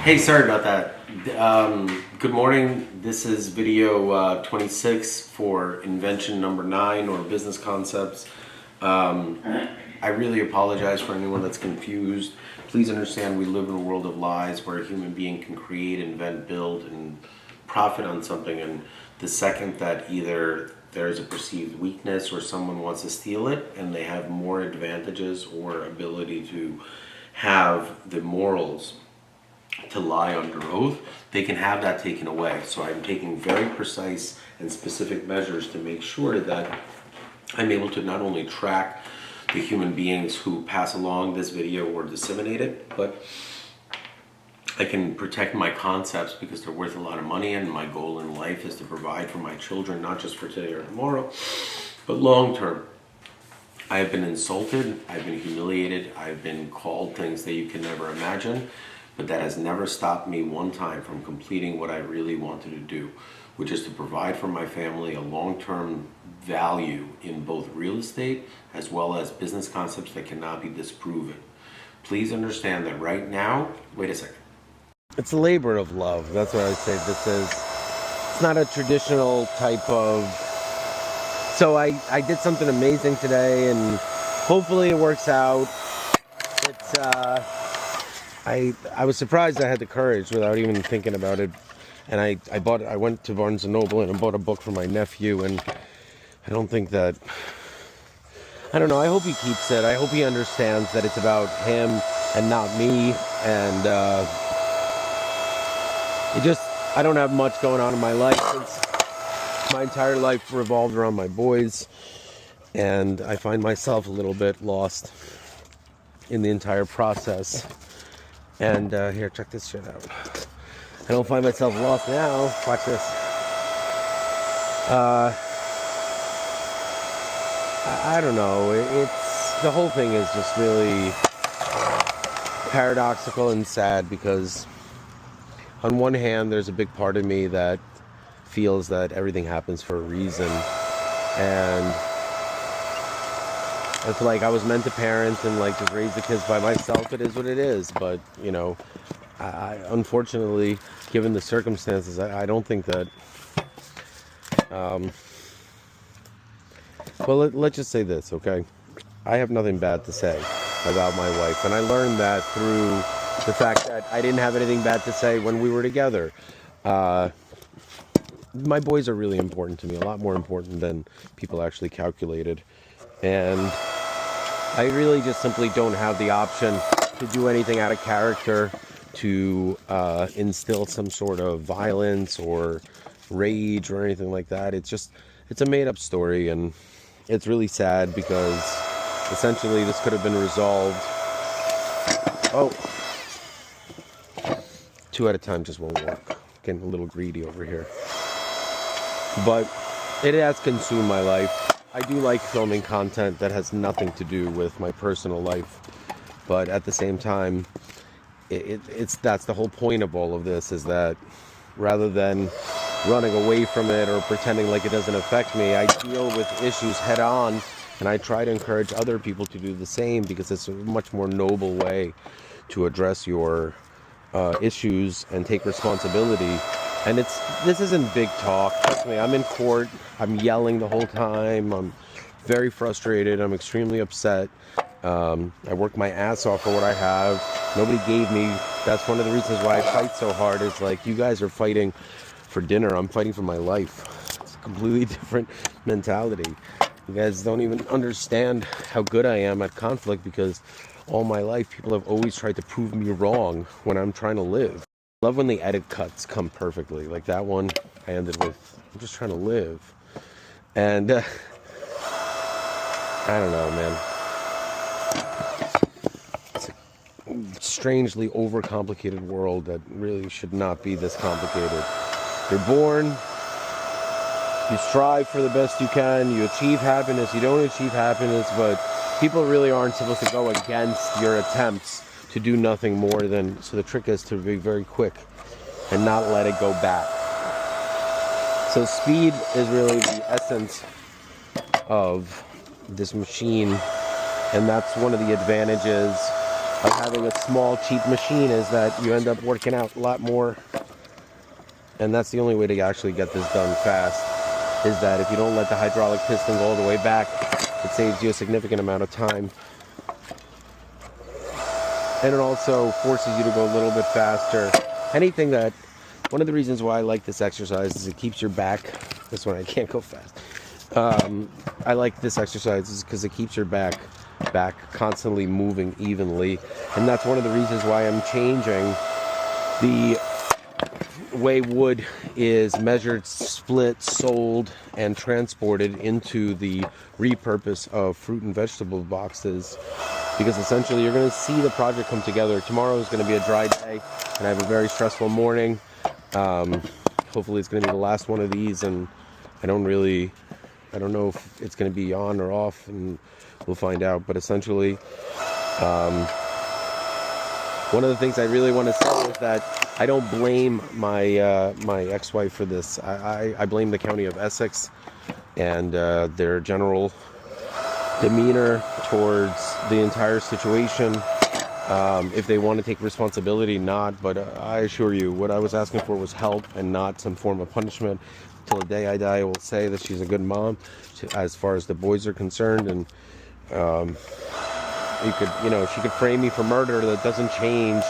Hey, sorry about that. Good morning. This is video 26 for invention number 9 or business concepts. I really apologize for anyone that's confused. Please understand we live in a world of lies where a human being can create, invent, build, and profit on something. And the second that either there's a perceived weakness or someone wants to steal it and they have more advantages or ability to have the morals to lie under oath, they can have that taken away. So I'm taking very precise and specific measures to make sure that I'm able to not only track the human beings who pass along this video or disseminate it, but I can protect my concepts because they're worth a lot of money, and my goal in life is to provide for my children, not just for today or tomorrow, but long term. I have been insulted, I've been humiliated, I've been called things that you can never imagine, but that has never stopped me one time from completing what I really wanted to do, which is to provide for my family a long-term value in both real estate as well as business concepts that cannot be disproven. Please understand that right now, wait a second. It's a labor of love. That's what I say this is. It's not a traditional type of... So I did something amazing today, and hopefully it works out. It's I was surprised I had the courage without even thinking about it. And I went to Barnes & Noble and I bought a book for my nephew, and I don't think that... I don't know, I hope he keeps it. I hope he understands that it's about him and not me. And I don't have much going on in my life. My entire life revolved around my boys, and I find myself a little bit lost in the entire process. And here, check this shit out. I don't find myself lost now. Watch this. I don't know. It's the whole thing is just really paradoxical and sad, because on one hand, there's a big part of me that feels that everything happens for a reason, and it's like I was meant to parent and like just raise the kids by myself. It is what it is. But you know, I unfortunately, given the circumstances, I don't think that. Well, let's just say this, okay? I have nothing bad to say about my wife, and I learned that through the fact that I didn't have anything bad to say when we were together. My boys are really important to me, a lot more important than people actually calculated. And I really just simply don't have the option to do anything out of character, to instill some sort of violence or rage or anything like that. It's a made-up story, and it's really sad because essentially this could have been resolved. Oh, 2 at a time just won't work. Getting a little greedy over here. But it has consumed my life. I do like filming content that has nothing to do with my personal life, but at the same time, that's the whole point of all of this, is that rather than running away from it or pretending like it doesn't affect me, I deal with issues head on, and I try to encourage other people to do the same, because it's a much more noble way to address your issues and take responsibility. And this isn't big talk. Trust me, I'm in court. I'm yelling the whole time. I'm very frustrated. I'm extremely upset. I work my ass off for what I have. Nobody gave me. That's one of the reasons why I fight so hard. It's like, you guys are fighting for dinner. I'm fighting for my life. It's a completely different mentality. You guys don't even understand how good I am at conflict, because all my life people have always tried to prove me wrong when I'm trying to live. I love when the edit cuts come perfectly. Like that one, I ended with, I'm just trying to live. And I don't know, man. It's a strangely overcomplicated world that really should not be this complicated. You're born, you strive for the best you can, you achieve happiness, you don't achieve happiness, but people really aren't supposed to go against your attempts to do nothing more than... So the trick is to be very quick and not let it go back. So speed is really the essence of this machine, and that's one of the advantages of having a small, cheap machine is that you end up working out a lot more. And that's the only way to actually get this done fast, is that if you don't let the hydraulic piston go all the way back, it saves you a significant amount of time. And it also forces you to go a little bit faster. Anything that, one of the reasons why I like this exercise is it keeps your back, this one I can't go fast. I like this exercise is because it keeps your back constantly moving evenly. And that's one of the reasons why I'm changing the way wood is measured, split, sold, and transported into the repurpose of fruit and vegetable boxes, because essentially you're going to see the project come together. Tomorrow is going to be a dry day and I have a very stressful morning. Hopefully it's going to be the last one of these, and I don't know if it's going to be on or off, and we'll find out. But essentially, one of the things I really want to say is that I don't blame my my ex-wife for this. I blame the County of Essex and their general demeanor towards the entire situation. If they want to take responsibility, not. But I assure you, what I was asking for was help and not some form of punishment. Till the day I die, I will say that she's a good mom as far as the boys are concerned. And she could frame me for murder. That doesn't change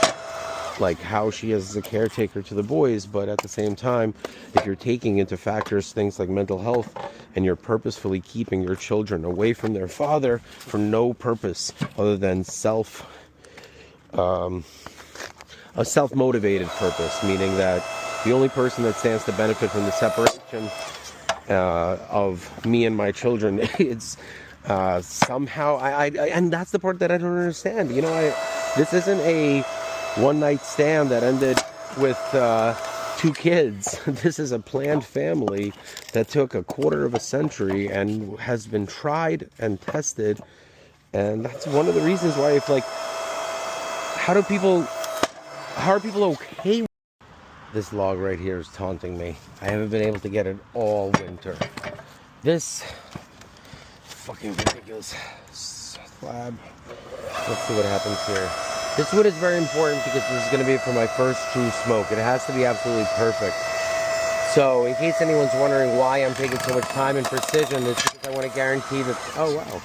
like how she is as a caretaker to the boys. But at the same time, if you're taking into factors things like mental health, and you're purposefully keeping your children away from their father for no purpose other than a self-motivated purpose, meaning that the only person that stands to benefit from the separation of me and my children is somehow and that's the part that I don't understand. This isn't a one-night stand that ended with 2 kids. This is a planned family that took a quarter of a century and has been tried and tested, and that's one of the reasons why it's like, how are people okay? This log right here is taunting me. I haven't been able to get it all winter. This fucking ridiculous slab. Let's see what happens here. This wood is very important because this is going to be for my first true smoke. It has to be absolutely perfect. So, in case anyone's wondering why I'm taking so much time and precision, it's because I want to guarantee that, oh wow,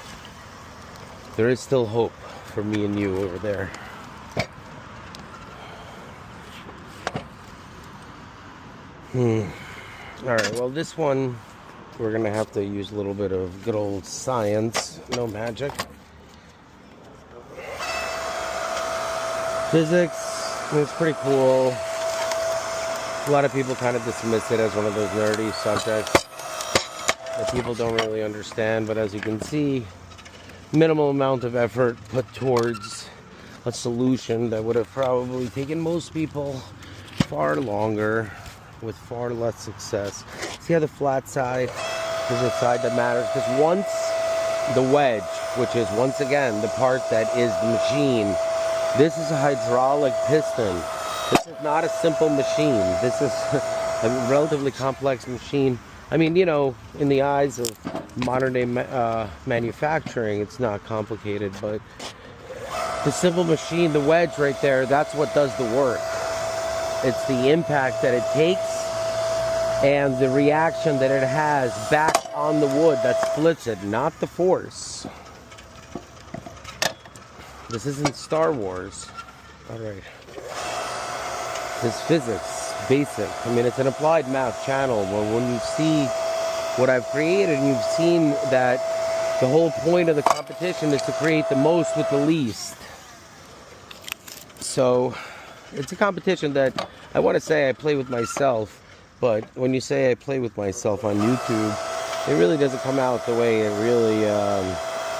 there is still hope for me and you over there. Alright, well this one, we're going to have to use a little bit of good old science, no magic. Physics, it's pretty cool. A lot of people kind of dismiss it as one of those nerdy subjects that people don't really understand, but as you can see, minimal amount of effort put towards a solution that would have probably taken most people far longer with far less success. See how the flat side is the side that matters? Because once the wedge, which is once again the part that is the machine, this is a hydraulic piston. This is not a simple machine. This is a relatively complex machine. I mean, in the eyes of modern day manufacturing, it's not complicated, but the simple machine, the wedge right there, that's what does the work. It's the impact that it takes and the reaction that it has back on the wood that splits it, not the force. This isn't Star Wars. Alright. This is physics, basic. I mean, it's an applied math channel. But when you see what I've created, and you've seen that the whole point of the competition is to create the most with the least. So, it's a competition that I want to say I play with myself, but when you say I play with myself on YouTube, it really doesn't come out the way it really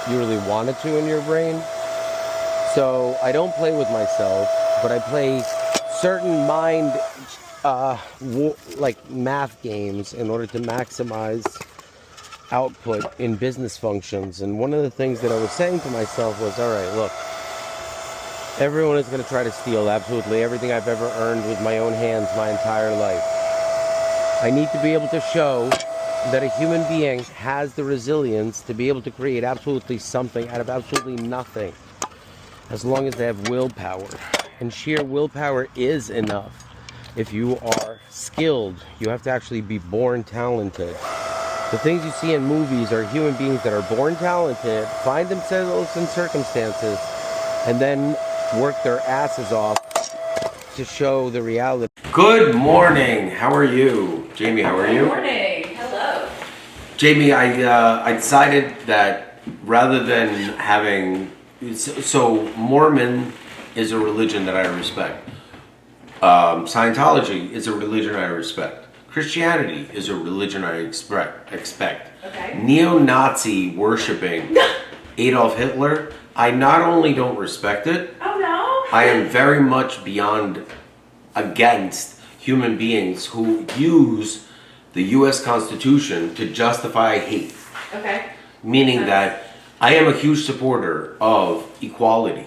you really want it to in your brain. So I don't play with myself, but I play certain mind like math games in order to maximize output in business functions. And one of the things that I was saying to myself was, all right, look, everyone is going to try to steal absolutely everything I've ever earned with my own hands my entire life. I need to be able to show that a human being has the resilience to be able to create absolutely something out of absolutely nothing. as long as they have willpower. And sheer willpower is enough. If you are skilled, you have to actually be born talented. The things you see in movies are human beings that are born talented, find themselves in circumstances, and then work their asses off to show the reality. Good morning. How are you? Jamie, how are you? Good morning. Hello. Jamie, I decided that rather than having... So Mormon is a religion that I respect. Scientology is a religion I respect. Christianity is a religion I expect. Okay. Neo-Nazi worshipping Adolf Hitler, I not only don't respect it, Oh no. I am very much beyond against human beings who use the U.S. Constitution to justify hate. Okay. Meaning that I am a huge supporter of equality.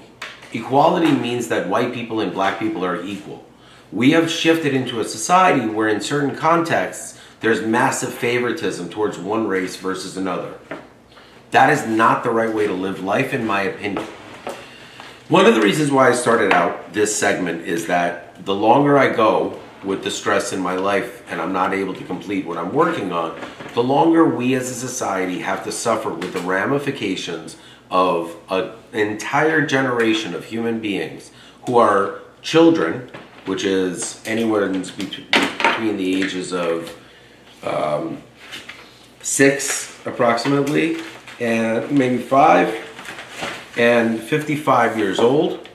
Equality means that white people and black people are equal. We have shifted into a society where in certain contexts, there's massive favoritism towards one race versus another. That is not the right way to live life, in my opinion. One of the reasons why I started out this segment is that the longer I go with the stress in my life and I'm not able to complete what I'm working on, the longer we as a society have to suffer with the ramifications of an entire generation of human beings who are children, which is anywhere between the ages of 6 approximately, and maybe 5, and 55 years old,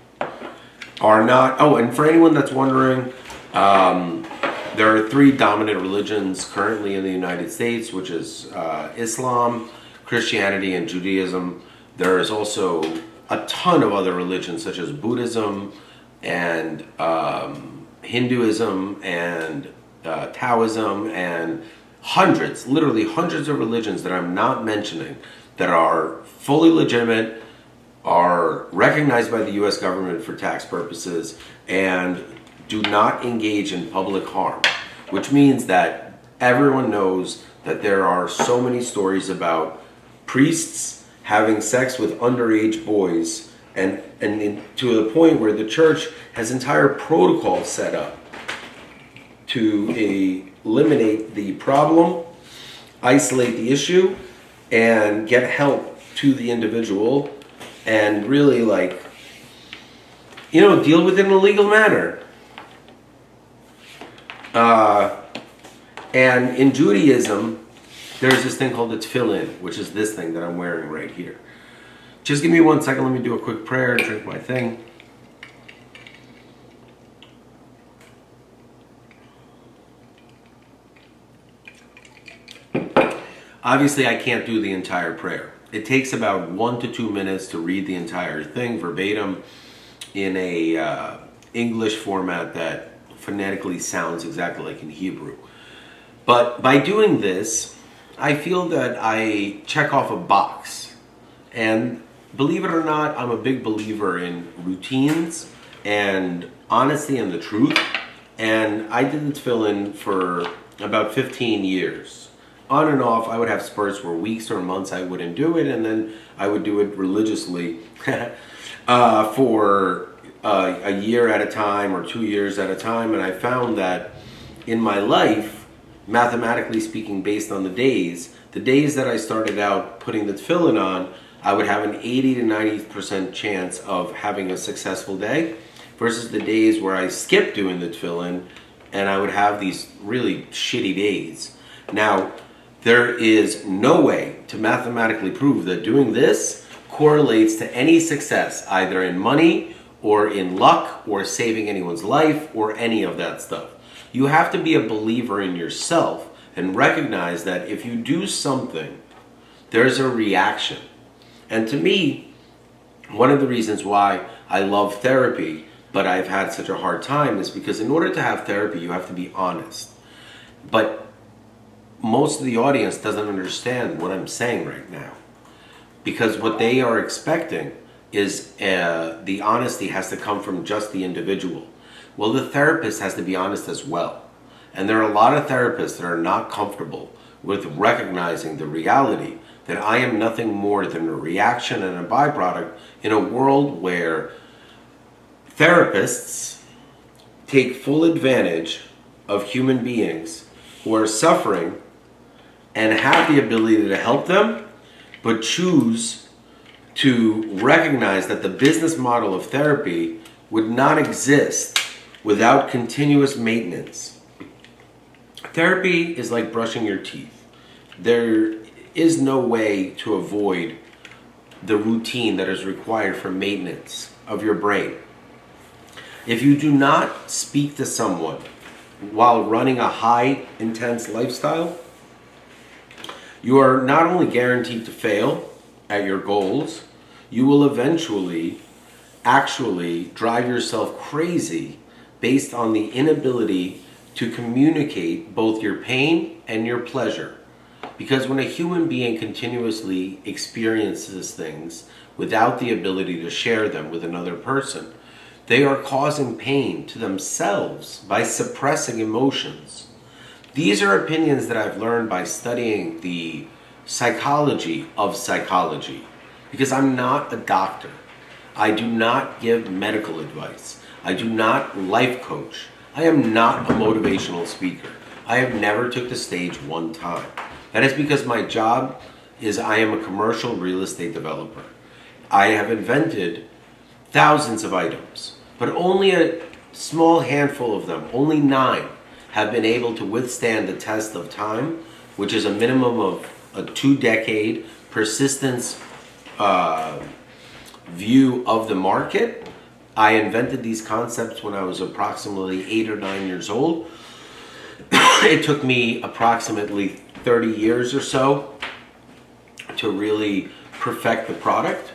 are not... Oh, and for anyone that's wondering, there are 3 dominant religions currently in the United States, which is Islam, Christianity, and Judaism. There is also a ton of other religions such as Buddhism and Hinduism and Taoism and hundreds, literally hundreds of religions that I'm not mentioning that are fully legitimate, are recognized by the U.S. government for tax purposes, and do not engage in public harm, which means that everyone knows that there are so many stories about priests having sex with underage boys, and to the point where the church has entire protocols set up to eliminate the problem, isolate the issue, and get help to the individual, and really, like, deal with it in a legal manner. And in Judaism, there's this thing called the tefillin, which is this thing that I'm wearing right here. Just give me 1 second, let me do a quick prayer, drink my thing. Obviously, I can't do the entire prayer. It takes about 1 to 2 minutes to read the entire thing verbatim in a English format that phonetically sounds exactly like in Hebrew. But by doing this, I feel that I check off a box. And believe it or not, I'm a big believer in routines and honesty and the truth. And I did the tefillin for about 15 years. On and off, I would have spurts where weeks or months I wouldn't do it, and then I would do it religiously for a year at a time or 2 years at a time. And I found that in my life, mathematically speaking, based on the days that I started out putting the tefillin on, I would have an 80 to 90% chance of having a successful day, versus the days where I skipped doing the tefillin and I would have these really shitty days. Now, there is no way to mathematically prove that doing this correlates to any success, either in money or in luck or saving anyone's life or any of that stuff. You have to be a believer in yourself and recognize that if you do something, there's a reaction. And to me, one of the reasons why I love therapy, but I've had such a hard time, is because in order to have therapy, you have to be honest. But most of the audience doesn't understand what I'm saying right now, because what they are expecting is the honesty has to come from just the individual. Well, the therapist has to be honest as well. And there are a lot of therapists that are not comfortable with recognizing the reality that I am nothing more than a reaction and a byproduct in a world where therapists take full advantage of human beings who are suffering and have the ability to help them, but choose to recognize that the business model of therapy would not exist without continuous maintenance. Therapy is like brushing your teeth. There is no way to avoid the routine that is required for maintenance of your brain. If you do not speak to someone while running a high intense lifestyle, you are not only guaranteed to fail at your goals, you will eventually actually drive yourself crazy based on the inability to communicate both your pain and your pleasure. Because when a human being continuously experiences things without the ability to share them with another person, they are causing pain to themselves by suppressing emotions. These are opinions that I've learned by studying the psychology of psychology. Because I'm not a doctor. I do not give medical advice. I do not life coach. I am not a motivational speaker. I have never took the stage one time. That is because my job is I am a commercial real estate developer. I have invented thousands of items, but only a small handful of them, only 9, have been able to withstand the test of time, which is a minimum of a 2-decade persistence view of the market. I invented these concepts when I was approximately 8 or 9 years old. It took me approximately 30 years or so to really perfect the product.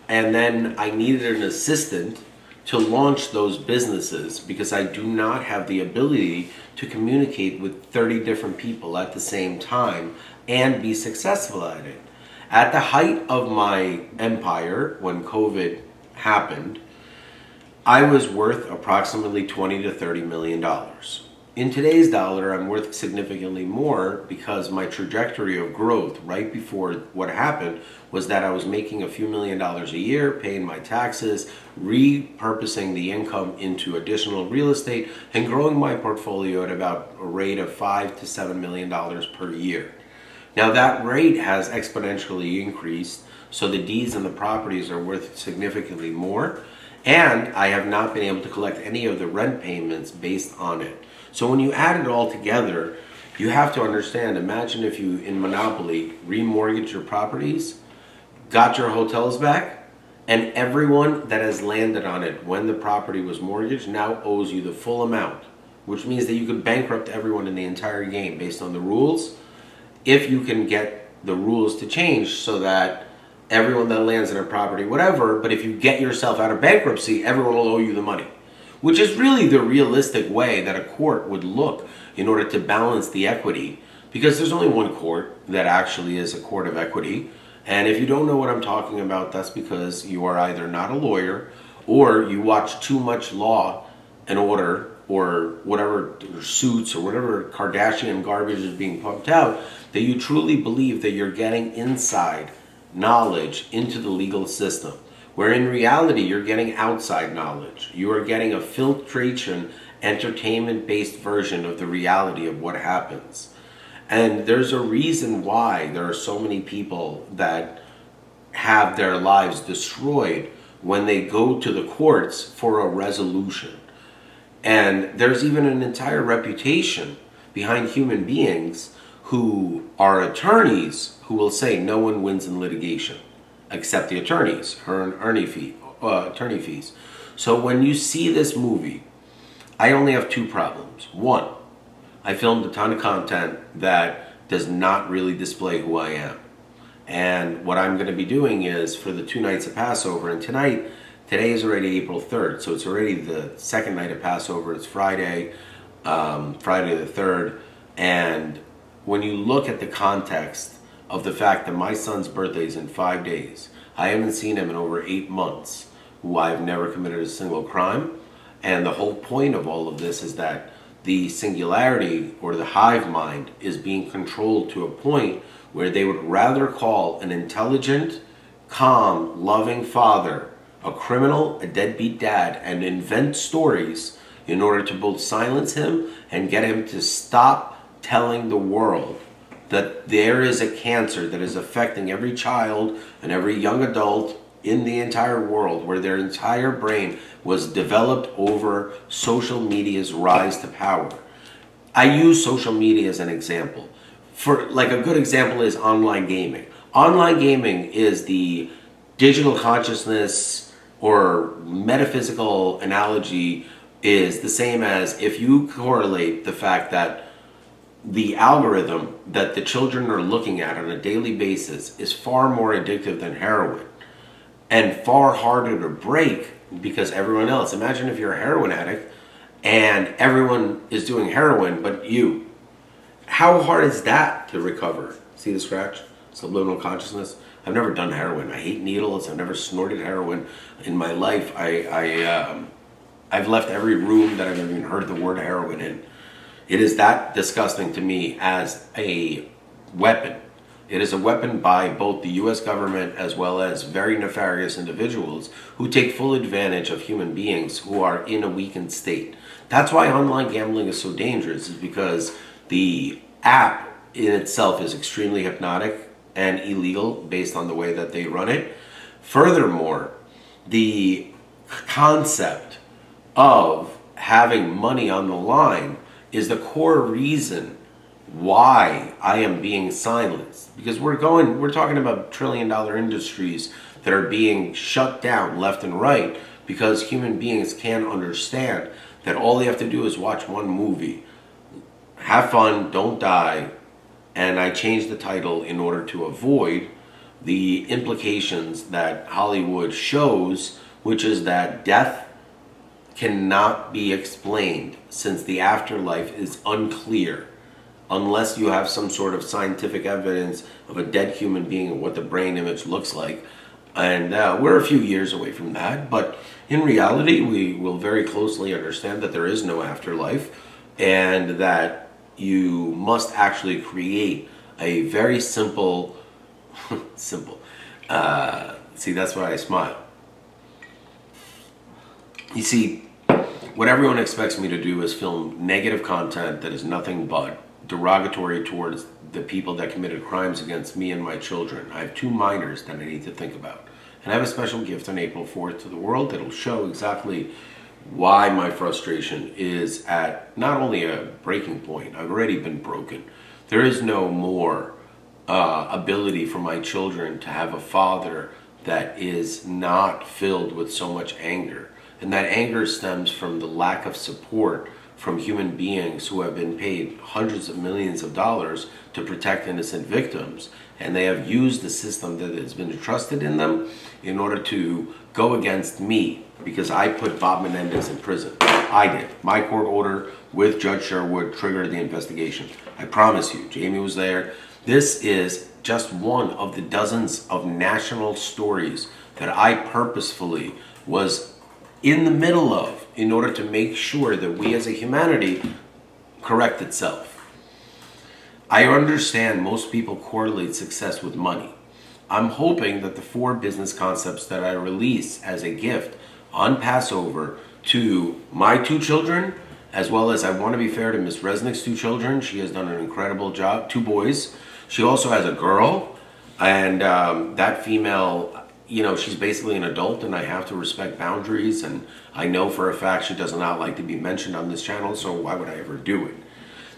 And then I needed an assistant to launch those businesses because I do not have the ability to communicate with 30 different people at the same time and be successful at it. At the height of my empire, when COVID happened, I was worth approximately $20 to $30 million. In today's dollar, I'm worth significantly more because my trajectory of growth right before what happened was that I was making a few $1,000,000 a year, paying my taxes, repurposing the income into additional real estate, and growing my portfolio at about a rate of $5 to $7 million per year. Now that rate has exponentially increased, so the deeds and the properties are worth significantly more, and I have not been able to collect any of the rent payments based on it. So when you add it all together, you have to understand, imagine if you, in Monopoly, remortgage your properties, got your hotels back, and everyone that has landed on it when the property was mortgaged now owes you the full amount, which means that you could bankrupt everyone in the entire game based on the rules, if you can get the rules to change so that everyone that lands in a property, whatever, but if you get yourself out of bankruptcy, everyone will owe you the money. Which is really the realistic way that a court would look in order to balance the equity, because there's only one court that actually is a court of equity. And if you don't know what I'm talking about, that's because you are either not a lawyer or you watch too much Law and Order or whatever, or Suits or whatever Kardashian garbage is being pumped out, that you truly believe that you're getting inside knowledge into the legal system. Where in reality, you're getting outside knowledge. You are getting a filtration, entertainment-based version of the reality of what happens. And there's a reason why there are so many people that have their lives destroyed when they go to the courts for a resolution. And there's even an entire reputation behind human beings who are attorneys who will say no one wins in litigation except the attorneys, attorney fees. So when you see this movie, I only have 2 problems. 1, I filmed a ton of content that does not really display who I am. And what I'm going to be doing is, for the 2 nights of Passover, and today is already April 3rd, so it's already the second night of Passover. It's Friday the 3rd. And when you look at the context of the fact that my son's birthday is in 5 days, I haven't seen him in over 8 months, who I've never committed a single crime. And the whole point of all of this is that the singularity or the hive mind is being controlled to a point where they would rather call an intelligent, calm, loving father a criminal, a deadbeat dad, and invent stories in order to both silence him and get him to stop telling the world that there is a cancer that is affecting every child and every young adult in the entire world, where their entire brain was developed over social media's rise to power. I use social media as an example. For like a good example is online gaming. Online gaming is the digital consciousness, or metaphysical analogy is the same as if you correlate the fact that the algorithm that the children are looking at on a daily basis is far more addictive than heroin and far harder to break because everyone else. Imagine if you're a heroin addict and everyone is doing heroin but you. How hard is that to recover? See the scratch? Subliminal consciousness. I've never done heroin. I hate needles. I've never snorted heroin in my life. I've left every room that I've even heard the word heroin in. It is that disgusting to me as a weapon. It is a weapon by both the U.S. government as well as very nefarious individuals who take full advantage of human beings who are in a weakened state. That's why online gambling is so dangerous, is because the app in itself is extremely hypnotic and illegal based on the way that they run it. Furthermore, the concept of having money on the line is the core reason why I am being silenced. Because we're talking about trillion-dollar industries that are being shut down left and right because human beings can't understand that all they have to do is watch one movie, have fun, don't die. And I changed the title in order to avoid the implications that Hollywood shows, which is that death cannot be explained since the afterlife is unclear unless you have some sort of scientific evidence of a dead human being and what the brain image looks like. And we're a few years away from that, but in reality we will very closely understand that there is no afterlife and that you must actually create a very simple see, that's why I smile. You see, what everyone expects me to do is film negative content that is nothing but derogatory towards the people that committed crimes against me and my children. I have 2 minors that I need to think about. And I have a special gift on April 4th to the world that'll show exactly why my frustration is at not only a breaking point. I've already been broken. There is no more ability for my children to have a father that is not filled with so much anger. And that anger stems from the lack of support from human beings who have been paid hundreds of millions of dollars to protect innocent victims. And they have used the system that has been entrusted in them in order to go against me because I put Bob Menendez in prison. I did. My court order with Judge Sherwood triggered the investigation. I promise you, Jamie was there. This is just one of the dozens of national stories that I purposefully was in the middle of in order to make sure that we as a humanity correct itself. I understand most people correlate success with money. I'm hoping that the 4 business concepts that I release as a gift on Passover to my 2 children, as well as I want to be fair to Miss Resnick's 2 children. She has done an incredible job. 2 boys. She also has a girl, and that female, you know, she's basically an adult, and I have to respect boundaries, and I know for a fact she does not like to be mentioned on this channel, so why would I ever do it?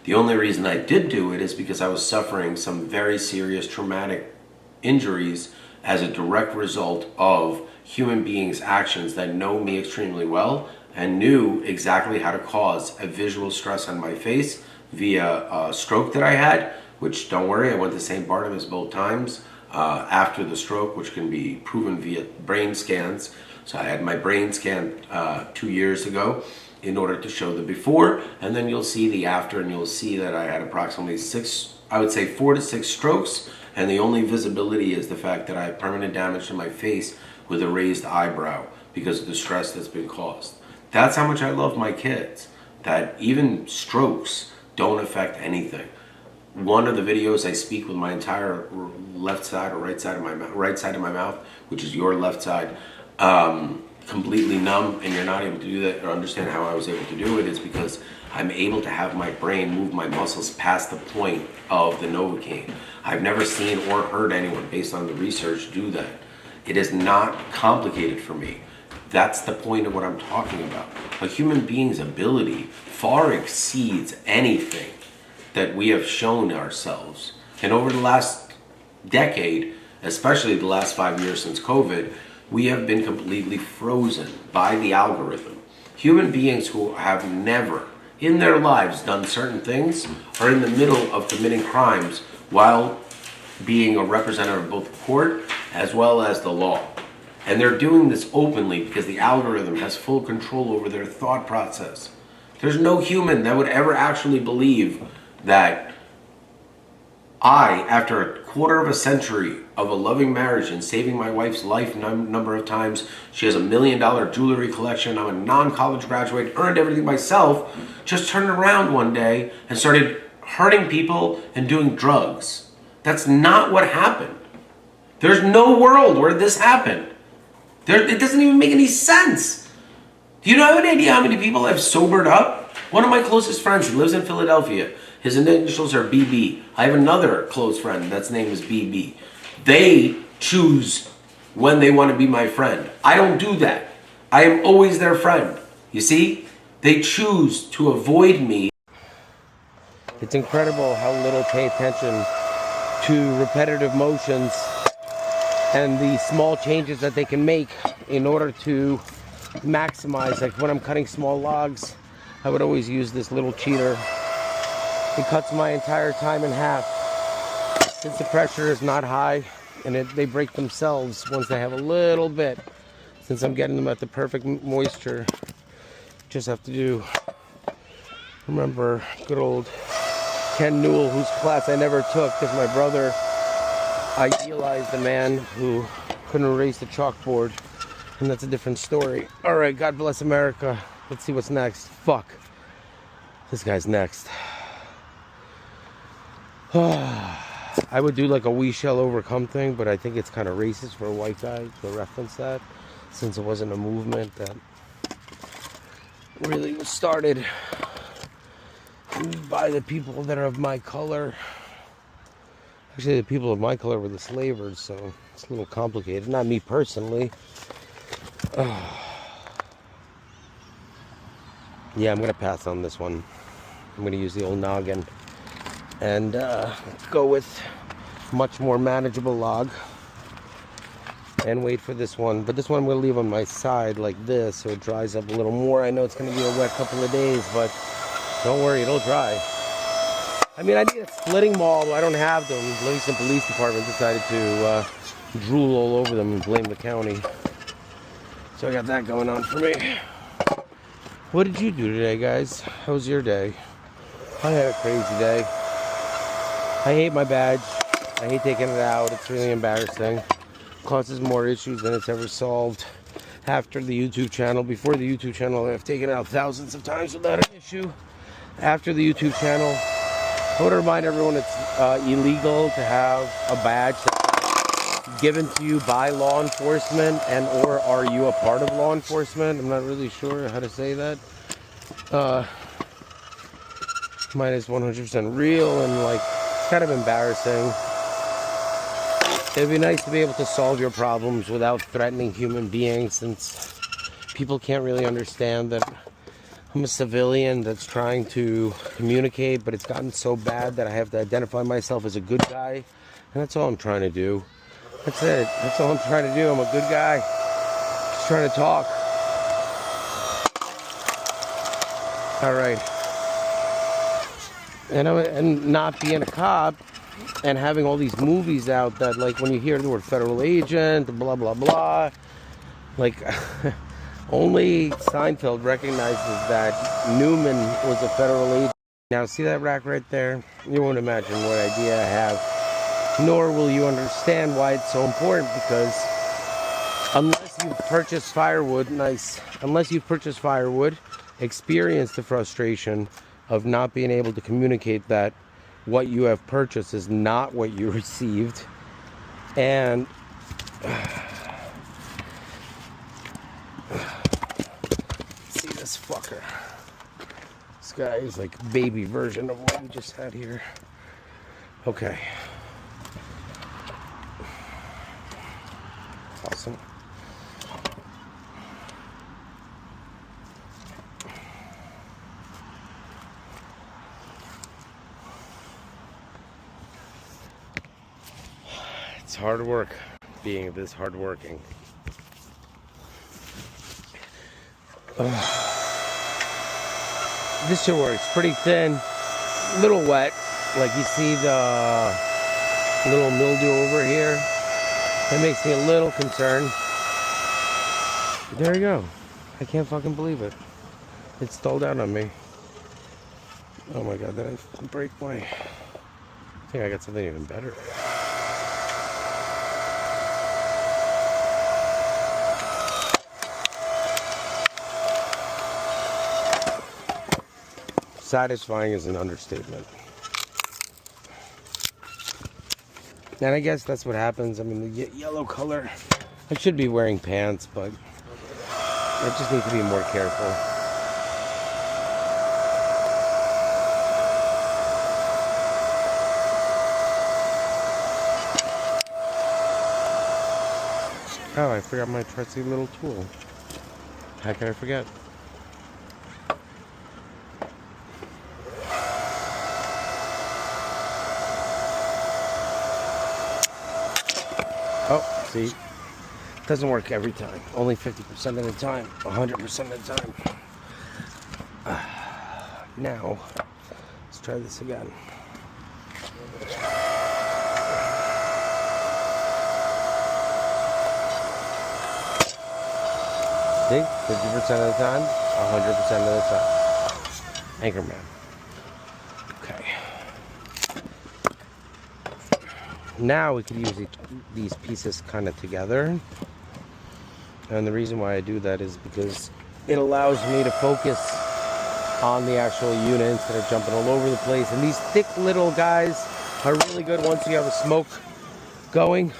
The only reason I did do it is because I was suffering some very serious traumatic injuries as a direct result of human beings' actions that know me extremely well and knew exactly how to cause a visual stress on my face via a stroke that I had, which, don't worry, I went to St. Barnabas both times after the stroke, which can be proven via brain scans. So I had my brain scanned 2 years ago in order to show the before, and then you'll see the after, and you'll see that I had approximately 4 to 6 strokes, and the only visibility is the fact that I have permanent damage to my face with a raised eyebrow because of the stress that's been caused. That's how much I love my kids, that even strokes don't affect anything. one of the videos I speak with my entire left side or right side of my mouth, right side of my mouth, which is your left side, completely numb, and you're not able to do that or understand how I was able to do it, is because I'm able to have my brain move my muscles past the point of the Novocaine. I've never seen or heard anyone, based on the research, do that. It is not complicated for me. That's the point of what I'm talking about. A human being's ability far exceeds anything that we have shown ourselves. And over the last decade, especially the last 5 years since COVID, we have been completely frozen by the algorithm. Human beings who have never in their lives done certain things are in the middle of committing crimes while being a representative of both the court as well as the law. And they're doing this openly because the algorithm has full control over their thought process. There's no human that would ever actually believe that I, after a quarter of a century of a loving marriage and saving my wife's life number of times, she has $1 million jewelry collection, I'm a non-college graduate, earned everything myself, just turned around one day and started hurting people and doing drugs. That's not what happened. There's no world where this happened. It doesn't even make any sense. Do you have any idea how many people I've sobered up? One of my closest friends, he lives in Philadelphia. His initials are BB. I have another close friend that's name is BB. They choose when they want to be my friend. I don't do that. I am always their friend. You see? They choose to avoid me. It's incredible how little pay attention to repetitive motions and the small changes that they can make in order to maximize. Like when I'm cutting small logs, I would always use this little cheater. It cuts my entire time in half. Since the pressure is not high and they break themselves once they have a little bit. Since I'm getting them at the perfect moisture, just have to do. Remember good old Ken Newell, whose class I never took because my brother idealized a man who couldn't erase the chalkboard, and that's a different story. All right, God bless America. Let's see what's next. Fuck, this guy's next. I would do like a we shall overcome thing, but I think it's kind of racist for a white guy to reference that, since it wasn't a movement that really was started by the people that are of my color. Actually, the people of my color were the slavers, so it's a little complicated. Not me personally. Yeah, I'm gonna pass on this one. I'm gonna use the old noggin and go with much more manageable log and wait for this one. But this one I'm gonna leave on my side like this so it dries up a little more. I know it's gonna be a wet couple of days, but don't worry, it'll dry. I mean, I need a splitting maul, but I don't have them. The Livingston Police Department decided to drool all over them and blame the county. So I got that going on for me. What did you do today, guys? How was your day? I had a crazy day. I hate my badge. I hate taking it out. It's really embarrassing. Causes more issues than it's ever solved. After the YouTube channel, before the YouTube channel, I've taken it out thousands of times without an issue. After the YouTube channel, I want to remind everyone it's illegal to have a badge that's given to you by law enforcement, and or are you a part of law enforcement? I'm not really sure how to say that. Mine is 100% real, and like it's kind of embarrassing. It'd be nice to be able to solve your problems without threatening human beings, since people can't really understand that I'm a civilian that's trying to communicate, but it's gotten so bad that I have to identify myself as a good guy, and that's all I'm trying to do. That's it. That's all I'm trying to do. I'm a good guy. Just trying to talk. All right. And not being a cop and having all these movies out that, like, when you hear the word federal agent, blah, blah, blah, like, only Seinfeld recognizes that Newman was a federal agent. Now, see that rack right there? You won't imagine what idea I have, nor will you understand why it's so important, because unless you've purchased firewood, experience the frustration of not being able to communicate that what you have purchased is not what you received. And see this fucker. This guy is like a baby version of what we just had here. Okay. Awesome. It's hard work being this hardworking. This shit works pretty thin, a little wet. Like you see the little mildew over here. That makes me a little concerned. There you go. I can't fucking believe it. It stalled out on me. Oh my god, did I break my... I think I got something even better. Satisfying is an understatement. And I guess that's what happens. I mean, the yellow color. I should be wearing pants, but I just need to be more careful. Oh, I forgot my trusty little tool. How could I forget? Oh, see, doesn't work every time. Only 50% of the time, 100% of the time. Now, let's try this again. See, 50% of the time, 100% of the time. Anchorman. Okay. Now we could use these pieces kind of together, and the reason why I do that is because it allows me to focus on the actual unit instead of jumping all over the place. And these thick little guys are really good once you have a smoke going,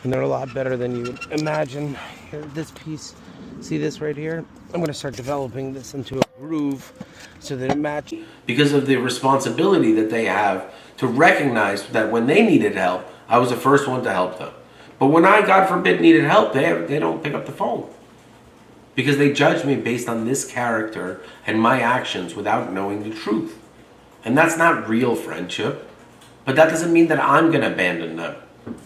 and they're a lot better than you would imagine. Here, this piece, see this right here? I'm going to start developing this into a groove so that it matches. Because of the responsibility that they have to recognize that when they needed help, I was the first one to help them. But when I, God forbid, needed help, they don't pick up the phone. Because they judge me based on this character and my actions without knowing the truth. And that's not real friendship. But that doesn't mean that I'm going to abandon them.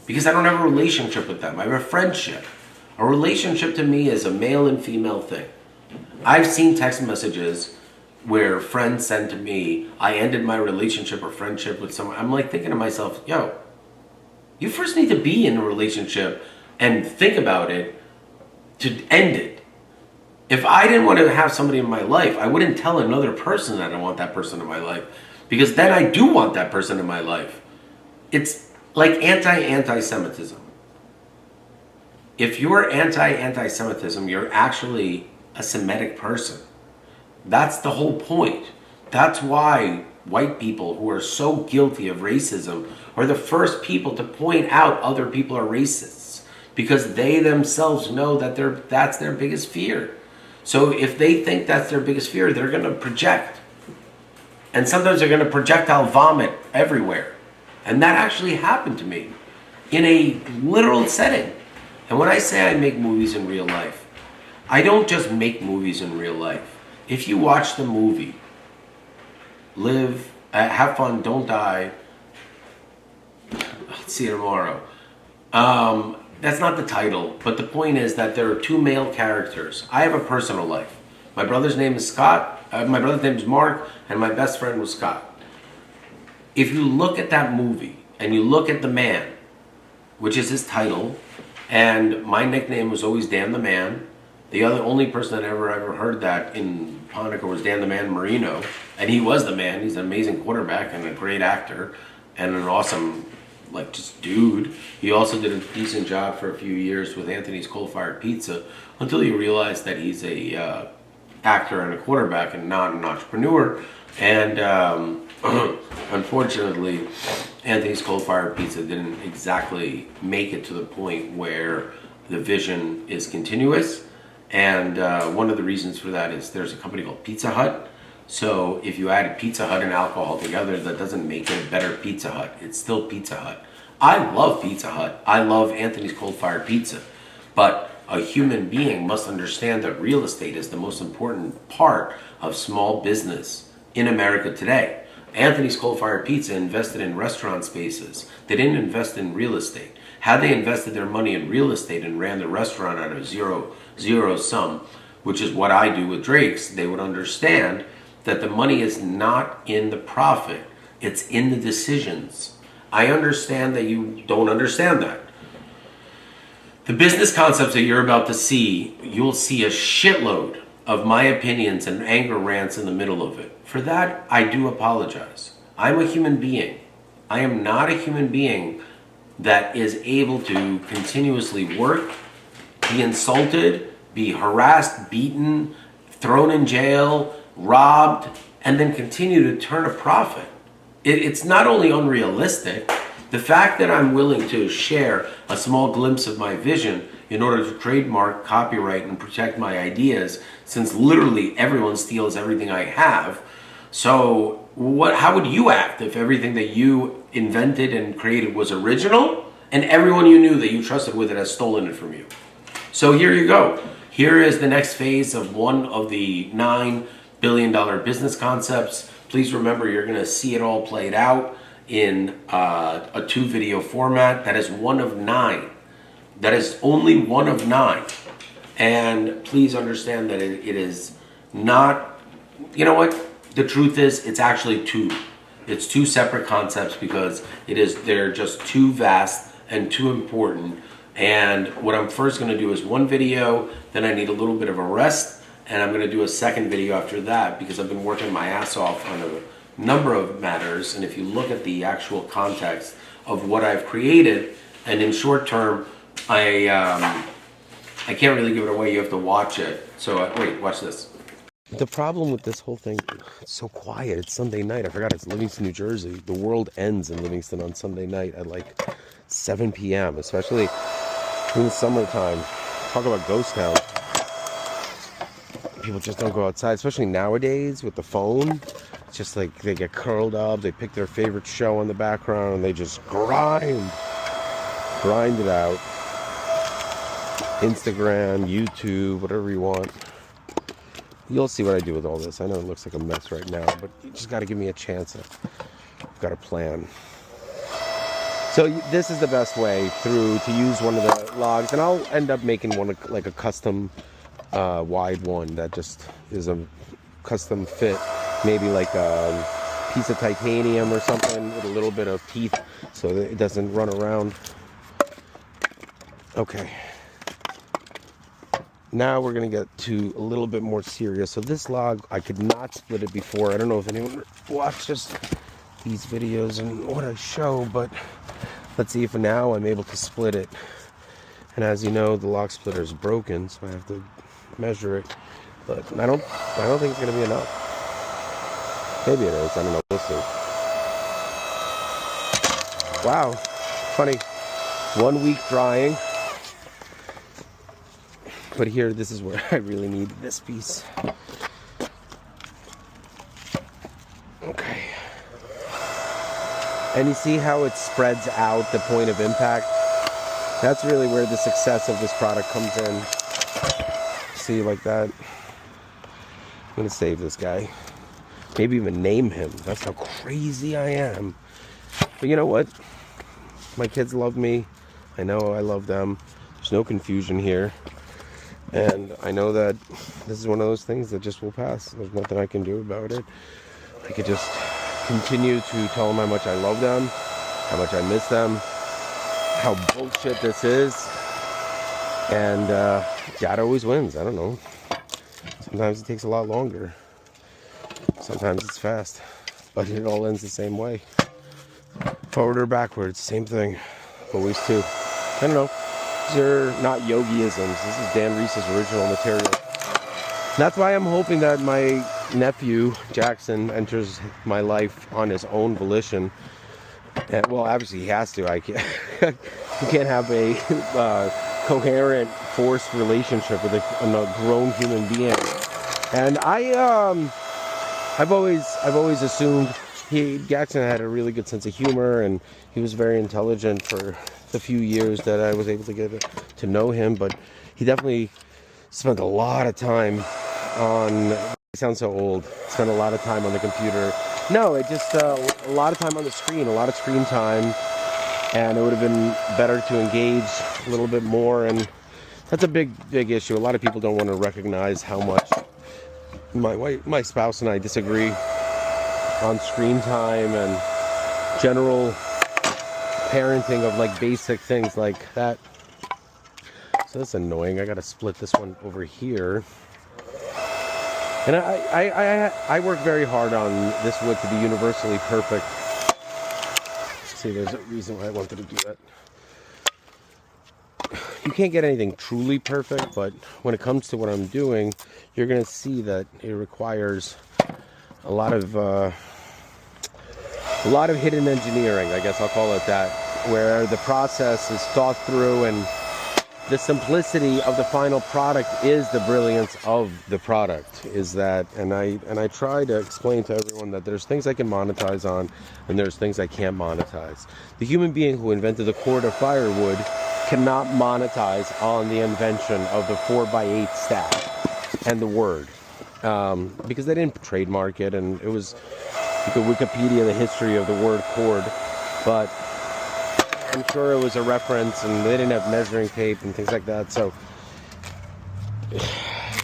Because I don't have a relationship with them. I have a friendship. A relationship to me is a male and female thing. I've seen text messages where friends send to me, I ended my relationship or friendship with someone. I'm like thinking to myself, yo, you first need to be in a relationship and think about it to end it. If I didn't want to have somebody in my life, I wouldn't tell another person that I want that person in my life. Because then I do want that person in my life. It's like anti-Semitism. If you're anti-Semitism, you're actually a Semitic person. That's the whole point. That's why white people who are so guilty of racism are the first people to point out other people are racists, because they themselves know that that's their biggest fear. So if they think that's their biggest fear, they're going to project. And sometimes they're going to projectile vomit everywhere. And that actually happened to me in a literal setting. And when I say I make movies in real life, I don't just make movies in real life. If you watch the movie, Live, Have Fun, Don't Die, I'll see you tomorrow. That's not the title, but the point is that there are two male characters. I have a personal life. My brother's name is Scott, my brother's name is Mark, and my best friend was Scott. If you look at that movie, and you look at the man, which is his title, and my nickname was always Dan the Man. The only person that ever heard that in Hanukkah was Dan the Man Marino, and he was the man. He's an amazing quarterback and a great actor and an awesome, like, just dude. He also did a decent job for a few years with Anthony's Coal-Fired Pizza until you realize that he's a actor and a quarterback and not an entrepreneur. And Unfortunately, Anthony's Coal Fired Pizza didn't exactly make it to the point where the vision is continuous. And one of the reasons for that is there's a company called Pizza Hut. So if you add Pizza Hut and alcohol together, that doesn't make it a better Pizza Hut. It's still Pizza Hut. I love Pizza Hut. I love Anthony's Coal Fired Pizza. But a human being must understand that real estate is the most important part of small business in America today. Anthony's Coal Fired Pizza invested in restaurant spaces. They didn't invest in real estate. Had they invested their money in real estate and ran the restaurant out of zero sum, which is what I do with Drake's, they would understand that the money is not in the profit, it's in the decisions. I understand that you don't understand that. The business concepts that you're about to see, you'll see a shitload of my opinions and anger rants in the middle of it. For that, I do apologize. I'm a human being. I am not a human being that is able to continuously work, be insulted, be harassed, beaten, thrown in jail, robbed, and then continue to turn a profit. It's not only unrealistic, the fact that I'm willing to share a small glimpse of my vision in order to trademark, copyright, and protect my ideas, since literally everyone steals everything I have. So how would you act if everything that you invented and created was original and everyone you knew that you trusted with it has stolen it from you? So here you go. Here is the next phase of one of the $9 billion business concepts. Please remember, you're going to see it all played out in a 2-video format. That is one of 9. That is only one of 9. And please understand that it is not, you know what? The truth is, it's actually 2. It's 2 separate concepts because they're just too vast and too important. And what I'm first going to do is one video, then I need a little bit of a rest, and I'm going to do a second video after that because I've been working my ass off on a number of matters. And if you look at the actual context of what I've created, and in short term, I can't really give it away. You have to watch it. So wait, watch this. The problem with this whole thing, it's so quiet. It's Sunday night. I forgot it's Livingston, New Jersey. The world ends in Livingston on Sunday night at like 7 p.m., especially in the summertime. Talk about ghost town. People just don't go outside, especially nowadays with the phone. It's just like they get curled up, they pick their favorite show in the background, and they just grind it out. Instagram, YouTube, whatever you want. You'll see what I do with all this. I know it looks like a mess right now, but you just got to give me a chance. I've got a plan. So this is the best way through to use one of the logs, and I'll end up making one like a custom wide one that just is a custom fit, maybe like a piece of titanium or something with a little bit of teeth so that it doesn't run around. Okay. Now we're going to get to a little bit more serious. So this log, I could not split it before. I don't know if anyone watches these videos and what I show, but let's see if now I'm able to split it. And as you know, the log splitter is broken, so I have to measure it. But I don't think it's going to be enough. Maybe it is. I don't know. We'll see. Wow. Funny. 1 week drying. But here, this is where I really need this piece. Okay. And you see how it spreads out the point of impact? That's really where the success of this product comes in. See, like that. I'm gonna save this guy. Maybe even name him. That's how crazy I am. But you know what? My kids love me. I know I love them. There's no confusion here. And I know that this is one of those things that just will pass. There's nothing I can do about it. I could just continue to tell them how much I love them, how much I miss them, how bullshit this is. And God always wins. I don't know. Sometimes it takes a lot longer. Sometimes it's fast. But it all ends the same way. Forward or backwards, same thing. Always two. I don't know. These are not yogiisms. This is Dan Reese's original material. That's why I'm hoping that my nephew, Jackson, enters my life on his own volition. And, well, obviously he has to. I can't, you can't have a coherent, forced relationship with a grown human being. And I've always assumed Jackson had a really good sense of humor, and he was very intelligent for the few years that I was able to get to know him. But he definitely spent a lot of time on. I sound so old. Spent a lot of time on the computer. No, it just a lot of time on the screen, a lot of screen time, and it would have been better to engage a little bit more. And that's a big issue. A lot of people don't want to recognize how much my spouse and I disagree on screen time and general parenting of like basic things like that. So that's annoying. I gotta split this one over here. And I work very hard on this wood to be universally perfect. See, there's a reason why I wanted to do that. You can't get anything truly perfect, but when it comes to what I'm doing, you're gonna see that it requires a lot of hidden engineering, I guess I'll call it that, where the process is thought through and the simplicity of the final product is the brilliance of the product. Is that, and I try to explain to everyone that there's things I can monetize on and there's things I can't monetize. The human being who invented the cord of firewood cannot monetize on the invention of the 4x8 stack and the word, because they didn't trademark it, and it was, you could Wikipedia the history of the word cord, but I'm sure it was a reference, and they didn't have measuring tape and things like that. So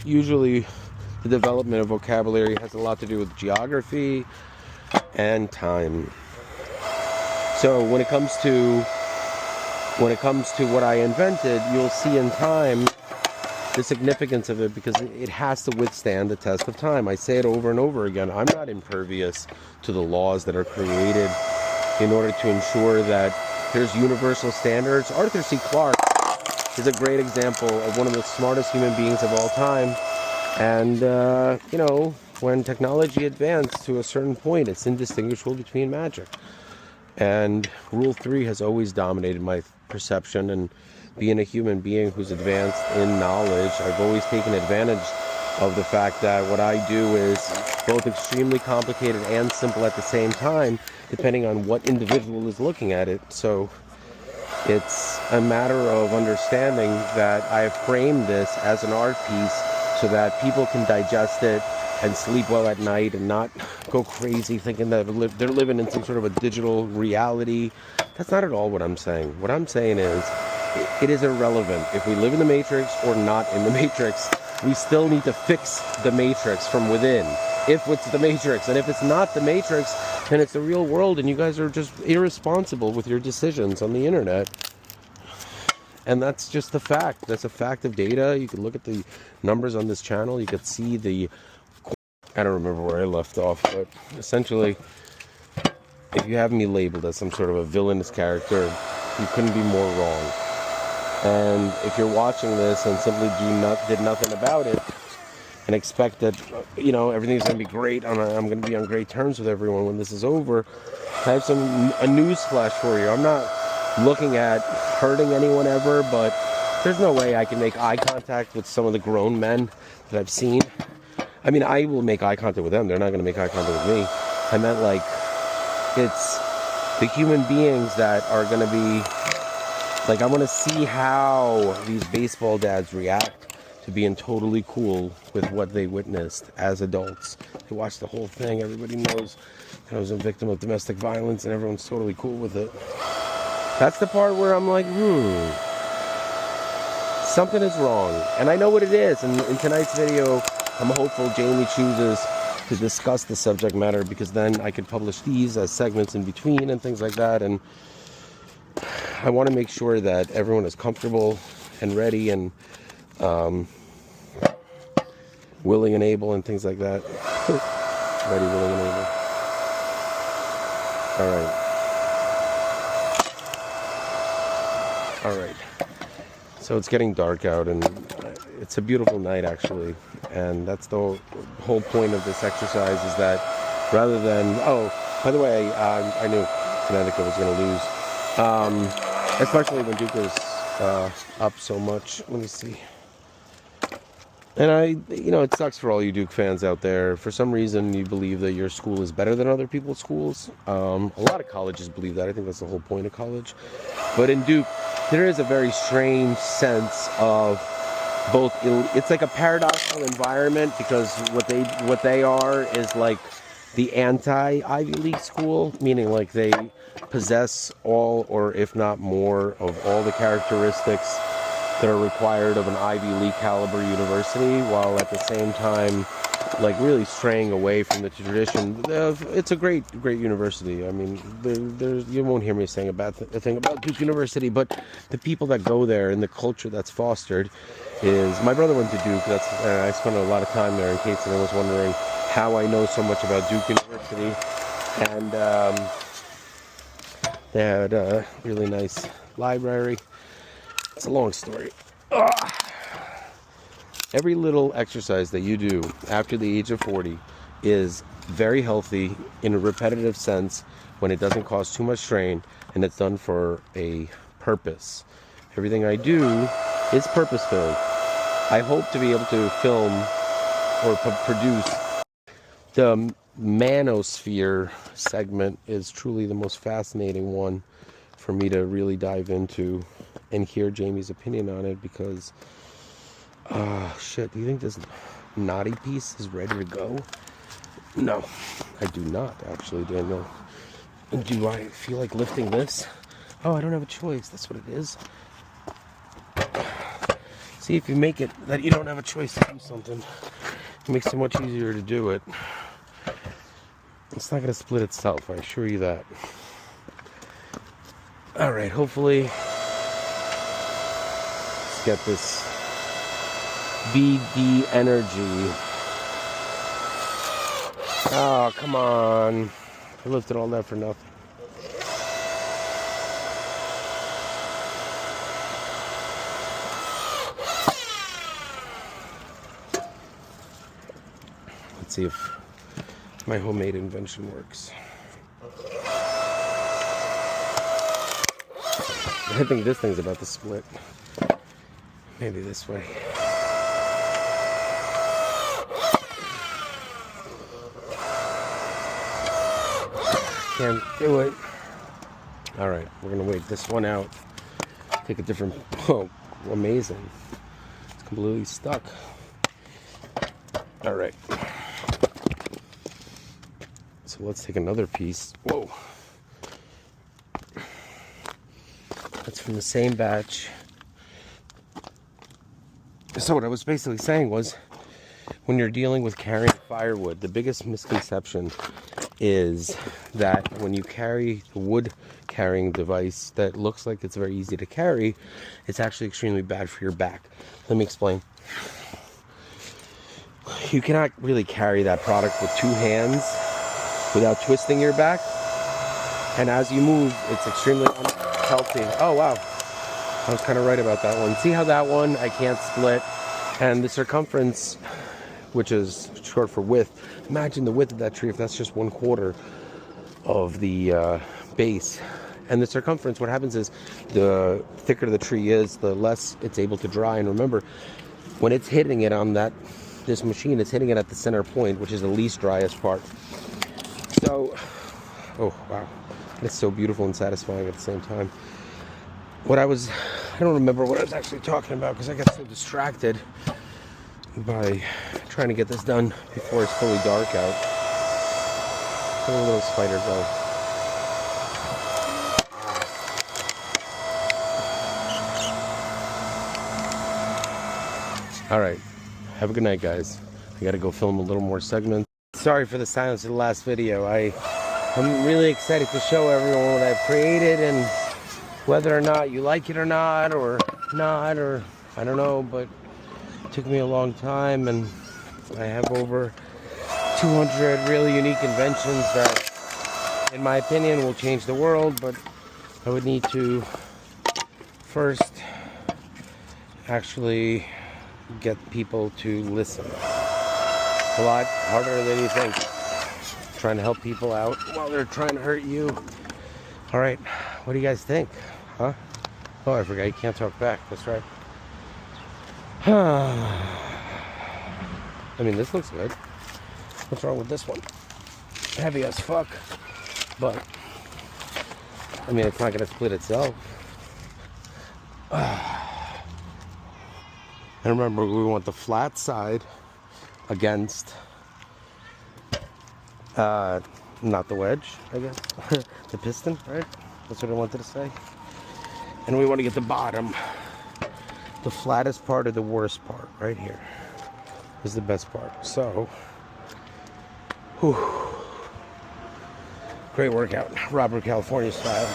usually the development of vocabulary has a lot to do with geography and time. So when it comes to what I invented, you'll see in time the significance of it, because it has to withstand the test of time. I say it over and over again. I'm not impervious to the laws that are created in order to ensure that there's universal standards. Arthur C. Clarke is a great example of one of the smartest human beings of all time. And, when technology advanced to a certain point, it's indistinguishable between magic. And Rule 3 has always dominated my perception. And being a human being who's advanced in knowledge, I've always taken advantage of the fact that what I do is both extremely complicated and simple at the same time, depending on what individual is looking at it. So it's a matter of understanding that I have framed this as an art piece so that people can digest it and sleep well at night and not go crazy thinking that they're living in some sort of a digital reality. That's not at all what I'm saying. What I'm saying is it is irrelevant if we live in the Matrix or not in the Matrix. We still need to fix the Matrix from within, if it's the Matrix. And if it's not the Matrix, then it's the real world, and you guys are just irresponsible with your decisions on the internet. And that's just the fact. That's a fact of data. You can look at the numbers on this channel. You could see the... I don't remember where I left off, but essentially, if you have me labeled as some sort of a villainous character, you couldn't be more wrong. And if you're watching this and simply did nothing about it and expect that, everything's going to be great, I'm going to be on great terms with everyone when this is over, I have a news flash for you. I'm not looking at hurting anyone ever, but there's no way I can make eye contact with some of the grown men that I've seen. I mean, I will make eye contact with them. They're not going to make eye contact with me. I meant, like, it's the human beings that are going to be... Like, I want to see how these baseball dads react to being totally cool with what they witnessed as adults. They watched the whole thing. Everybody knows I was a victim of domestic violence, and everyone's totally cool with it. That's the part where I'm like, something is wrong. And I know what it is. And in tonight's video, I'm hopeful Jamie chooses to discuss the subject matter, because then I could publish these as segments in between and things like that. And I want to make sure that everyone is comfortable and ready and willing and able and things like that. Ready, willing, and able. All right. So it's getting dark out, and it's a beautiful night, actually. And that's the whole point of this exercise, is that rather than, oh, by the way, I knew Connecticut was going to lose, especially when Duke was up so much. Let me see. And it sucks for all you Duke fans out there. For some reason, you believe that your school is better than other people's schools. A lot of colleges believe that. I think that's the whole point of college. But in Duke, there is a very strange sense of both. It's like a paradoxical environment, because what they are is like the anti-Ivy League school, meaning like they possess all, or if not more, of all the characteristics that are required of an Ivy League caliber university, while at the same time like really straying away from the tradition. It's a great university. I mean, you won't hear me saying a bad thing about Duke University, but the people that go there and the culture that's fostered is... My brother went to Duke. I spent a lot of time there, in case anyone was wondering how I know so much about Duke University. And they had a really nice library. It's a long story. Ugh. Every little exercise that you do after the age of 40 is very healthy in a repetitive sense, when it doesn't cause too much strain and it's done for a purpose. Everything I do is purpose-filled. I hope to be able to film or produce the Manosphere segment. Is truly the most fascinating one for me to really dive into and hear Jamie's opinion on it, because shit, do you think this naughty piece is ready to go? No, I do not, actually, Daniel. Do I feel like lifting this? Oh, I don't have a choice. That's what it is. See, if you make it that you don't have a choice to do something, it makes it much easier to do it. It's not going to split itself, I assure you that. Alright, hopefully, let's get this BD energy. Oh, come on. I lifted all that for nothing. Let's see if my homemade invention works. I think this thing's about to split. Maybe this way. Can't do it. Alright, we're gonna wait this one out. Take a different... Oh, amazing. It's completely stuck. Alright. So let's take another piece. Whoa. That's from the same batch. So what I was basically saying was, when you're dealing with carrying firewood, the biggest misconception is that when you carry the wood carrying device that looks like it's very easy to carry, it's actually extremely bad for your back. Let me explain. You cannot really carry that product with two hands without twisting your back, and as you move, it's extremely unhealthy. Oh wow, I was kind of right about that one. See how that one I can't split, and the circumference, which is short for width, imagine the width of that tree if that's just 1/4 of the base. And the circumference, what happens is, the thicker the tree is, the less it's able to dry. And remember, when it's hitting it on this machine, it's hitting it at the center point, which is the least driest part. So, oh wow, it's so beautiful and satisfying at the same time. I don't remember what I was actually talking about, because I got so distracted by trying to get this done before it's fully dark out. Let a little spider go. Alright, have a good night, guys. I gotta go film a little more segments. Sorry for the silence of the last video. I'm really excited to show everyone what I've created, and whether or not you like it or not, or I don't know, but it took me a long time, and I have over 200 really unique inventions that, in my opinion, will change the world. But I would need to first actually get people to listen. A lot harder than you think. Trying to help people out while they're trying to hurt you. All right, what do you guys think? Huh? Oh, I forgot you can't talk back. That's right. I mean, this looks good. What's wrong with this one? Heavy as fuck. But, I mean, it's not going to split itself. And remember, we want the flat side against, not the wedge, I guess. The piston, right? That's what I wanted to say. And we want to get the bottom, the flattest part or the worst part, right here is the best part. So, whew. Great workout, Robert California style.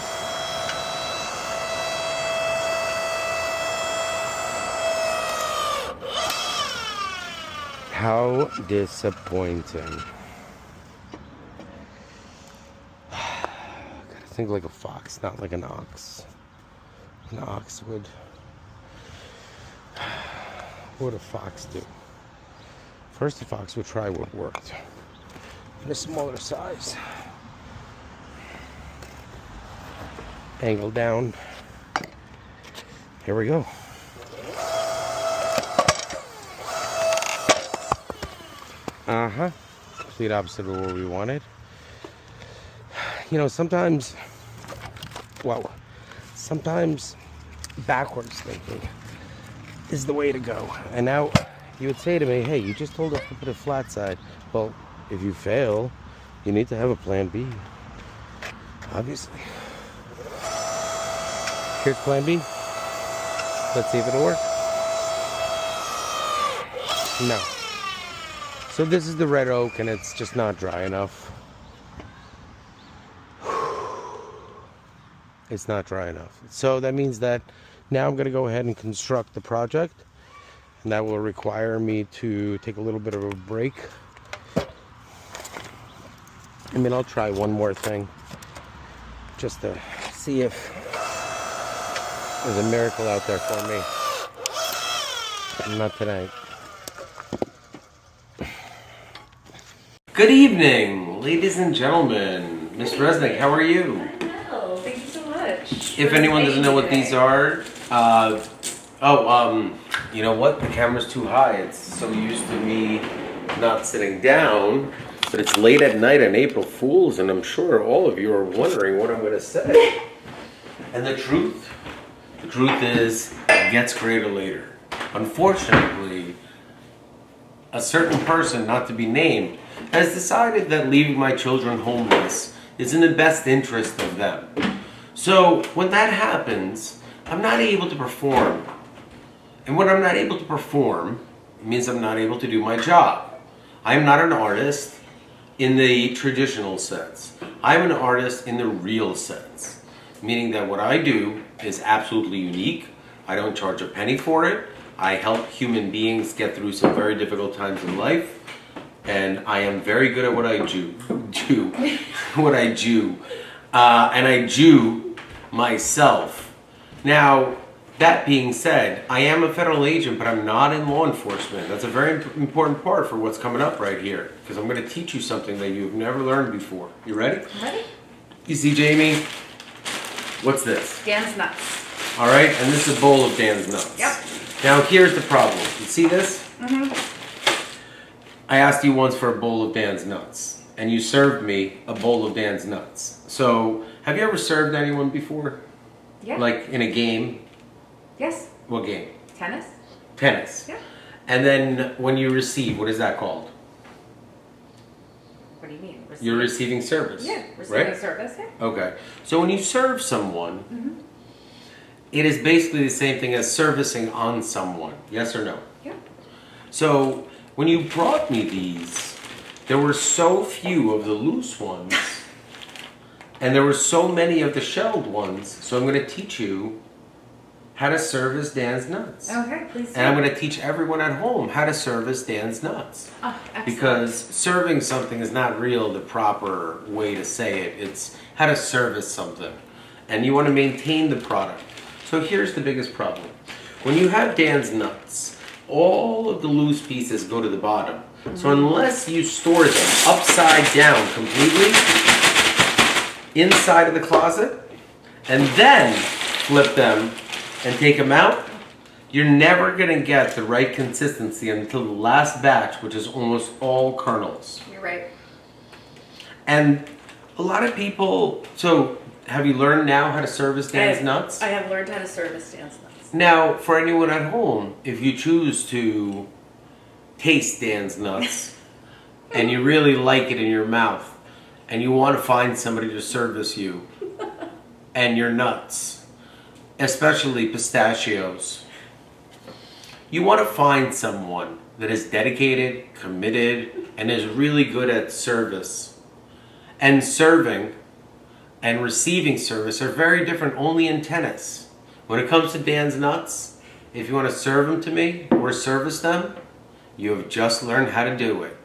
How disappointing. Gotta think like a fox, not like an ox. An ox would. What would a fox do? First, a fox would try what worked in a smaller size. Angle down. Here we go. Complete opposite of what we wanted. You know, sometimes backwards thinking is the way to go. And now you would say to me, hey, you just told us to put a flat side. Well, if you fail, you need to have a plan B. Obviously. Here's plan B. Let's see if it'll work. No. So this is the red oak and it's just not dry enough. It's not dry enough. So that means that now I'm going to go ahead and construct the project. And that will require me to take a little bit of a break. I mean, I'll try one more thing. Just to see if there's a miracle out there for me. Not tonight. Good evening, ladies and gentlemen. Ms. Resnick, how are you? Hello, thank you so much. If anyone doesn't know what these are, you know what? The camera's too high. It's so used to me not sitting down, but it's late at night on April Fool's, and I'm sure all of you are wondering what I'm going to say. And the truth is, it gets greater later. Unfortunately, a certain person, not to be named, has decided that leaving my children homeless is in the best interest of them. So when that happens, I'm not able to perform. And when I'm not able to perform, it means I'm not able to do my job. I'm not an artist in the traditional sense. I'm an artist in the real sense. Meaning that what I do is absolutely unique. I don't charge a penny for it. I help human beings get through some very difficult times in life. And I am very good at what I do. And I do myself. Now, that being said, I am a federal agent, but I'm not in law enforcement. That's a very important part for what's coming up right here. Because I'm going to teach you something that you've never learned before. You ready? I'm ready. You see, Jamie? What's this? Dan's nuts. All right, and this is a bowl of Dan's nuts. Yep. Now, here's the problem. You see this? Mm-hmm. I asked you once for a bowl of Dan's nuts, and you served me a bowl of Dan's nuts. So, have you ever served anyone before? Yeah. Like in a game? Yes. What game? Tennis. Tennis. Yeah. And then when you receive, what is that called? What do you mean? You're receiving service. Yeah. Receiving right? service. Yeah. Okay. So when you serve someone, Mm-hmm. it is basically the same thing as servicing on someone. Yes or no? Yeah. So when you brought me these, there were so few of the loose ones, and there were so many of the shelled ones. So I'm going to teach you how to service Dan's nuts. Okay, please. And I'm going to teach everyone at home how to service Dan's nuts. Oh, excellent. Because serving something is not real the proper way to say it. It's how to service something. And you want to maintain the product. So here's the biggest problem. When you have Dan's nuts, all of the loose pieces go to the bottom. So unless you store them upside down completely inside of the closet and then flip them and take them out, you're never gonna get the right consistency until the last batch, which is almost all kernels. You're right. And a lot of people, so have you learned now how to service Dan's nuts? I have learned how to service Dan's nuts. Now, for anyone at home, if you choose to taste Dan's nuts and you really like it in your mouth and you want to find somebody to service you and your nuts, especially pistachios, you want to find someone that is dedicated, committed, and is really good at service. And serving and receiving service are very different only in tennis. When it comes to Dan's nuts, if you want to serve them to me or service them, you have just learned how to do it.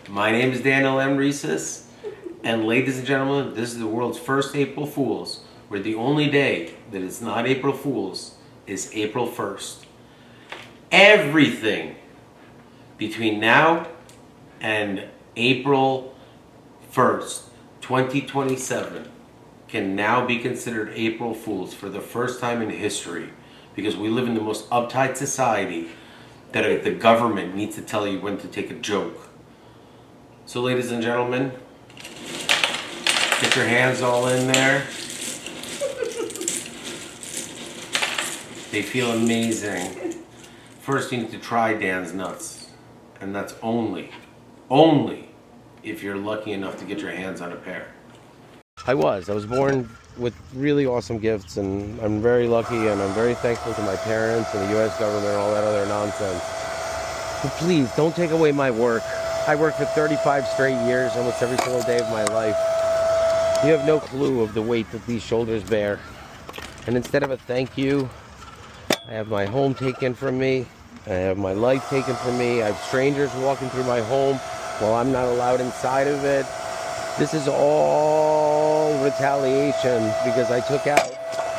My name is Daniel M. Reeses, and ladies and gentlemen, this is the world's first April Fool's, where the only day that it's not April Fool's is April 1st. Everything between now and April 1st, 2027 can now be considered April Fools for the first time in history, because we live in the most uptight society that the government needs to tell you when to take a joke. So ladies and gentlemen, get your hands all in there. They feel amazing. First you need to try Dan's nuts, and that's only if you're lucky enough to get your hands on a pair. I was born with really awesome gifts, and I'm very lucky, and I'm very thankful to my parents and the US government and all that other nonsense. But please, don't take away my work. I worked for 35 straight years, almost every single day of my life. You have no clue of the weight that these shoulders bear. And instead of a thank you, I have my home taken from me. I have my life taken from me. I have strangers walking through my home while I'm not allowed inside of it. This is all retaliation because I took out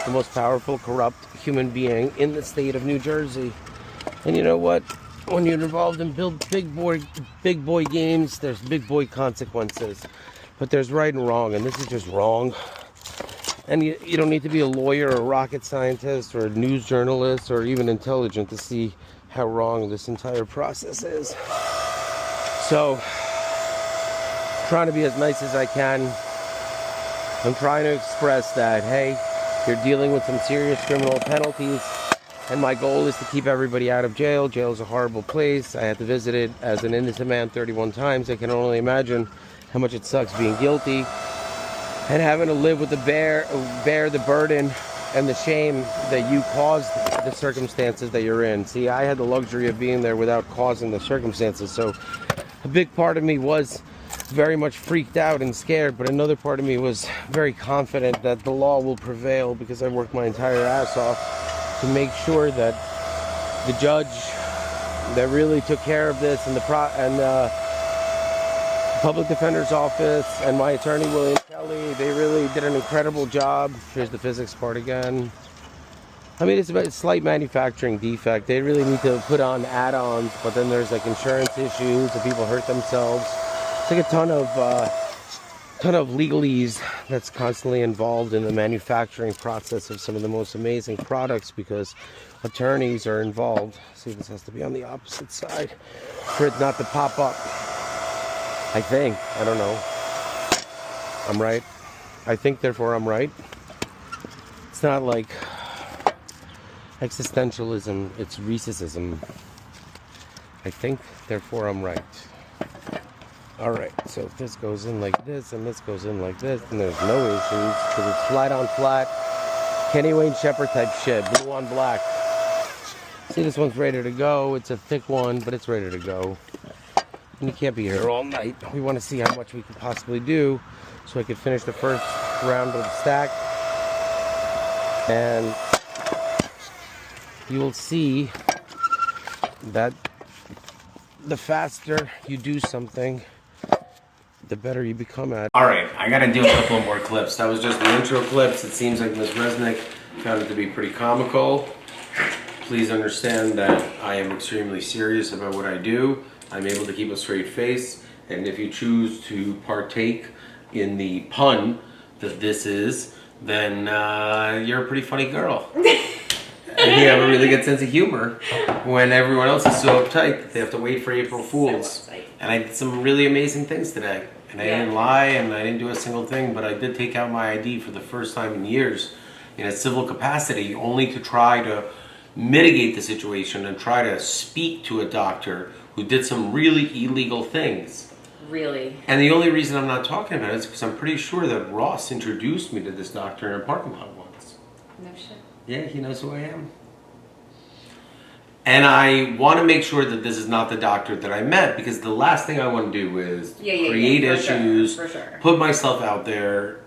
the most powerful, corrupt human being in the state of New Jersey. And you know what? When you're involved in big boy games, there's big boy consequences. But there's right and wrong, and this is just wrong. And you don't need to be a lawyer or a rocket scientist or a news journalist or even intelligent to see how wrong this entire process is. So, trying to be as nice as I can. I'm trying to express that, hey, you're dealing with some serious criminal penalties, and my goal is to keep everybody out of jail. Jail is a horrible place. I had to visit it as an innocent man 31 times. I can only imagine how much it sucks being guilty and having to live with bear the burden and the shame that you caused the circumstances that you're in. See, I had the luxury of being there without causing the circumstances, so a big part of me was very much freaked out and scared, but another part of me was very confident that the law will prevail because I worked my entire ass off to make sure that the judge that really took care of this and the public defender's office and my attorney William Kelly, they really did an incredible job. Here's the physics part again. I mean, it's a slight manufacturing defect. They really need to put on add-ons, but then there's like insurance issues and people hurt themselves. It's like a ton of legalese that's constantly involved in the manufacturing process of some of the most amazing products because attorneys are involved. See, this has to be on the opposite side for it not to pop up. I think. I don't know. I'm right. I think, therefore I'm right. It's not like existentialism, it's Reesesism. I think, therefore I'm right. Alright, so if this goes in like this and this goes in like this, then there's no issues because it's flat on flat. Kenny Wayne Shepherd type shit, blue on black. See, this one's ready to go. It's a thick one, but it's ready to go. And you can't be here all night. We want to see how much we can possibly do so I could finish the first round of the stack. And you will see that the faster you do something, the better you become at it. Alright, I gotta do a couple more clips. That was just the intro clips. It seems like Ms. Resnick found it to be pretty comical. Please understand that I am extremely serious about what I do, I'm able to keep a straight face, and if you choose to partake in the pun that this is, then you're a pretty funny girl. And you have a really good sense of humor when everyone else is so uptight that they have to wait for April Fools. uptight. And I did some really amazing things today. And I Yeah. didn't lie and I didn't do a single thing, but I did take out my ID for the first time in years in a civil capacity, only to try to mitigate the situation and try to speak to a doctor who did some really illegal things. Really? And the only reason I'm not talking about it is because I'm pretty sure that Ross introduced me to this doctor in a parking lot once. No shit. Yeah, he knows who I am. And I want to make sure that this is not the doctor that I met, because the last thing I want to do is create for sure, issues, for sure. put myself out there,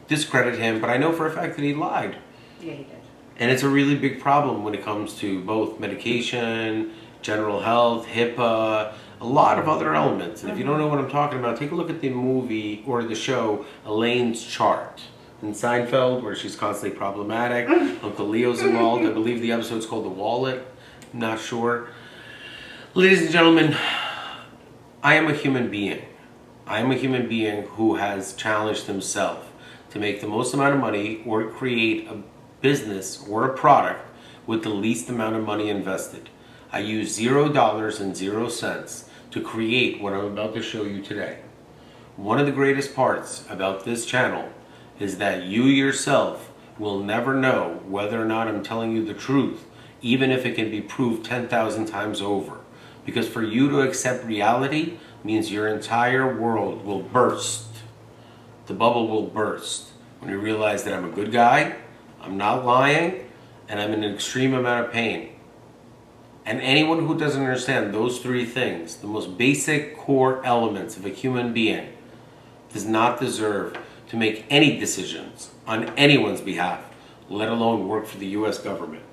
discredit him. But I know for a fact that he lied. Yeah, he did. And it's a really big problem when it comes to both medication, general health, HIPAA, a lot of other elements. And if you don't know what I'm talking about, take a look at the movie or the show Elaine's Chart in Seinfeld, where she's constantly problematic. Uncle Leo's involved. I believe the episode's called The Wallet. I'm not sure. Ladies and gentlemen, I am a human being. I am a human being who has challenged himself to make the most amount of money or create a business or a product with the least amount of money invested. I use $0 and 0 cents to create what I'm about to show you today. One of the greatest parts about this channel is that you yourself will never know whether or not I'm telling you the truth, even if it can be proved 10,000 times over. Because for you to accept reality means your entire world will burst. The bubble will burst when you realize that I'm a good guy, I'm not lying, and I'm in an extreme amount of pain. And anyone who doesn't understand those three things, the most basic core elements of a human being, does not deserve to make any decisions on anyone's behalf, let alone work for the US government.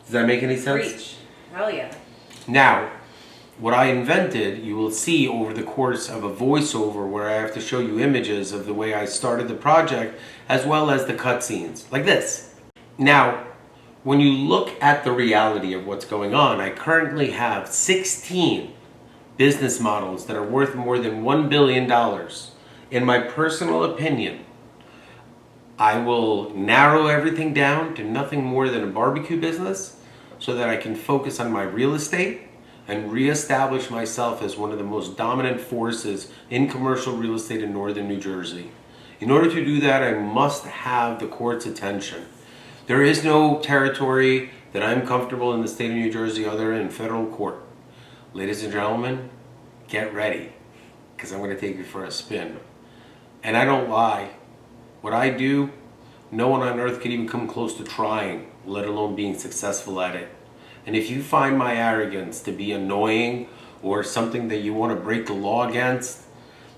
Does that make any sense? Preach. Hell yeah. Now, what I invented, you will see over the course of a voiceover where I have to show you images of the way I started the project, as well as the cutscenes, like this. Now, when you look at the reality of what's going on, I currently have 16 business models that are worth more than $1 billion. In my personal opinion, I will narrow everything down to nothing more than a barbecue business so that I can focus on my real estate and reestablish myself as one of the most dominant forces in commercial real estate in northern New Jersey. In order to do that, I must have the court's attention. There is no territory that I'm comfortable in the state of New Jersey other than federal court. Ladies and gentlemen, get ready, because I'm going to take you for a spin. And I don't lie. What I do, no one on earth can even come close to trying, let alone being successful at it. And if you find my arrogance to be annoying or something that you want to break the law against,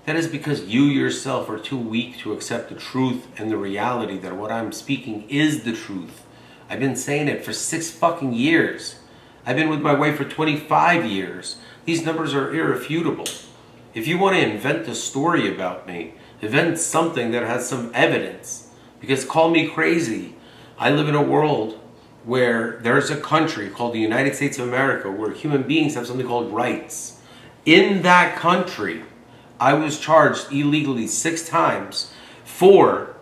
that is because you yourself are too weak to accept the truth and the reality that what I'm speaking is the truth. I've been saying it for 6 fucking years. I've been with my wife for 25 years. These numbers are irrefutable. If you want to invent a story about me, invent something that has some evidence. Because call me crazy, I live in a world where there's a country called the United States of America where human beings have something called rights. In that country, I was charged illegally 6 times for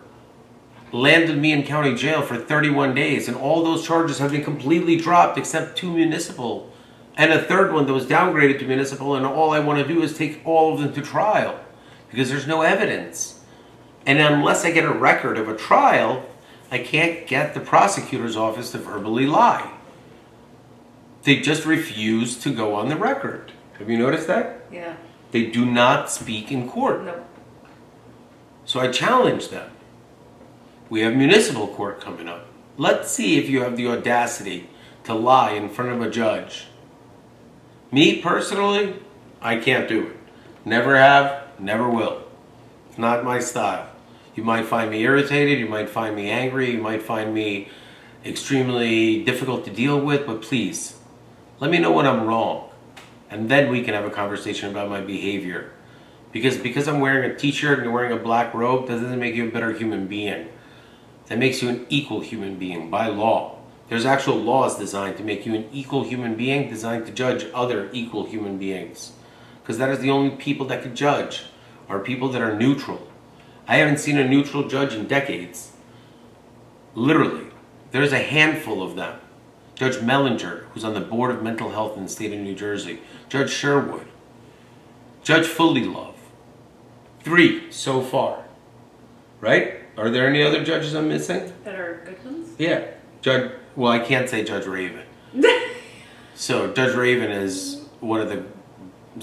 landed me in county jail for 31 days, and all those charges have been completely dropped except 2 municipal and a third one that was downgraded to municipal, and all I want to do is take all of them to trial because there's no evidence. And unless I get a record of a trial, I can't get the prosecutor's office to verbally lie. They just refuse to go on the record. Have you noticed that? Yeah. They do not speak in court. No. So I challenge them. We have municipal court coming up. Let's see if you have the audacity to lie in front of a judge. Me personally, I can't do it. Never have, never will. It's not my style. You might find me irritated, you might find me angry, you might find me extremely difficult to deal with, but please, let me know when I'm wrong. And then we can have a conversation about my behavior. Because I'm wearing a t-shirt and you're wearing a black robe, that doesn't make you a better human being. That makes you an equal human being by law. There's actual laws designed to make you an equal human being, designed to judge other equal human beings. Because that is the only people that can judge, are people that are neutral. I haven't seen a neutral judge in decades. Literally. There's a handful of them. Judge Mellinger, who's on the Board of Mental Health in the state of New Jersey. Judge Sherwood. Judge Fullilove. 3 so far. Right? Are there any other judges I'm missing? That are good ones? Yeah. Well, I can't say Judge Raven. So Judge Raven is one of the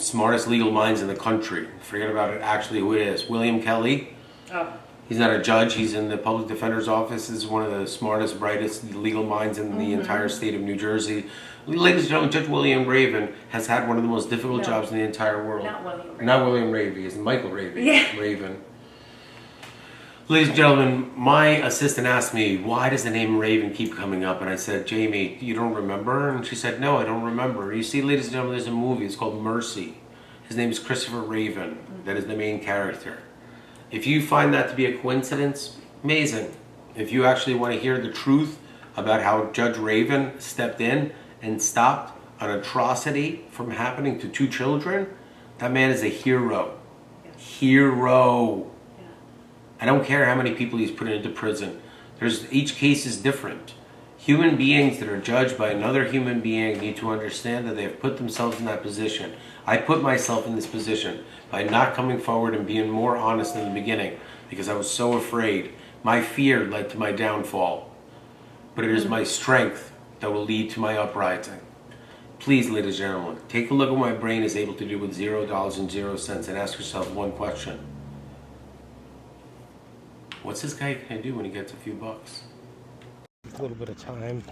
smartest legal minds in the country. Forget about it, actually who it is. William Kelly. Oh. He's not a judge. He's in the public defender's office. He's one of the smartest, brightest legal minds in the entire state of New Jersey. Ladies and gentlemen, Judge William Raven has had one of the most difficult jobs in the entire world. Not William Raven. Not William Raven. It's Michael Raven. Yeah. Raven. Ladies and gentlemen, my assistant asked me, why does the name Raven keep coming up? And I said, Jamie, you don't remember? And she said, no, I don't remember. You see, ladies and gentlemen, there's a movie. It's called Mercy. His name is Christopher Raven. That is the main character. If you find that to be a coincidence, amazing. If you actually want to hear the truth about how Judge Raven stepped in and stopped an atrocity from happening to 2 children, that man is a hero. Hero. I don't care how many people he's put into prison. Each case is different. Human beings that are judged by another human being need to understand that they have put themselves in that position. I put myself in this position by not coming forward and being more honest in the beginning because I was so afraid. My fear led to my downfall. But it is my strength that will lead to my uprising. Please, ladies and gentlemen, take a look at what my brain is able to do with $0.00 and ask yourself one question. What's this guy gonna do when he gets a few bucks? A little bit of time.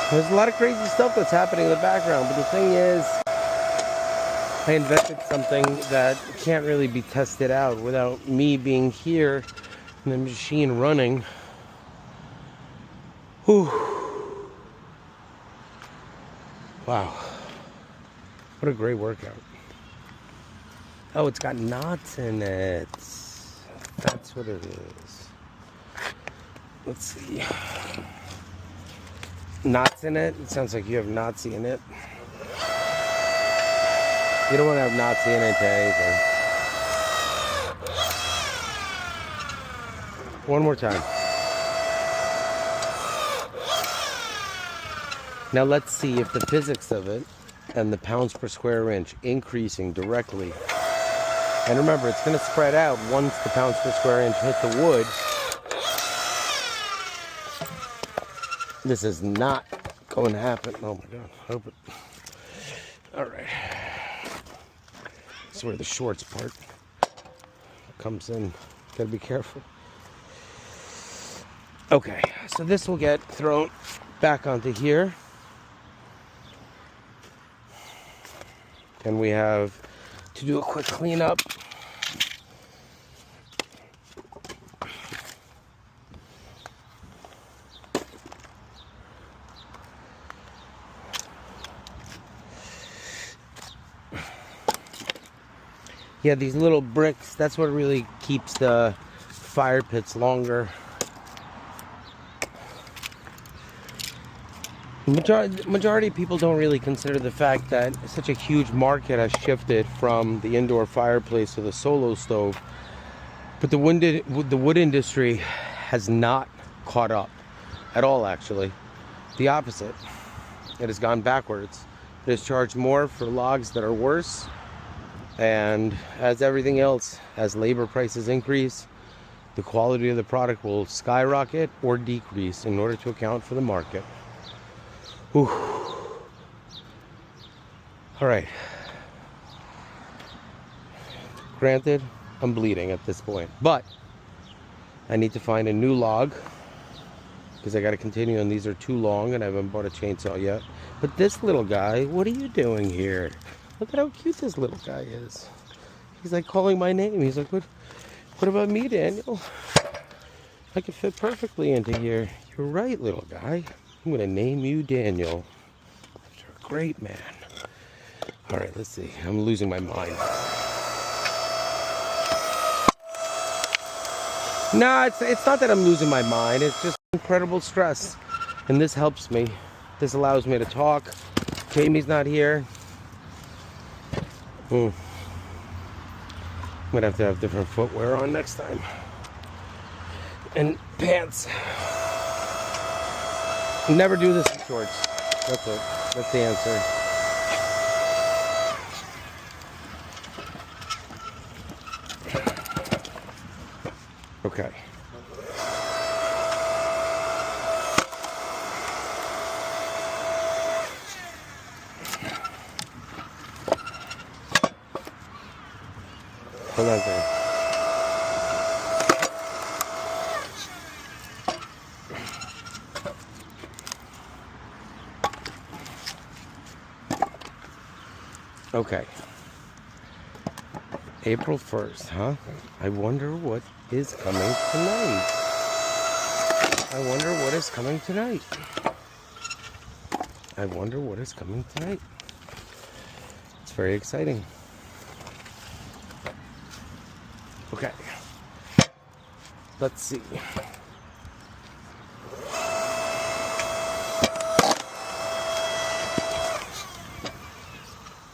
There's a lot of crazy stuff that's happening in the background, but the thing is, I invented something that can't really be tested out without me being here and the machine running. Whew. Wow. What a great workout. Oh, it's got knots in it. That's what it is. Let's see. Knots in it? It sounds like you have Nazi in it. You don't want to have Nazi in it to anything. One more time. Now let's see if the physics of it and the pounds per square inch increasing directly. And remember, it's going to spread out once the pounds per square inch hit the wood. This is not going to happen. Oh my God. Hope it. All right. This is where the shorts part comes in. Got to be careful. Okay. So this will get thrown back onto here. And we have to do a quick cleanup. Yeah, these little bricks, that's what really keeps the fire pits longer. Majority of people don't really consider the fact that such a huge market has shifted from the indoor fireplace to the solo stove. But the wood industry has not caught up at all, actually. The opposite. It has gone backwards. It has charged more for logs that are worse. And as everything else, as labor prices increase, the quality of the product will skyrocket or decrease in order to account for the market. Whew. All right. Granted, I'm bleeding at this point, but I need to find a new log because I got to continue, and these are too long, and I haven't bought a chainsaw yet. But this little guy, what are you doing here? Look at how cute this little guy is. He's like calling my name. He's like, what about me, Daniel? I could fit perfectly into here. You're right, little guy. I'm gonna name you Daniel. You're a great man. All right, let's see. I'm losing my mind. No, it's not that I'm losing my mind. It's just incredible stress, and this helps me. This allows me to talk. Jamie's not here. I'm gonna have to have different footwear on next time. And pants. Never do this in shorts. That's it. That's the answer. Okay. Hold on a second. Okay. April 1st, huh? I wonder what is coming tonight. I wonder what is coming tonight. I wonder what is coming tonight. It's very exciting. Okay. Let's see.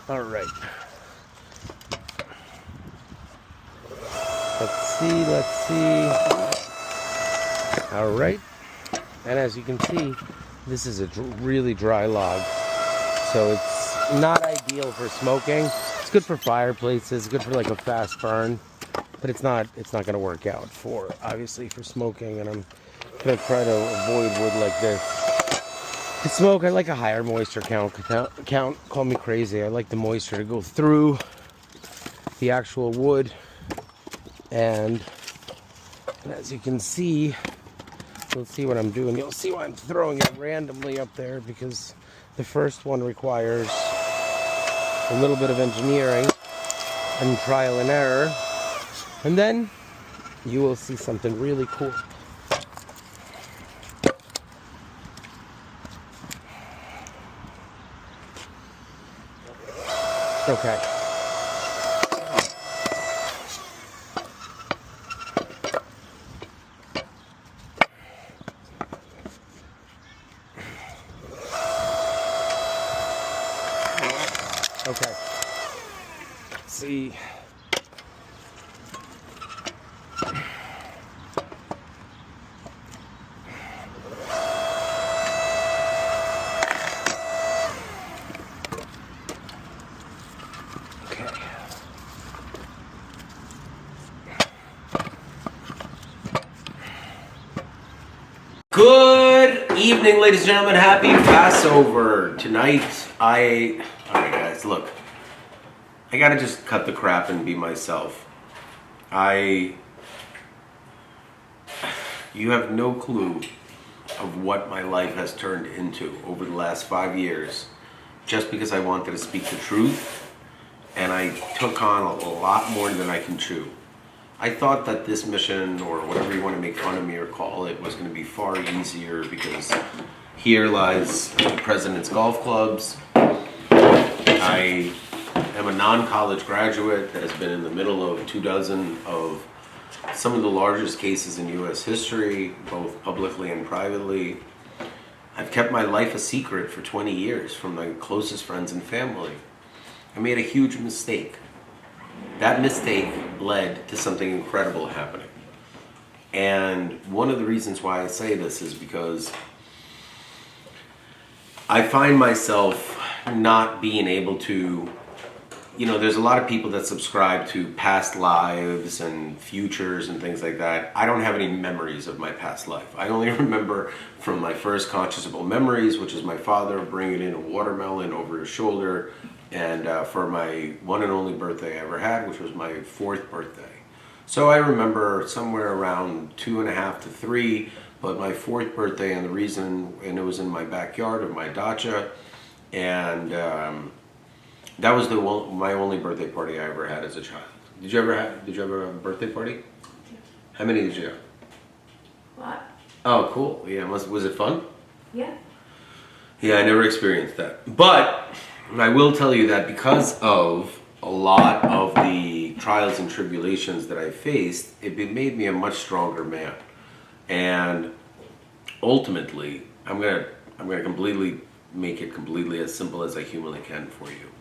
All right. Let's see. All right. And as you can see, this is a really dry log. So it's not ideal for smoking. It's good for fireplaces, good for like a fast burn, but it's not going to work out for, obviously, for smoking, and I'm going to try to avoid wood like this. To smoke, I like a higher moisture count. Call me crazy. I like the moisture to go through the actual wood. And as you can see, let's see what I'm doing. You'll see why I'm throwing it randomly up there, because the first one requires a little bit of engineering and trial and error. And then you will see something really cool. Okay. Okay. Let's see. Good evening, ladies and gentlemen. Happy Passover. Tonight, alright guys, look. I gotta just cut the crap and be myself. You have no clue of what my life has turned into over the last 5 years, just because I wanted to speak the truth, and I took on a lot more than I can chew. I thought that this mission, or whatever you want to make fun of me or call it, was going to be far easier, because here lies the President's Golf Clubs. I am a non-college graduate that has been in the middle of 24 of some of the largest cases in U.S. history, both publicly and privately. I've kept my life a secret for 20 years from my closest friends and family. I made a huge mistake. That mistake led to something incredible happening. And one of the reasons why I say this is because I find myself not being able to, there's a lot of people that subscribe to past lives and futures and things like that. I don't have any memories of my past life. I only remember from my first consciousable memories, which is my father bringing in a watermelon over his shoulder, and for my one and only birthday I ever had, which was my 4th birthday. So I remember somewhere around 2.5 to 3, but my 4th birthday, and it was in my backyard of my dacha, and that was my only birthday party I ever had as a child. Did you ever have a birthday party? How many did you have? A lot. Oh, cool. Yeah, was it fun? Yeah. Yeah, I never experienced that. But I will tell you that because of a lot of the trials and tribulations that I faced, it made me a much stronger man. And ultimately, I'm gonna completely make it completely as simple as I humanly can for you.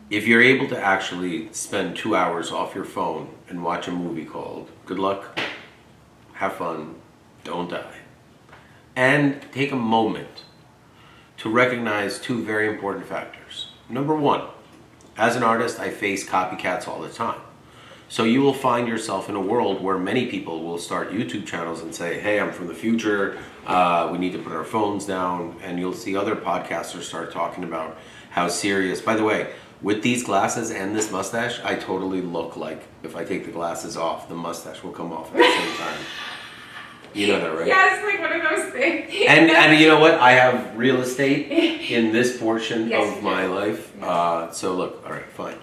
If you're able to actually spend 2 hours off your phone and watch a movie called Good Luck, have fun, don't die, and take a moment to recognize two very important factors. Number one, as an artist, I face copycats all the time. So you will find yourself in a world where many people will start YouTube channels and say, hey, I'm from the future, we need to put our phones down, and you'll see other podcasters start talking about how serious. By the way, with these glasses and this mustache, I totally look like if I take the glasses off, the mustache will come off at the same time. You know that, right? Yeah, it's like one of those things. And you know what? I have real estate in this portion Yes, of you my do. life. So look, all right, fine.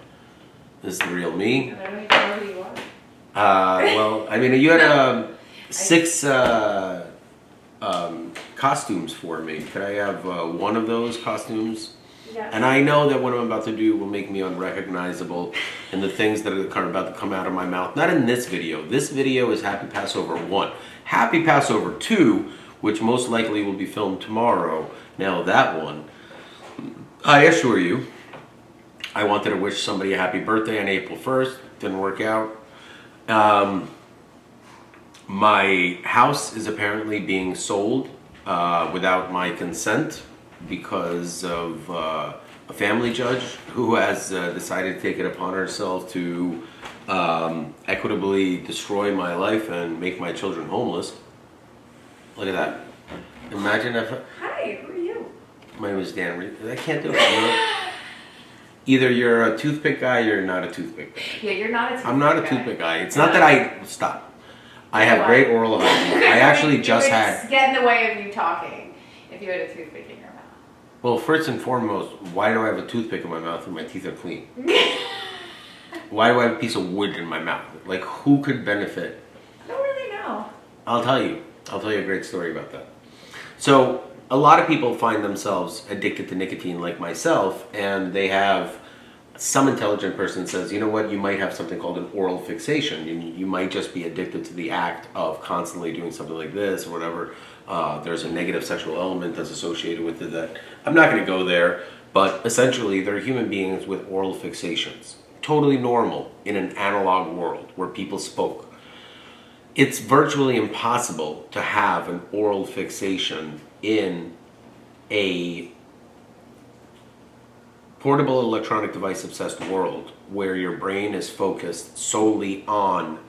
This is the real me. I don't even know who you are. Well, I mean, you had 6 costumes for me. Could I have one of those costumes? Yeah. And I know that what I'm about to do will make me unrecognizable, and the things that are kind of about to come out of my mouth. Not in this video. This video is Happy Passover 1. Happy Passover 2, which most likely will be filmed tomorrow. Now that one, I assure you, I wanted to wish somebody a happy birthday on April 1st. Didn't work out. My house is apparently being sold without my consent because of a family judge who has decided to take it upon herself to equitably destroy my life and make my children homeless. Look at that. Imagine if... Hi, who are you? My name is Dan Reed. I can't do it. You know? Either you're a toothpick guy or you're not a toothpick guy. Yeah, you're not a toothpick I'm not a guy. toothpick guy. It's not that I... Stop. I have great oral hygiene. I actually just had... get in the way of you talking if you had a toothpick in your mouth. Well, first and foremost, why do I have a toothpick in my mouth when my teeth are clean? Why do I have a piece of wood in my mouth? Like, who could benefit? I don't really know. I'll tell you a great story about that. So, a lot of people find themselves addicted to nicotine like myself, and they have some intelligent person says, you know what, you might have something called an oral fixation. You might just be addicted to the act of constantly doing something like this or whatever. There's a negative sexual element that's associated with it that I'm not going to go there, but essentially they're human beings with oral fixations. Totally normal in an analog world where people spoke. It's virtually impossible to have an oral fixation in a portable electronic device obsessed world where your brain is focused solely on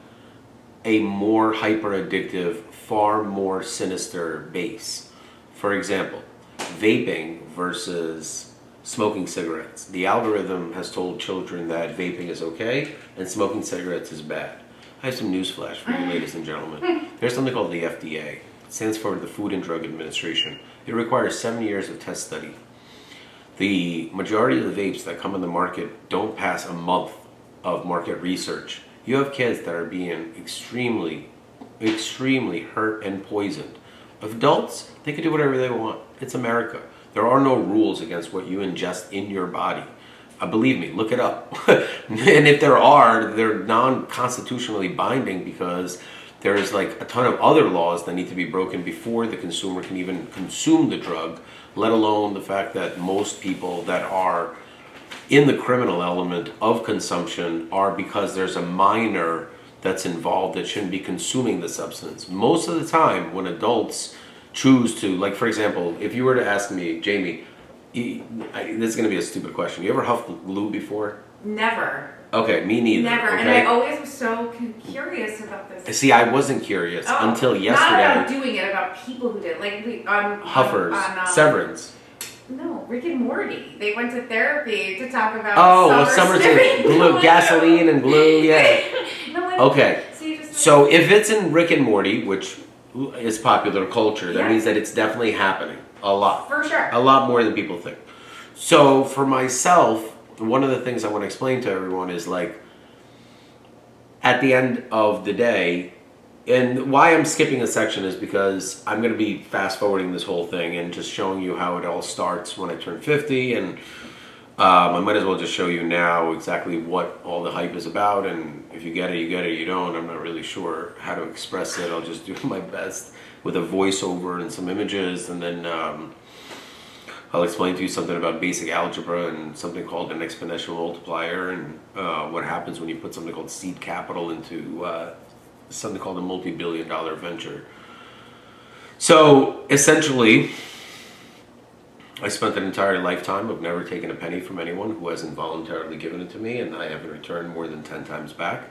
a more hyper addictive, far more sinister base. For example, vaping versus smoking cigarettes. The algorithm has told children that vaping is okay and smoking cigarettes is bad. I have some news flash for you, ladies and gentlemen. There's something called the FDA. It stands for the Food and Drug Administration. It requires 7 years of test study. The majority of the vapes that come on the market don't pass a month of market research. You have kids that are being extremely, extremely hurt and poisoned. Adults, they can do whatever they want. It's America. There are no rules against what you ingest in your body. Believe me, look it up. And if there are, they're non-constitutionally binding because there's like a ton of other laws that need to be broken before the consumer can even consume the drug, let alone the fact that most people that are in the criminal element of consumption are because there's a minor that's involved that shouldn't be consuming the substance. Most of the time when adults choose to, like for example, if you were to ask me, Jamie, this is going to be a stupid question. You ever huffed glue before? Never. Okay, me neither. Never. Okay? And I always was so curious about this. See, I wasn't curious until yesterday. Not about doing it, about people who did. Like, Huffers, Severance. No, Rick and Morty. They went to therapy to talk about summer glue, gasoline and glue, yeah. Okay, so if it's in Rick and Morty, which is popular culture, that means that it's definitely happening a lot. For sure. A lot more than people think. So for myself, one of the things I want to explain to everyone is like, at the end of the day, and why I'm skipping a section is because I'm going to be fast forwarding this whole thing and just showing you how it all starts when I turn 50 and I might as well just show you now exactly what all the hype is about, and if you get it, you get it. You don't, I'm not really sure how to express it. I'll just do my best with a voiceover and some images, and then I'll explain to you something about basic algebra and something called an exponential multiplier, and what happens when you put something called seed capital into something called a multi-billion-dollar venture. So essentially, I spent an entire lifetime of never taking a penny from anyone who hasn't voluntarily given it to me, and I have in return more than 10 times back.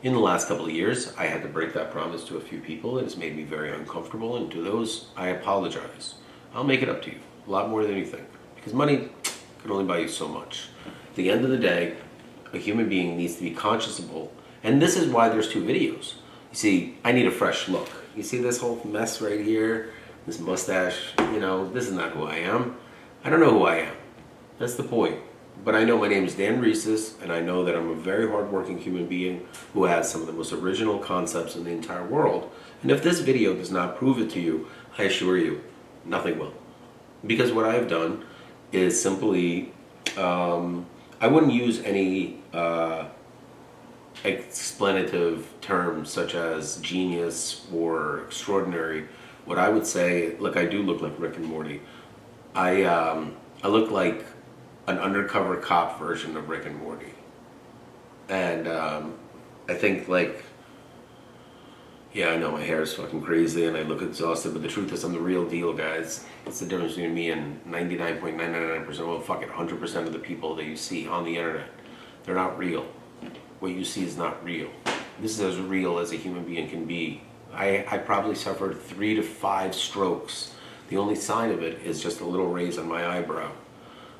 In the last couple of years, I had to break that promise to a few people. It has made me very uncomfortable, and to those, I apologize. I'll make it up to you, a lot more than you think, because money can only buy you so much. At the end of the day, a human being needs to be conscionable, and this is why there's two videos. You see, I need a fresh look. You see this whole mess right here? This mustache, this is not who I am. I don't know who I am. That's the point. But I know my name is Dan Reeses, and I know that I'm a very hardworking human being who has some of the most original concepts in the entire world. And if this video does not prove it to you, I assure you, nothing will. Because what I have done is simply, I wouldn't use any explanative terms such as genius or extraordinary. What I would say, look, I do look like Rick and Morty. I look like an undercover cop version of Rick and Morty. And I think yeah, I know my hair is fucking crazy and I look exhausted, but the truth is I'm the real deal, guys. It's the difference between me and 99.999%, well, fuck it, 100% of the people that you see on the internet. They're not real. What you see is not real. This is as real as a human being can be. I probably suffered 3 to 5 strokes. The only sign of it is just a little raise on my eyebrow.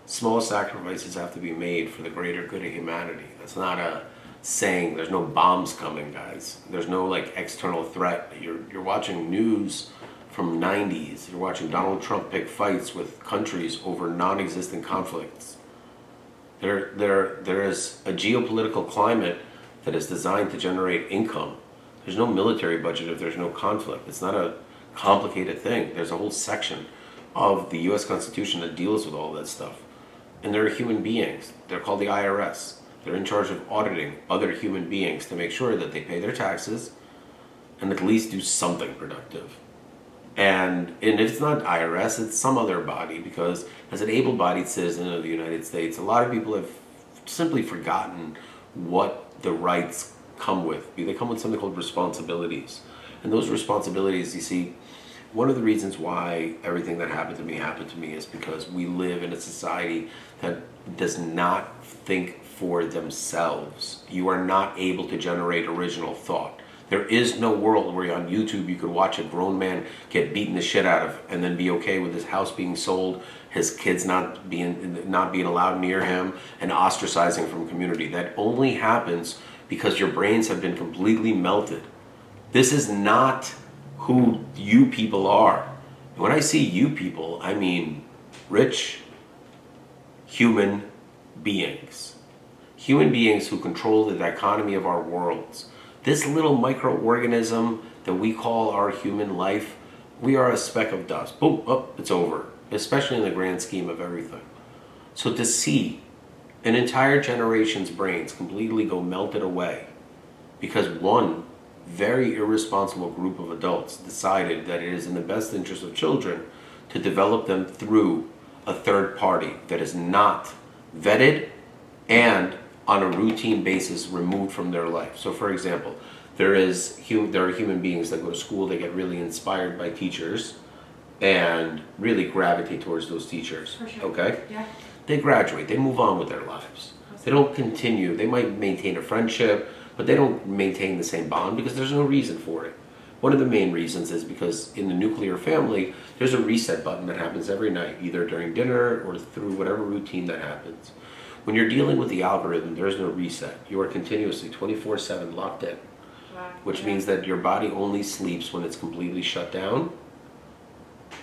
Small sacrifices have to be made for the greater good of humanity. That's not a saying. There's no bombs coming, guys. There's no external threat. You're watching news from 90s. You're watching Donald Trump pick fights with countries over non-existent conflicts. There is a geopolitical climate that is designed to generate income. There's no military budget if there's no conflict. It's not a complicated thing. There's a whole section of the U.S. Constitution that deals with all that stuff. And they're human beings. They're called the IRS. They're in charge of auditing other human beings to make sure that they pay their taxes and at least do something productive. And if it's not IRS, it's some other body, because as an able-bodied citizen of the United States, a lot of people have simply forgotten what the rights come with. They come with something called responsibilities. And those responsibilities, you see, one of the reasons why everything that happened to me is because we live in a society that does not think for themselves. You are not able to generate original thought. There is no world where on YouTube you could watch a grown man get beaten the shit out of and then be okay with his house being sold, his kids not being allowed near him, and ostracizing from community. That only happens because your brains have been completely melted. This is not who you people are. And when I say you people, I mean rich human beings. Human beings who control the dichotomy of our worlds. This little microorganism that we call our human life, we are a speck of dust. Boom, up, it's over. Especially in the grand scheme of everything. So to see an entire generation's brains completely go melted away because one very irresponsible group of adults decided that it is in the best interest of children to develop them through a third party that is not vetted and on a routine basis removed from their life. So for example, there are human beings that go to school, they get really inspired by teachers and really gravitate towards those teachers. For sure. Okay? Yeah. They graduate, they move on with their lives. They don't continue, they might maintain a friendship, but they don't maintain the same bond because there's no reason for it. One of the main reasons is because in the nuclear family, there's a reset button that happens every night, either during dinner or through whatever routine that happens. When you're dealing with the algorithm, there's no reset. You are continuously 24/7 locked in, which means that your body only sleeps when it's completely shut down,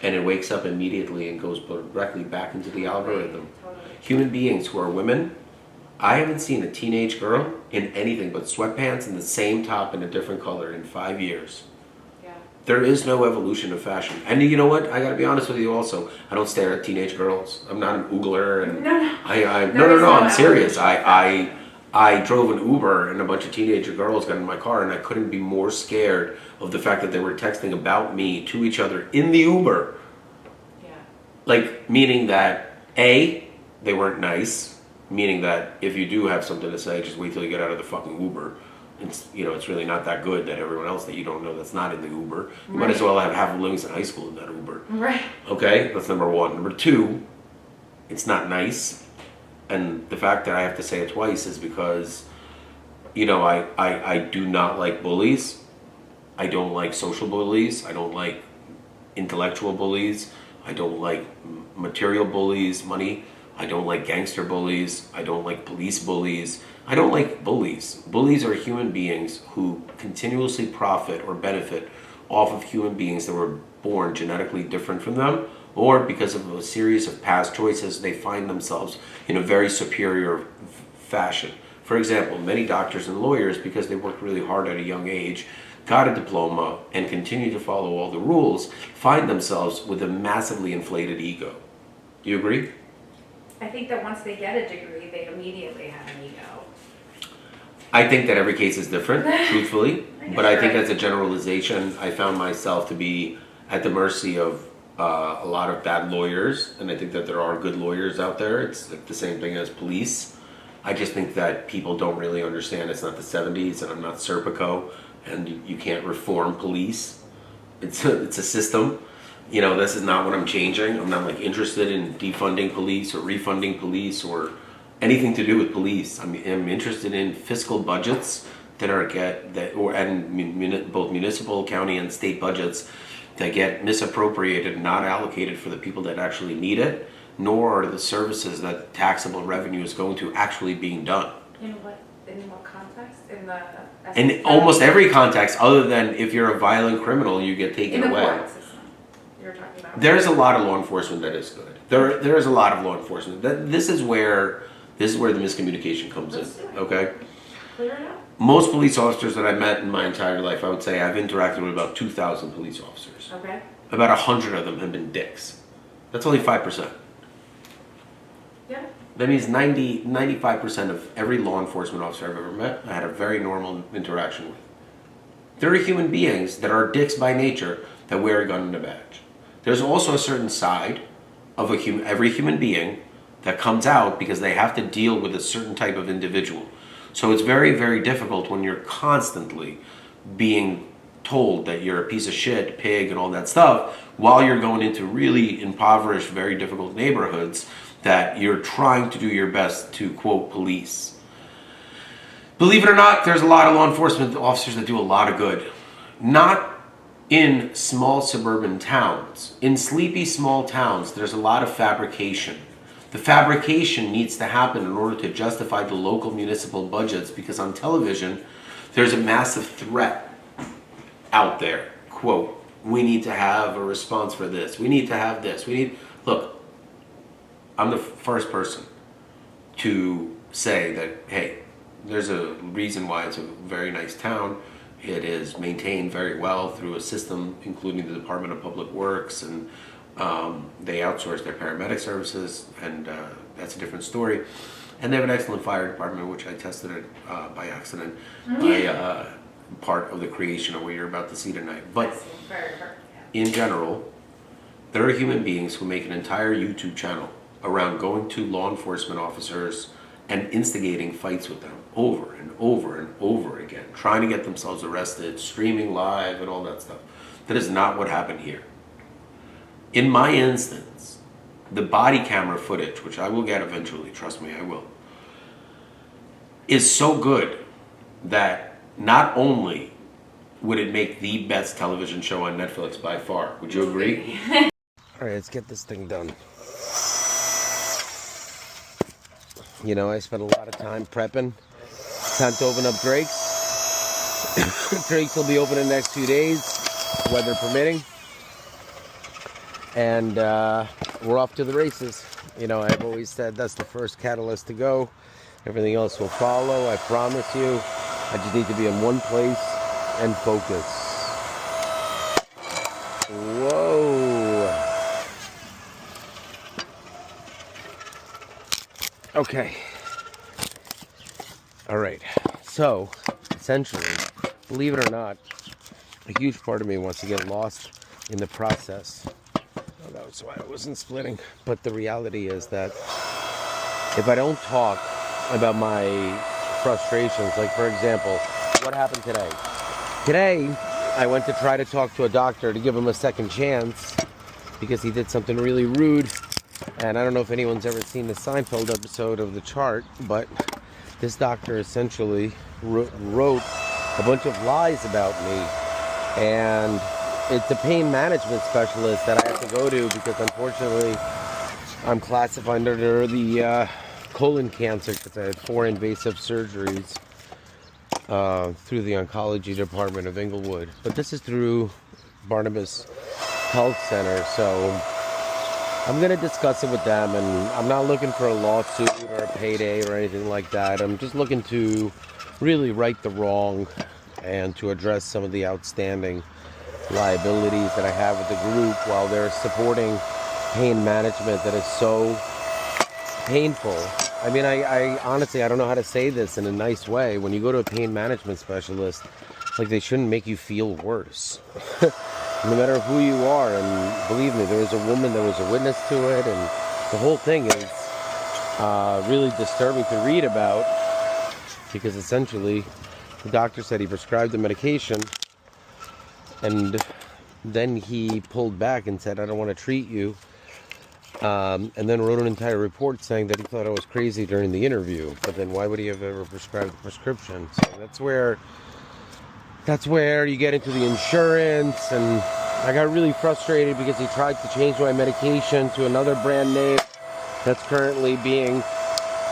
and it wakes up immediately and goes directly back into the algorithm. Totally. Human beings who are women, I haven't seen a teenage girl in anything but sweatpants and the same top in a different color in 5 years. Yeah. There is no evolution of fashion. And you know what? I gotta be honest with you also. I don't stare at teenage girls. I'm not an oogler and No, no. no, I'm serious. I drove an Uber and a bunch of teenager girls got in my car and I couldn't be more scared of the fact that they were texting about me to each other in the Uber. Yeah. Like, meaning that, A, they weren't nice, meaning that if you do have something to say, just wait till you get out of the fucking Uber. It's really not that good that everyone else that you don't know that's not in the Uber. You might as well have half of Livingston High School in that Uber. Right. Okay, that's number one. Number two, it's not nice. And the fact that I have to say it twice is because, I do not like bullies. I don't like social bullies. I don't like intellectual bullies. I don't like material bullies, money. I don't like gangster bullies. I don't like police bullies. I don't like bullies. Bullies are human beings who continuously profit or benefit off of human beings that were born genetically different from them, or because of a series of past choices, they find themselves in a very superior fashion. For example, many doctors and lawyers, because they worked really hard at a young age, got a diploma, and continue to follow all the rules, find themselves with a massively inflated ego. Do you agree? I think that once they get a degree, they immediately have an ego. I think that every case is different, truthfully, but I think right. as a generalization, I found myself to be at the mercy of a lot of bad lawyers, and I think that there are good lawyers out there. It's like the same thing as police. I just think that people don't really understand it's not the 70s, and I'm not Serpico, and you can't reform police. It's a system. This is not what I'm changing. I'm not like interested in defunding police or refunding police or anything to do with police. I'm interested in fiscal budgets both municipal, county, and state budgets that get misappropriated and not allocated for the people that actually need it, nor are the services that taxable revenue is going to actually being done. In what context? In almost every context, other than if you're a violent criminal, you get taken in the away. court system you're talking about. There's a lot of law enforcement that is good. There is a lot of law enforcement. This is where the miscommunication comes in. Let's do it. Okay. Clear it up. Most police officers that I've met in my entire life, I would say I've interacted with about 2,000 police officers. Okay. About 100 of them have been dicks. That's only 5%. Yeah. That means 95% of every law enforcement officer I've ever met, I had a very normal interaction with. There are human beings that are dicks by nature that wear a gun and a badge. There's also a certain side of every human being that comes out because they have to deal with a certain type of individual. So it's very, very difficult when you're constantly being told that you're a piece of shit, pig, and all that stuff, while you're going into really impoverished, very difficult neighborhoods that you're trying to do your best to, quote, police. Believe it or not, there's a lot of law enforcement officers that do a lot of good. Not in small suburban towns. In sleepy small towns, there's a lot of fabrication. The fabrication needs to happen in order to justify the local municipal budgets, because on television, there's a massive threat out there. Quote, we need to have a response for this. We need to have this. Look, I'm the first person to say that, hey, there's a reason why it's a very nice town. It is maintained very well through a system, including the Department of Public Works, and they outsource their paramedic services, and that's a different story. And they have an excellent fire department, which I tested it by accident, by part of the creation of what you're about to see tonight. But in general, there are human beings who make an entire YouTube channel around going to law enforcement officers and instigating fights with them over and over and over again, trying to get themselves arrested, streaming live, and all that stuff. That is not what happened here. In my instance, the body camera footage, which I will get eventually, trust me, I will, is so good that not only would it make the best television show on Netflix by far, would you agree? All right, let's get this thing done. I spent a lot of time prepping. Time to open up Drake's. Drake's will be open in the next 2 days, weather permitting. And we're off to the races. I've always said that's the first catalyst to go. Everything else will follow, I promise you. I just need to be in one place and focus. Okay. All right. So, essentially, believe it or not, a huge part of me wants to get lost in the process. Oh, that was why I wasn't splitting. But the reality is that if I don't talk about my frustrations, like for example, what happened today? Today, I went to try to talk to a doctor to give him a second chance because he did something really rude. And I don't know if anyone's ever seen the Seinfeld episode of The Chart, but this doctor essentially wrote a bunch of lies about me. And it's a pain management specialist that I have to go to because unfortunately I'm classified under the colon cancer because I had 4 invasive surgeries through the oncology department of Inglewood. But this is through Barnabas Health Center, so I'm going to discuss it with them, and I'm not looking for a lawsuit or a payday or anything like that. I'm just looking to really right the wrong and to address some of the outstanding liabilities that I have with the group while they're supporting pain management that is so painful. I mean, I honestly, I don't know how to say this in a nice way. When you go to a pain management specialist, like, they shouldn't make you feel worse. No matter who you are, and believe me, there was a woman that was a witness to it, and the whole thing is really disturbing to read about because essentially the doctor said he prescribed the medication and then he pulled back and said, I don't want to treat you, and then wrote an entire report saying that he thought I was crazy during the interview. But then why would he have ever prescribed the prescription? So that's where you get into the insurance, and I got really frustrated because he tried to change my medication to another brand name that's currently being,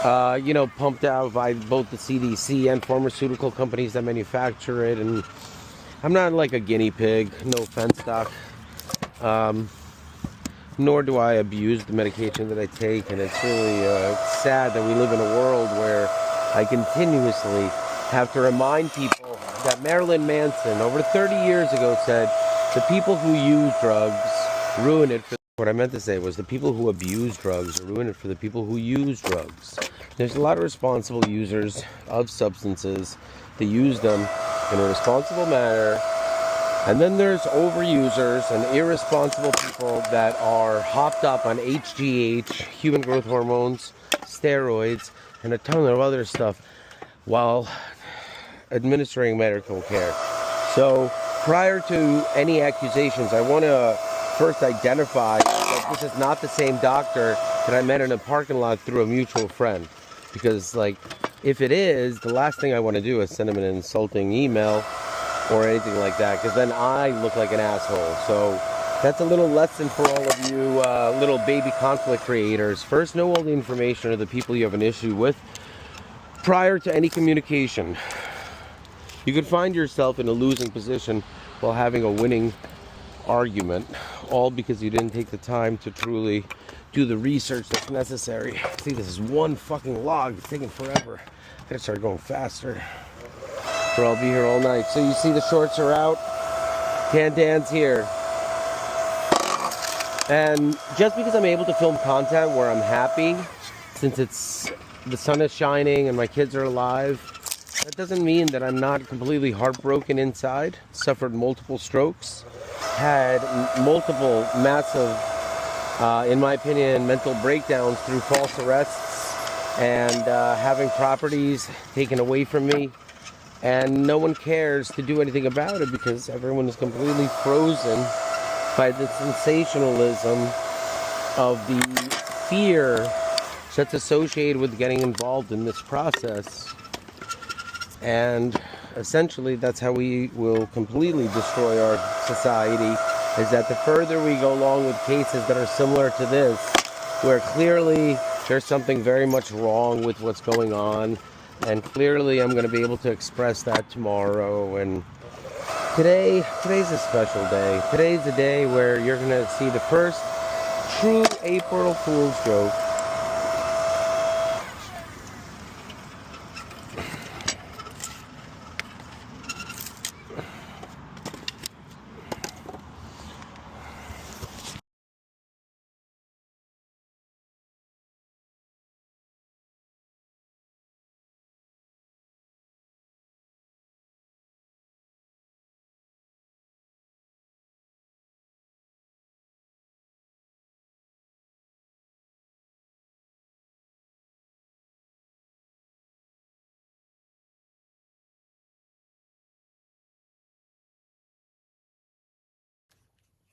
pumped out by both the CDC and pharmaceutical companies that manufacture it. And I'm not like a guinea pig, no offense, doc. Nor do I abuse the medication that I take, and it's really sad that we live in a world where I continuously have to remind people that Marilyn Manson, over 30 years ago, said, the people who use drugs ruin it for... What I meant to say was the people who abuse drugs ruin it for the people who use drugs. There's a lot of responsible users of substances that use them in a responsible manner. And then there's overusers and irresponsible people that are hopped up on HGH, human growth hormones, steroids, and a ton of other stuff while administering medical care. So prior to any accusations, I want to first identify that this is not the same doctor that I met in a parking lot through a mutual friend. Because, like, if it is, the last thing I want to do is send him an insulting email or anything like that, because then I look like an asshole. So that's a little lesson for all of you little baby conflict creators. First, know all the information of the people you have an issue with prior to any communication. You could find yourself in a losing position while having a winning argument, all because you didn't take the time to truly do the research that's necessary. See, this is one fucking log. It's taking forever. I gotta start going faster, or I'll be here all night. So you see the shorts are out. Can dance here. And just because I'm able to film content where I'm happy, since the sun is shining and my kids are alive, that doesn't mean that I'm not completely heartbroken inside. Suffered multiple strokes, had multiple massive, in my opinion, mental breakdowns through false arrests and having properties taken away from me. And no one cares to do anything about it because everyone is completely frozen by the sensationalism of the fear that's associated with getting involved in this process. And essentially that's how we will completely destroy our society, is that the further we go along with cases that are similar to this, where clearly there's something very much wrong with what's going on, and clearly I'm going to be able to express that tomorrow. And today's a special day. Today's a day where you're going to see the first true April Fool's joke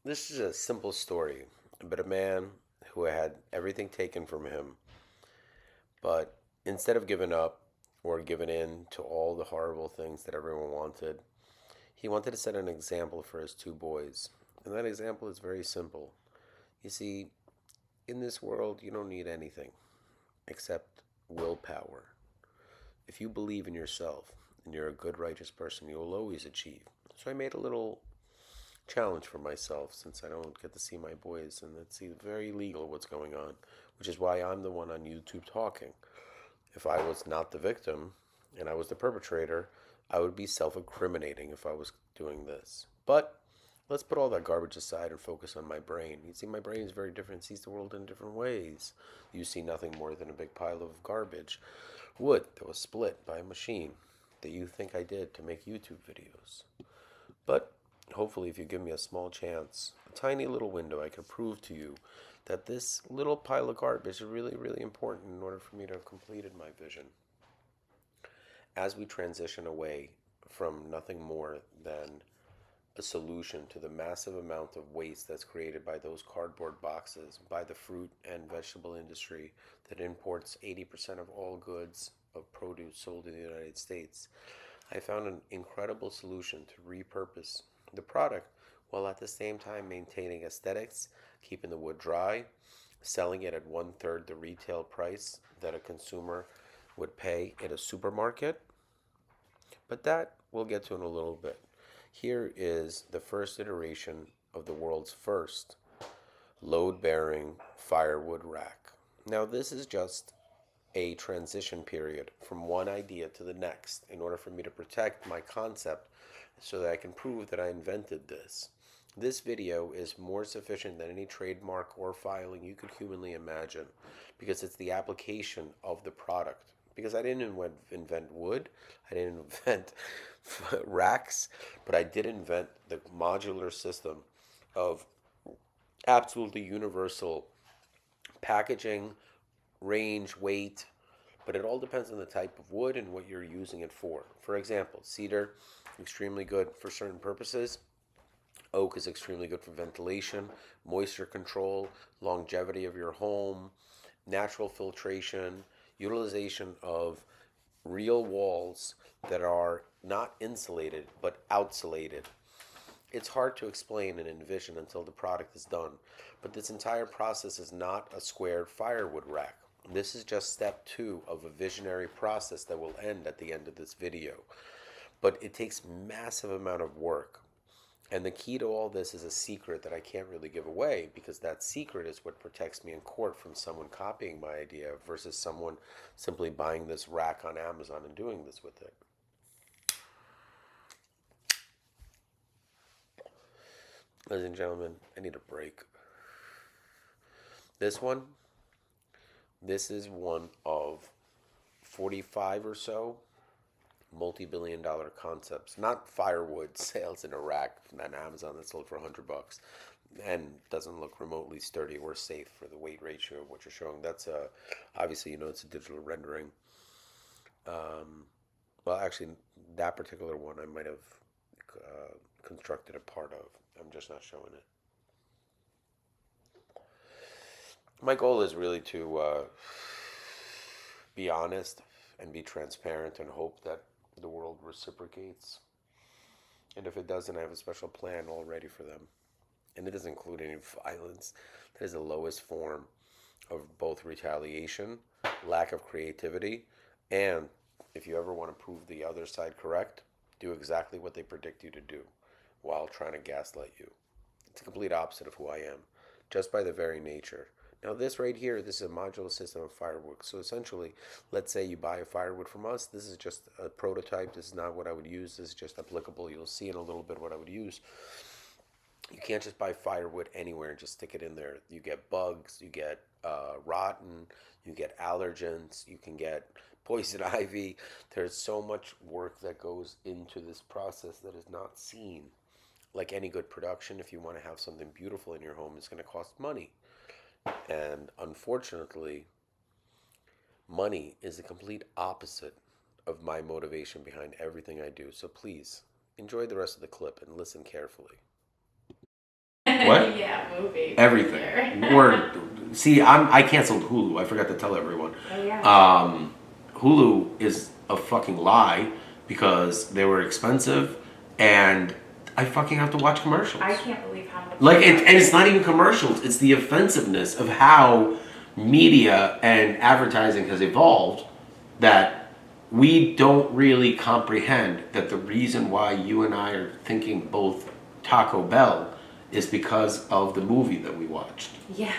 This is a simple story about a man who had everything taken from him, but instead of giving up or giving in to all the horrible things that everyone wanted, he wanted to set an example for his two boys. And that example is very simple. You see, in this world, you don't need anything except willpower. If you believe in yourself and you're a good, righteous person, you will always achieve. So I made a little challenge for myself since I don't get to see my boys, and it's very illegal what's going on, which is why I'm the one on YouTube talking. If I was not the victim and I was the perpetrator, I would be self-incriminating if I was doing this. But let's put all that garbage aside and focus on my brain. You see, my brain is very different, it sees the world in different ways. You see nothing more than a big pile of garbage, wood that was split by a machine that you think I did to make YouTube videos. But hopefully, if you give me a small chance, a tiny little window, I can prove to you that this little pile of garbage is really, really important in order for me to have completed my vision. As we transition away from nothing more than a solution to the massive amount of waste that's created by those cardboard boxes, by the fruit and vegetable industry that imports 80% of all goods of produce sold in the United States, I found an incredible solution to repurpose the product while at the same time maintaining aesthetics, keeping the wood dry, selling it at 1/3 the retail price that a consumer would pay at a supermarket. But that we'll get to in a little bit. Here is the first iteration of the world's first load-bearing firewood rack. Now this is just a transition period from one idea to the next in order for me to protect my concept so that I can prove that I invented this. This video is more sufficient than any trademark or filing you could humanly imagine because it's the application of the product. Because I didn't invent wood, I didn't invent racks, but I did invent the modular system of absolutely universal packaging, range, weight, but it all depends on the type of wood and what you're using it for. For example, cedar, extremely good for certain purposes. Oak is extremely good for ventilation, moisture control, longevity of your home, natural filtration, utilization of real walls that are not insulated but outsulated. It's hard to explain and envision until the product is done, but this entire process is not a squared firewood rack. This is just step 2 of a visionary process that will end at the end of this video. But it takes massive amount of work. And the key to all this is a secret that I can't really give away because that secret is what protects me in court from someone copying my idea versus someone simply buying this rack on Amazon and doing this with it. Ladies and gentlemen, I need a break. This is one of 45 or so multi-billion-dollar concepts, not firewood sales in a rack on Amazon that sold for $100 and doesn't look remotely sturdy or safe for the weight ratio of what you're showing. That's obviously it's a digital rendering. Well, actually, that particular one I might have constructed a part of. I'm just not showing it. My goal is really to be honest and be transparent and hope that the world reciprocates. And if it doesn't, I have a special plan all ready for them. And it doesn't include any violence. That is the lowest form of both retaliation, lack of creativity, and if you ever want to prove the other side correct, do exactly what they predict you to do while trying to gaslight you. It's the complete opposite of who I am, just by the very nature. Now this right here, this is a modular system of firewood. So essentially, let's say you buy a firewood from us. This is just a prototype. This is not what I would use. This is just applicable. You'll see in a little bit what I would use. You can't just buy firewood anywhere and just stick it in there. You get bugs, you get rotten, you get allergens, you can get poison ivy. There's so much work that goes into this process that is not seen. Like any good production, if you want to have something beautiful in your home, it's going to cost money. And unfortunately, money is the complete opposite of my motivation behind everything I do. So please, enjoy the rest of the clip and listen carefully. What? Yeah, movie. Everything. Sure. Or see, I canceled Hulu. I forgot to tell everyone. Oh yeah. Hulu is a fucking lie because they were expensive, and I fucking have to watch commercials. I can't believe how much. Like, and it's not even commercials. It's the offensiveness of how media and advertising has evolved that we don't really comprehend that the reason why you and I are thinking both Taco Bell is because of the movie that we watched. Yeah.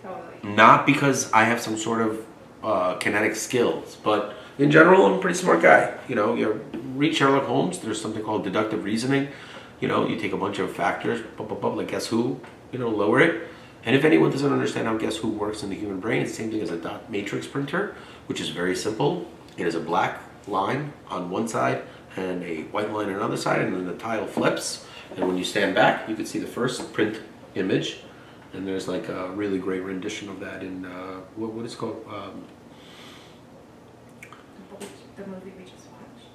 Totally. Not because I have some sort of kinetic skills, but in general, I'm a pretty smart guy. You know, you read Sherlock Holmes, there's something called deductive reasoning. You know, you take a bunch of factors, like guess who, you know, lower it. And if anyone doesn't understand how guess who works in the human brain, it's the same thing as a dot matrix printer, which is very simple. It is a black line on one side and a white line on another side, and then the tile flips. And when you stand back, you can see the first print image. And there's like a really great rendition of that in, what is it called? The movie we just watched.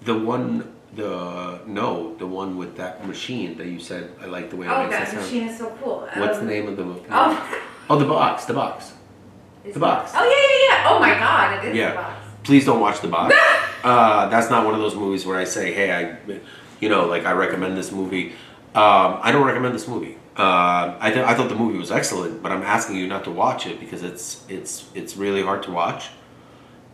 The one with that machine that you said, I like the way it Oh, makes that sound. machine is so cool. What's the name of the movie? Oh. Oh, the box. Is The Box. Oh yeah. Oh my God, it is Yeah. The Box. Please don't watch The Box. That's not one of those movies where I say, hey, I recommend this movie. I don't recommend this movie. I thought the movie was excellent, but I'm asking you not to watch it because it's really hard to watch.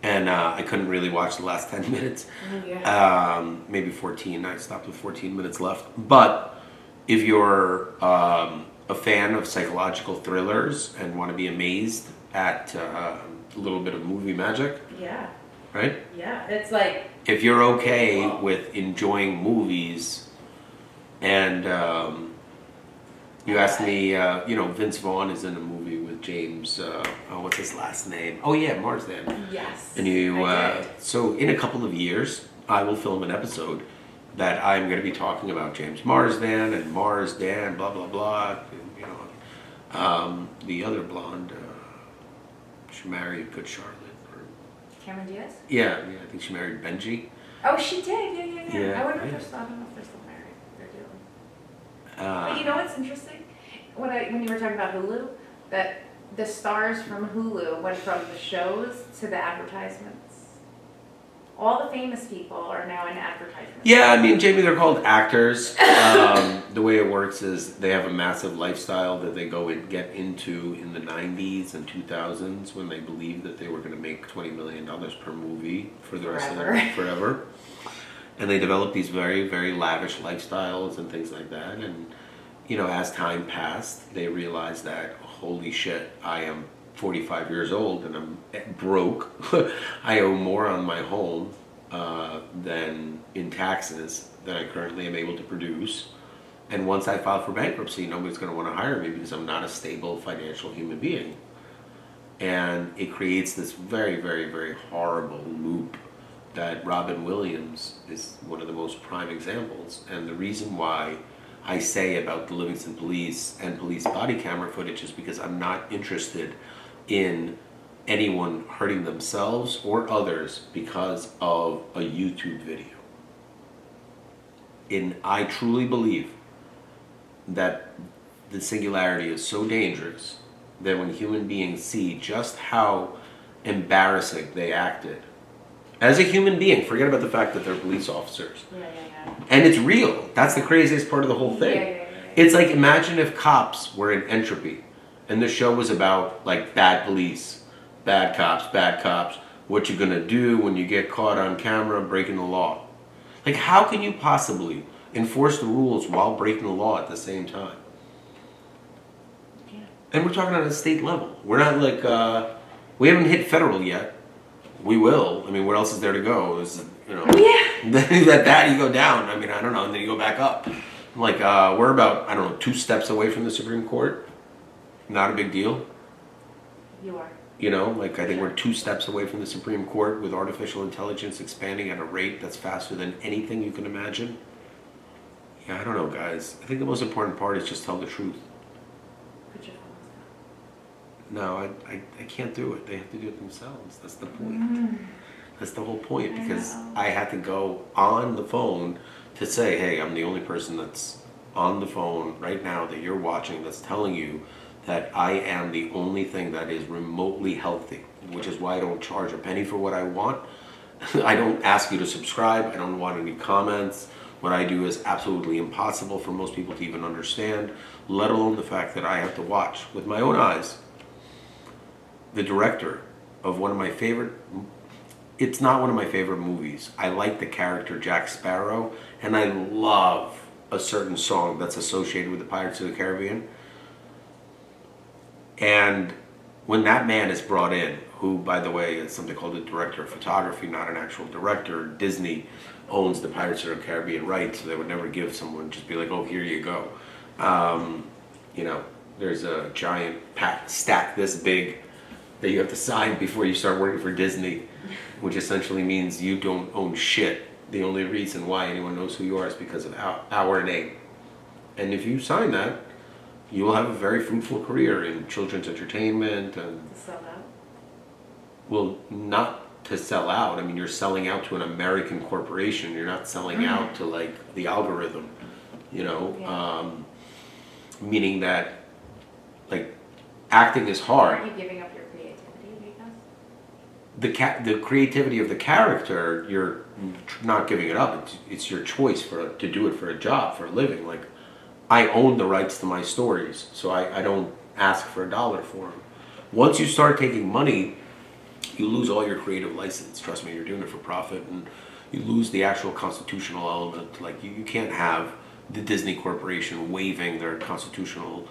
And I couldn't really watch the last 10 minutes. Oh, yeah. Maybe 14. I stopped with 14 minutes left. But if you're a fan of psychological thrillers and want to be amazed at a little bit of movie magic, Yeah. right? Yeah. It's like. If you're okay with enjoying movies and you asked me, Vince Vaughn is in a movie with James, what's his last name? Oh yeah, Marsden. Yes. And you, I did. so in a couple of years, I will film an episode that I'm going to be talking about James Marsden and Marsden, blah blah blah. The other blonde, she married Good Charlotte. Cameron Diaz. Yeah, I think she married Benji. Oh, she did. Yeah. Yeah, I wonder if yeah. I don't know if they're still married. They're doing. Uh, But you know what's interesting? When you were talking about Hulu, that the stars from Hulu went from the shows to the advertisements. All the famous people are now in advertisements. Yeah, I mean, Jamie, they're called actors. The way it works is they have a massive lifestyle that they go and get into in the 90s and 2000s when they believed that they were going to make $20 million per movie for the rest of their forever. And they develop these very, very lavish lifestyles and things like that. And, as time passed, they realized that, holy shit, I am 45 years old and I'm broke. I owe more on my home than in taxes than I currently am able to produce. And once I file for bankruptcy, nobody's going to want to hire me because I'm not a stable financial human being. And it creates this very, very, very horrible loop that Robin Williams is one of the most prime examples. And the reason why I say about the Livingston Police and police body camera footage is because I'm not interested in anyone hurting themselves or others because of a YouTube video. And I truly believe that the singularity is so dangerous that when human beings see just how embarrassing they acted as a human being, forget about the fact that they're police officers. Yeah. And it's real. That's the craziest part of the whole thing. Yeah. It's like, imagine if cops were in Entropy and the show was about like bad police, bad cops, what you're gonna do when you get caught on camera breaking the law. Like, how can you possibly enforce the rules while breaking the law at the same time? Yeah. And we're talking on a state level. We're not like, we haven't hit federal yet. We will. I mean, what else is there to go? Yeah. Then you let that, you go down. I mean, I don't know, and then you go back up. Like, we're about, 2 steps away from the Supreme Court. Not a big deal. You are. I think we're 2 steps away from the Supreme Court with artificial intelligence expanding at a rate that's faster than anything you can imagine. Yeah, I don't know, guys. I think the most important part is just tell the truth. Put your phones No, I can't do it. They have to do it themselves. That's the point. That's the whole point, I because know. I had to go on the phone to say, hey, I'm the only person that's on the phone right now that you're watching that's telling you that I am the only thing that is remotely healthy, which is why I don't charge a penny for what I want. I don't ask you to subscribe. I don't want any comments. What I do is absolutely impossible for most people to even understand, let alone the fact that I have to watch with my own eyes the director of one of my favorite, it's not one of my favorite movies. I like the character Jack Sparrow, and I love a certain song that's associated with the Pirates of the Caribbean. And when that man is brought in, who, by the way, is something called a director of photography, not an actual director. Disney owns the Pirates of the Caribbean rights, so they would never give someone, just be like, oh, here you go. You know, there's a giant stack this big that you have to sign before you start working for Disney, which essentially means you don't own shit. The only reason why anyone knows who you are is because of our name. And if you sign that, you will have a very fruitful career in children's entertainment and... Sell out? Well, not to sell out. I mean, you're selling out to an American corporation. You're not selling out to, like, the algorithm, you know? Yeah. Meaning that, like, acting is hard. Aren't you giving up your creativity because? The creativity of the character, you're not giving it up. It's your choice to do it for a job, for a living. Like, I own the rights to my stories, so I don't ask for $1 for them. Once you start taking money, you lose all your creative license. Trust me, you're doing it for profit, and you lose the actual constitutional element. Like, you can't have the Disney Corporation waiving their constitutional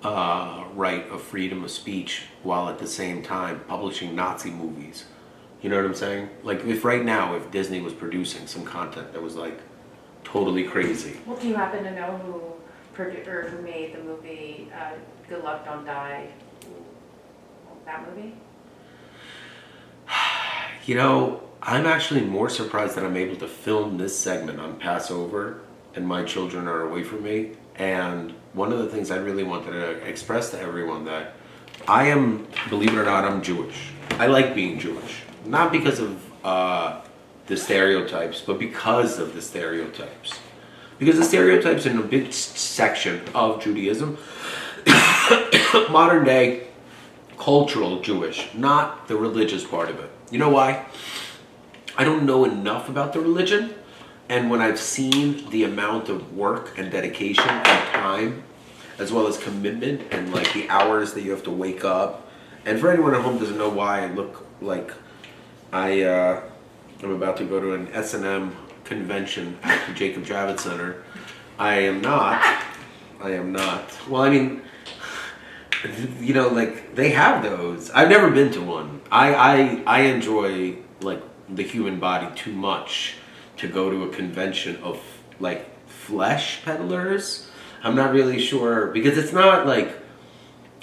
right of freedom of speech while at the same time publishing Nazi movies. You know what I'm saying? Like, if right now, if Disney was producing some content that was, like, totally crazy. Well, do you happen to know who made the movie Good Luck Don't Die? That movie? You know, I'm actually more surprised that I'm able to film this segment on Passover and my children are away from me. And one of the things I really wanted to express to everyone that I am, believe it or not, I'm Jewish. I like being Jewish. Not because of the stereotypes, but because of the stereotypes. Because the stereotypes in a big section of Judaism, modern day, cultural Jewish, not the religious part of it. You know why? I don't know enough about the religion, and when I've seen the amount of work and dedication and time, as well as commitment and like the hours that you have to wake up, and for anyone at home who doesn't know why I look like I'm about to go to an S&M convention at the Jacob Javits Center, I am not. Well, I mean, you know, like, they have those. I've never been to one. I enjoy, like, the human body too much to go to a convention of, like, flesh peddlers. I'm not really sure, because it's not, like,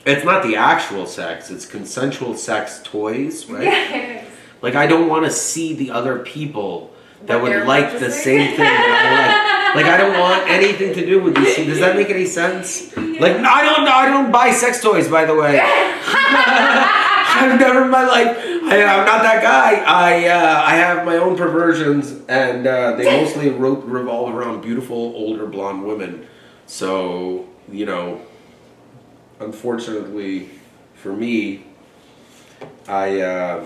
it's not the actual sex, it's consensual sex toys, right? Yeah, it is. Like, I don't want to see the other people that What would they're like the purchasing? same thing that I like. Like, I don't want anything to do with these. Does that make any sense? Like, no, I don't buy sex toys, by the way. I've never in my life. I'm not that guy. I have my own perversions, and they mostly revolve around beautiful older blonde women. So, you know, unfortunately for me, I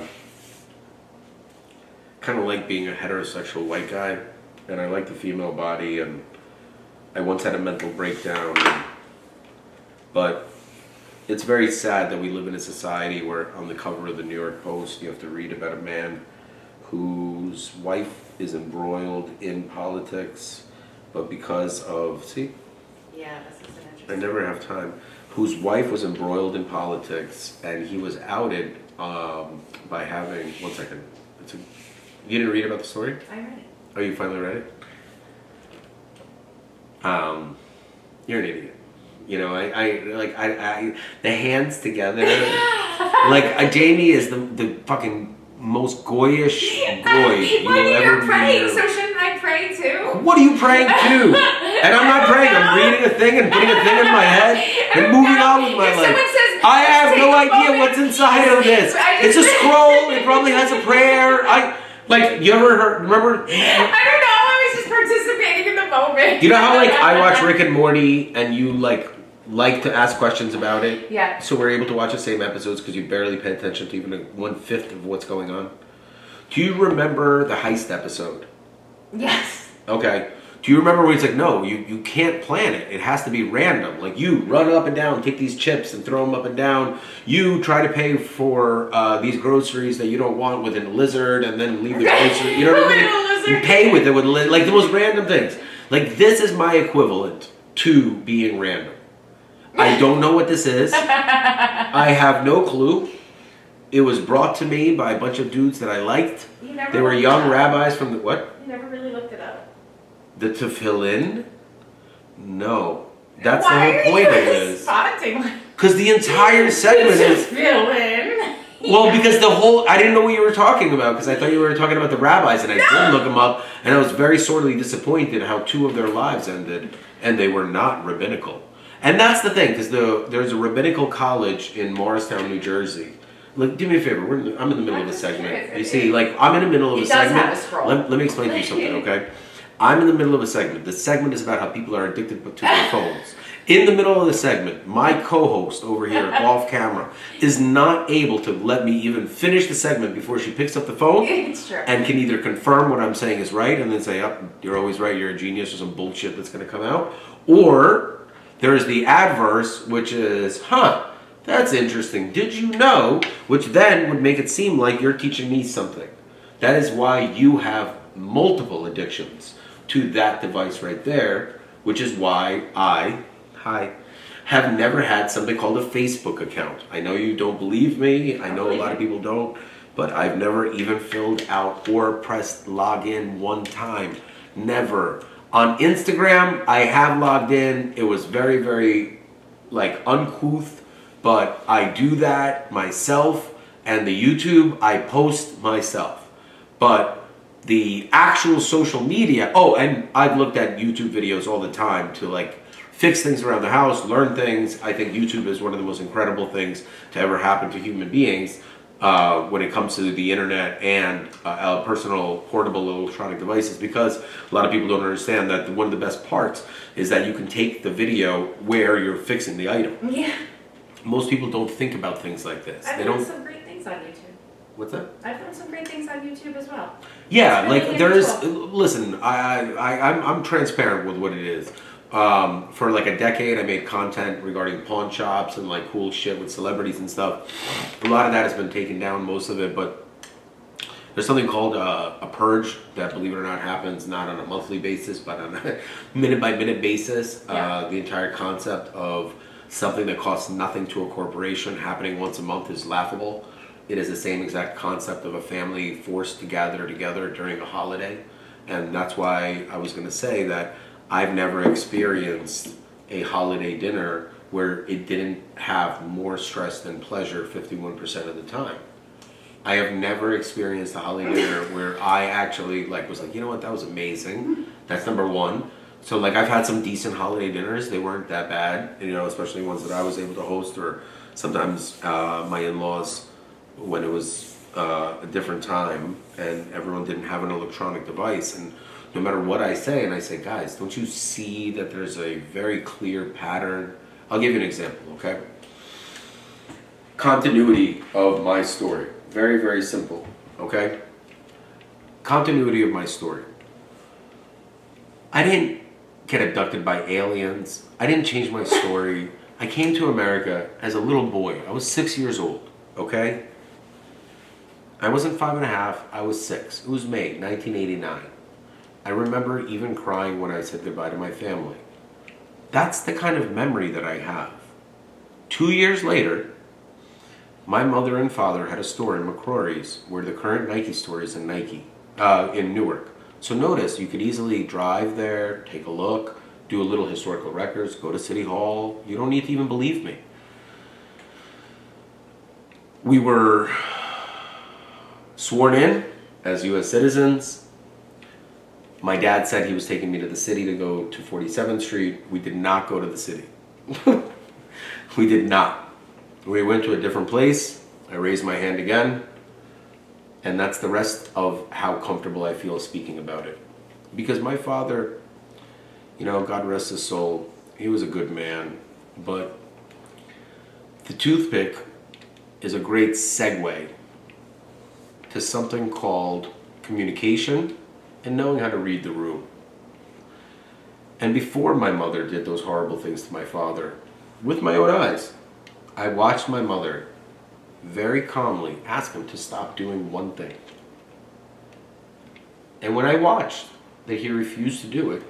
kind of like being a heterosexual white guy, and I like the female body, and I once had a mental breakdown, but it's very sad that we live in a society where on the cover of the New York Post you have to read about a man whose wife is embroiled in politics, but because of, Yeah, this is an I interesting. never have time, whose wife was embroiled in politics, and he was outed by having, one second, you didn't read about the story? I read it. Oh, you finally read it? You're an idiot. You know, I the hands together, like, Jamie is the fucking most goyish goy you will Well, ever you're meet. praying, so shouldn't I pray too? What are you praying to? And I'm not praying. I'm reading a thing and putting a thing in my head and moving on with my If life. someone says, I have "Take no a idea moment," what's inside of this. It's a scroll. It probably has a prayer. Like, you ever heard? Remember? I don't know. I was just participating in the COVID. You know how like I watch Rick and Morty and you like to ask questions about it? Yeah. So we're able to watch the same episodes because you barely pay attention to even 1/5 of what's going on. Do you remember the heist episode? Yes. Okay. Do you remember where it's like, no, you can't plan it. It has to be random. Like you run up and down, take these chips and throw them up and down. You try to pay for these groceries that you don't want with a lizard and then leave the grocery. You know what I mean? You pay with it with like the most random things. Like this is my equivalent to being random. I don't know what this is. I have no clue. It was brought to me by a bunch of dudes that I liked. You never They were looked young it up. rabbis from the what? You never really looked it up. The tefillin? No. That's Why the whole point are of you this. responding? Because the entire segment is... Fill in. Well, because the whole... I didn't know what you were talking about because I thought you were talking about the rabbis and I did look them up and I was very sorely disappointed how 2 of their lives ended and they were not rabbinical. And that's the thing because there's a rabbinical college in Morristown, New Jersey. Look, do me a favor. I'm in the middle of a segment. You see, like, I'm in the middle of It a does segment. have a scroll. Let me explain to you something, okay? I'm in the middle of a segment. The segment is about how people are addicted to their phones. In the middle of the segment, my co-host over here off camera is not able to let me even finish the segment before she picks up the phone It's true. and can either confirm what I'm saying is right and then say, oh, you're always right, you're a genius, or some bullshit that's going to come out. Or there's the adverse, which is, that's interesting. Did you know? Which then would make it seem like you're teaching me something. That is why you have multiple addictions to that device right there, which is why I have never had something called a Facebook account. I know you don't believe me. I know a lot of people don't, but I've never even filled out or pressed login one time. Never. On Instagram, I have logged in. It was very, very like uncouth, but I do that myself. And the YouTube, I post myself. But the actual social media, and I've looked at YouTube videos all the time to like fix things around the house, learn things. I think YouTube is one of the most incredible things to ever happen to human beings when it comes to the internet and personal portable electronic devices, because a lot of people don't understand that one of the best parts is that you can take the video where you're fixing the item. Yeah. Most people don't think about things like this. I've They done don't. some great things on YouTube. What's that? I've done some great things on YouTube as well. Yeah, It's really like there is. unusual. Listen, I'm transparent with what it is. For like a decade, I made content regarding pawn shops and like cool shit with celebrities and stuff. A lot of that has been taken down, most of it, but there's something called a purge that, believe it or not, happens not on a monthly basis, but on a minute by minute basis. Yeah. The entire concept of something that costs nothing to a corporation happening once a month is laughable. It is the same exact concept of a family forced to gather together during a holiday. And that's why I was going to say that I've never experienced a holiday dinner where it didn't have more stress than pleasure 51% of the time. I have never experienced a holiday dinner where I actually was like, you know what, that was amazing. That's number one. So like I've had some decent holiday dinners. They weren't that bad, especially ones that I was able to host, or sometimes my in-laws when it was a different time and everyone didn't have an electronic device. And no matter what I say, and I say, guys, don't you see that there's a very clear pattern? I'll give you an example, okay? Continuity of my story. Very, very simple, okay? Continuity of my story. I didn't get abducted by aliens. I didn't change my story. I came to America as a little boy. I was 6 years old, okay? I wasn't 5.5, I was 6. It was May 1989. I remember even crying when I said goodbye to my family. That's the kind of memory that I have. 2 years later, my mother and father had a store in McCrory's where the current Nike store is in in Newark. So notice, you could easily drive there, take a look, do a little historical records, go to City Hall. You don't need to even believe me. We were sworn in as U.S. citizens. My dad said he was taking me to the city to go to 47th Street. We did not go to the city. We did not. We went to a different place. I raised my hand again. And that's the rest of how comfortable I feel speaking about it. Because my father You know, God rest his soul. He was a good man. But the toothpick is a great segue to something called communication and knowing how to read the room. And before my mother did those horrible things to my father, with my own eyes, I watched my mother very calmly ask him to stop doing one thing. And when I watched that he refused to do it,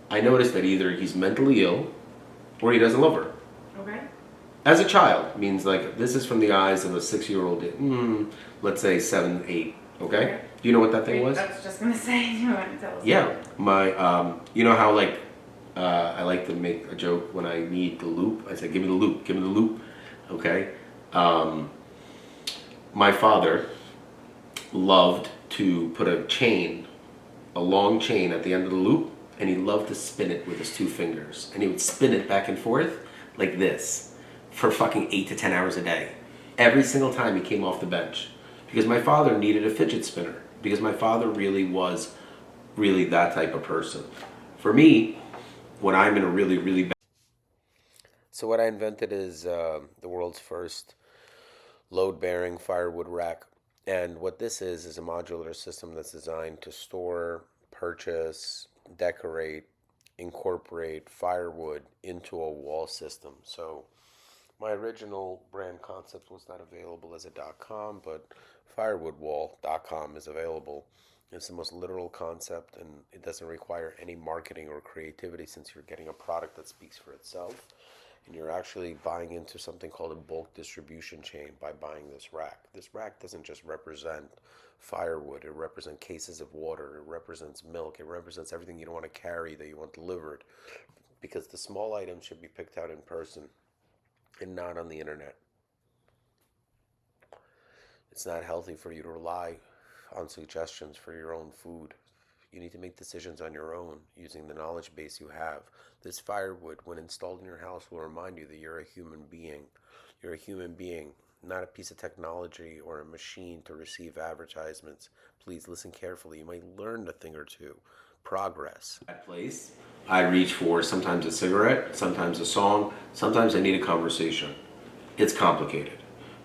I noticed that either he's mentally ill or he doesn't love her. Okay. As a child, means like this is from the eyes of a 6-year-old, let's say 7, 8. Okay? Do you know what that thing was? I was just gonna say, you want to tell us? Yeah, my you know how like I like to make a joke when I need the loop. I say, "Give me the loop, give me the loop." Okay. My father loved to put a long chain at the end of the loop, and he loved to spin it with his 2 fingers, and he would spin it back and forth like this for fucking 8 to 10 hours a day, every single time he came off the bench, because my father needed a fidget spinner. Because my father really was that type of person. For me, when I'm in a really bad... So what I invented is the world's first load-bearing firewood rack. And what this is a modular system that's designed to store, purchase, decorate, incorporate firewood into a wall system. So my original brand concept was not available as a .com, but firewoodwall.com is available. It's the most literal concept, and it doesn't require any marketing or creativity, since you're getting a product that speaks for itself, and you're actually buying into something called a bulk distribution chain by buying this rack. This rack doesn't just represent firewood, it represents cases of water, it represents milk, it represents everything you don't want to carry that you want delivered, because the small items should be picked out in person and not on the internet. It's not healthy for you to rely on suggestions for your own food. You need to make decisions on your own using the knowledge base you have. This firewood, when installed in your house, will remind you that you're a human being. You're a human being, not a piece of technology or a machine to receive advertisements. Please listen carefully. You might learn a thing or two. Progress. That place, I reach for sometimes a cigarette, sometimes a song, sometimes I need a conversation. It's complicated.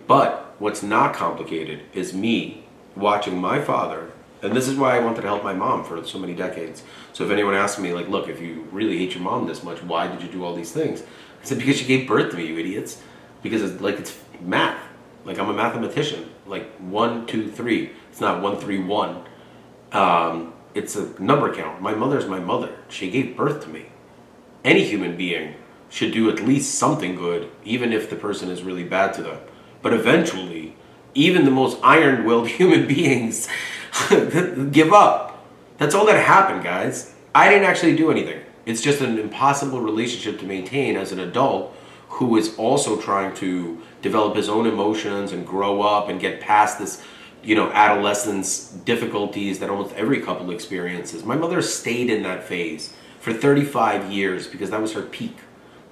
But what's not complicated is me watching my father, and this is why I wanted to help my mom for so many decades. So if anyone asks me, like, look, if you really hate your mom this much, why did you do all these things? I said, because she gave birth to me, you idiots. Because it's math. Like, I'm a mathematician. Like 1, 2, 3. It's not 1, 3, 1. It's a number count. My mother's my mother. She gave birth to me. Any human being should do at least something good, even if the person is really bad to them. But eventually, even the most iron-willed human beings give up. That's all that happened, guys. I didn't actually do anything. It's just an impossible relationship to maintain as an adult who is also trying to develop his own emotions and grow up and get past this, adolescence difficulties that almost every couple experiences. My mother stayed in that phase for 35 years because that was her peak,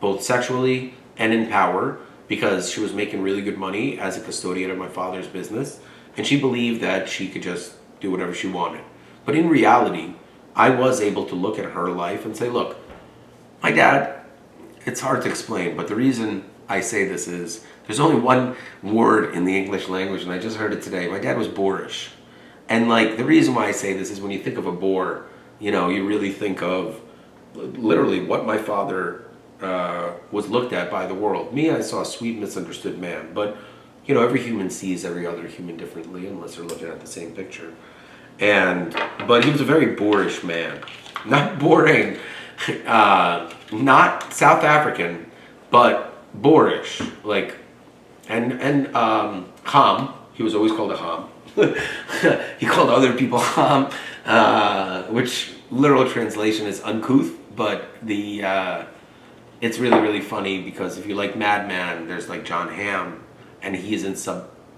both sexually and in power, because she was making really good money as a custodian of my father's business, and she believed that she could just do whatever she wanted. But in reality, I was able to look at her life and say, look, my dad, it's hard to explain, but the reason I say this is there's only one word in the English language, and I just heard it today. My dad was boorish. And the reason why I say this is when you think of a bore, you really think of literally what my father was looked at by the world. Me, I saw a sweet, misunderstood man. But, every human sees every other human differently unless they're looking at the same picture. But he was a very boorish man. Not boring, not South African, but boorish. Ham. He was always called a ham. He called other people ham, which literal translation is uncouth, but it's really, really funny because if you like Mad Men, there's John Hamm, and he's in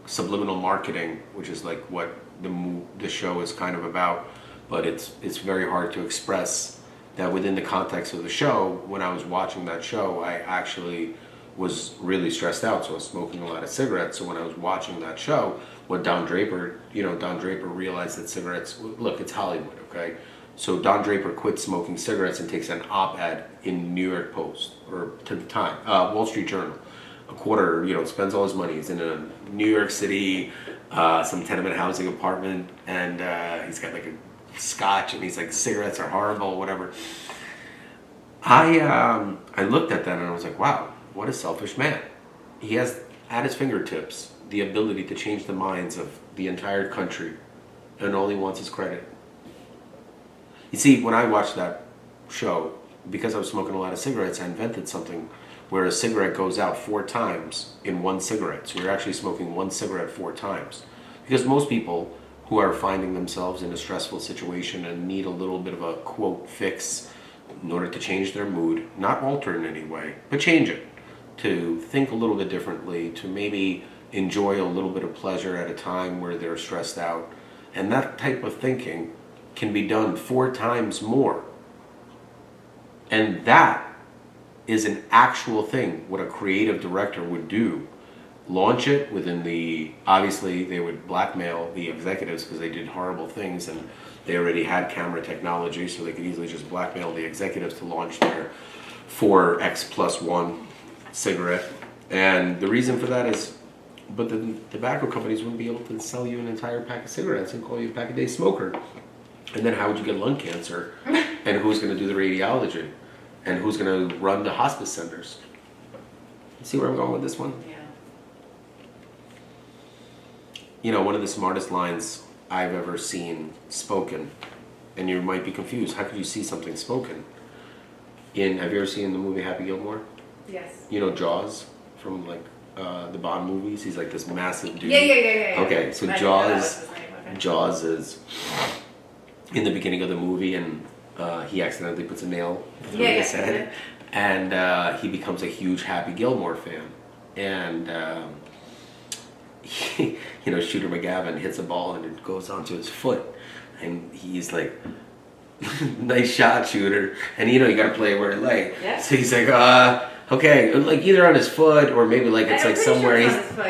subliminal marketing, which is what the show is kind of about. But it's very hard to express that within the context of the show. When I was watching that show, I actually was really stressed out, so I was smoking a lot of cigarettes. So when I was watching that show, Don Draper realized that cigarettes, look, it's Hollywood, okay? So Don Draper quits smoking cigarettes and takes an op-ed in New York Post or to the Time, Wall Street Journal. A quarter, spends all his money. He's in a New York City, some tenement housing apartment, and he's got like a scotch, and he's like, cigarettes are horrible, whatever. I looked at that and I was like, wow, what a selfish man. He has at his fingertips the ability to change the minds of the entire country, and all he wants is credit. You see, when I watched that show, because I was smoking a lot of cigarettes, I invented something where a cigarette goes out 4 times in one cigarette. So you're actually smoking one cigarette 4 times. Because most people who are finding themselves in a stressful situation and need a little bit of a, quote, fix in order to change their mood, not alter in any way, but change it, to think a little bit differently, to maybe enjoy a little bit of pleasure at a time where they're stressed out. And that type of thinking can be done 4 times more. And that is an actual thing, what a creative director would do. Launch it within obviously they would blackmail the executives because they did horrible things and they already had camera technology, so they could easily just blackmail the executives to launch their 4X+1 cigarette. And the reason for that is, but the tobacco companies wouldn't be able to sell you an entire pack of cigarettes and call you a pack-a-day smoker. And then how would you get lung cancer? And who's going to do the radiology? And who's going to run the hospice centers? You see where I'm going with this one? Yeah. One of the smartest lines I've ever seen spoken, and you might be confused, how could you see something spoken? Have you ever seen the movie Happy Gilmore? Yes. Jaws from the Bond movies? He's like this massive dude. Yeah. Okay, so Jaws is in the beginning of the movie, and he accidentally puts a nail through his head, and he becomes a huge Happy Gilmore fan. And Shooter McGavin hits a ball and it goes onto his foot, and he's like, "Nice shot, Shooter." And you got to play it where it lay. Yeah. So he's like, okay, like either on his foot or maybe like it's like somewhere.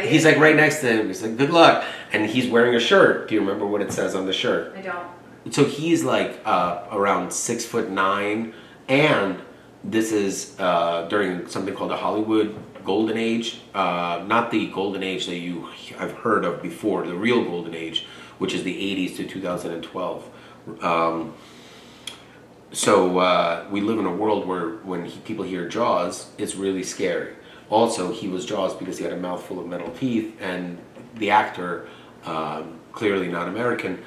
He's like right next to him. He's like, "Good luck." And he's wearing a shirt. Do you remember what it says on the shirt? I don't. So he's like around 6'9", and this is during something called the Hollywood Golden Age, not the Golden Age that I've heard of before, the real Golden Age, which is the 80s to 2012. So we live in a world where when people hear Jaws, it's really scary. Also, he was Jaws because he had a mouthful of metal teeth, and the actor, clearly not American,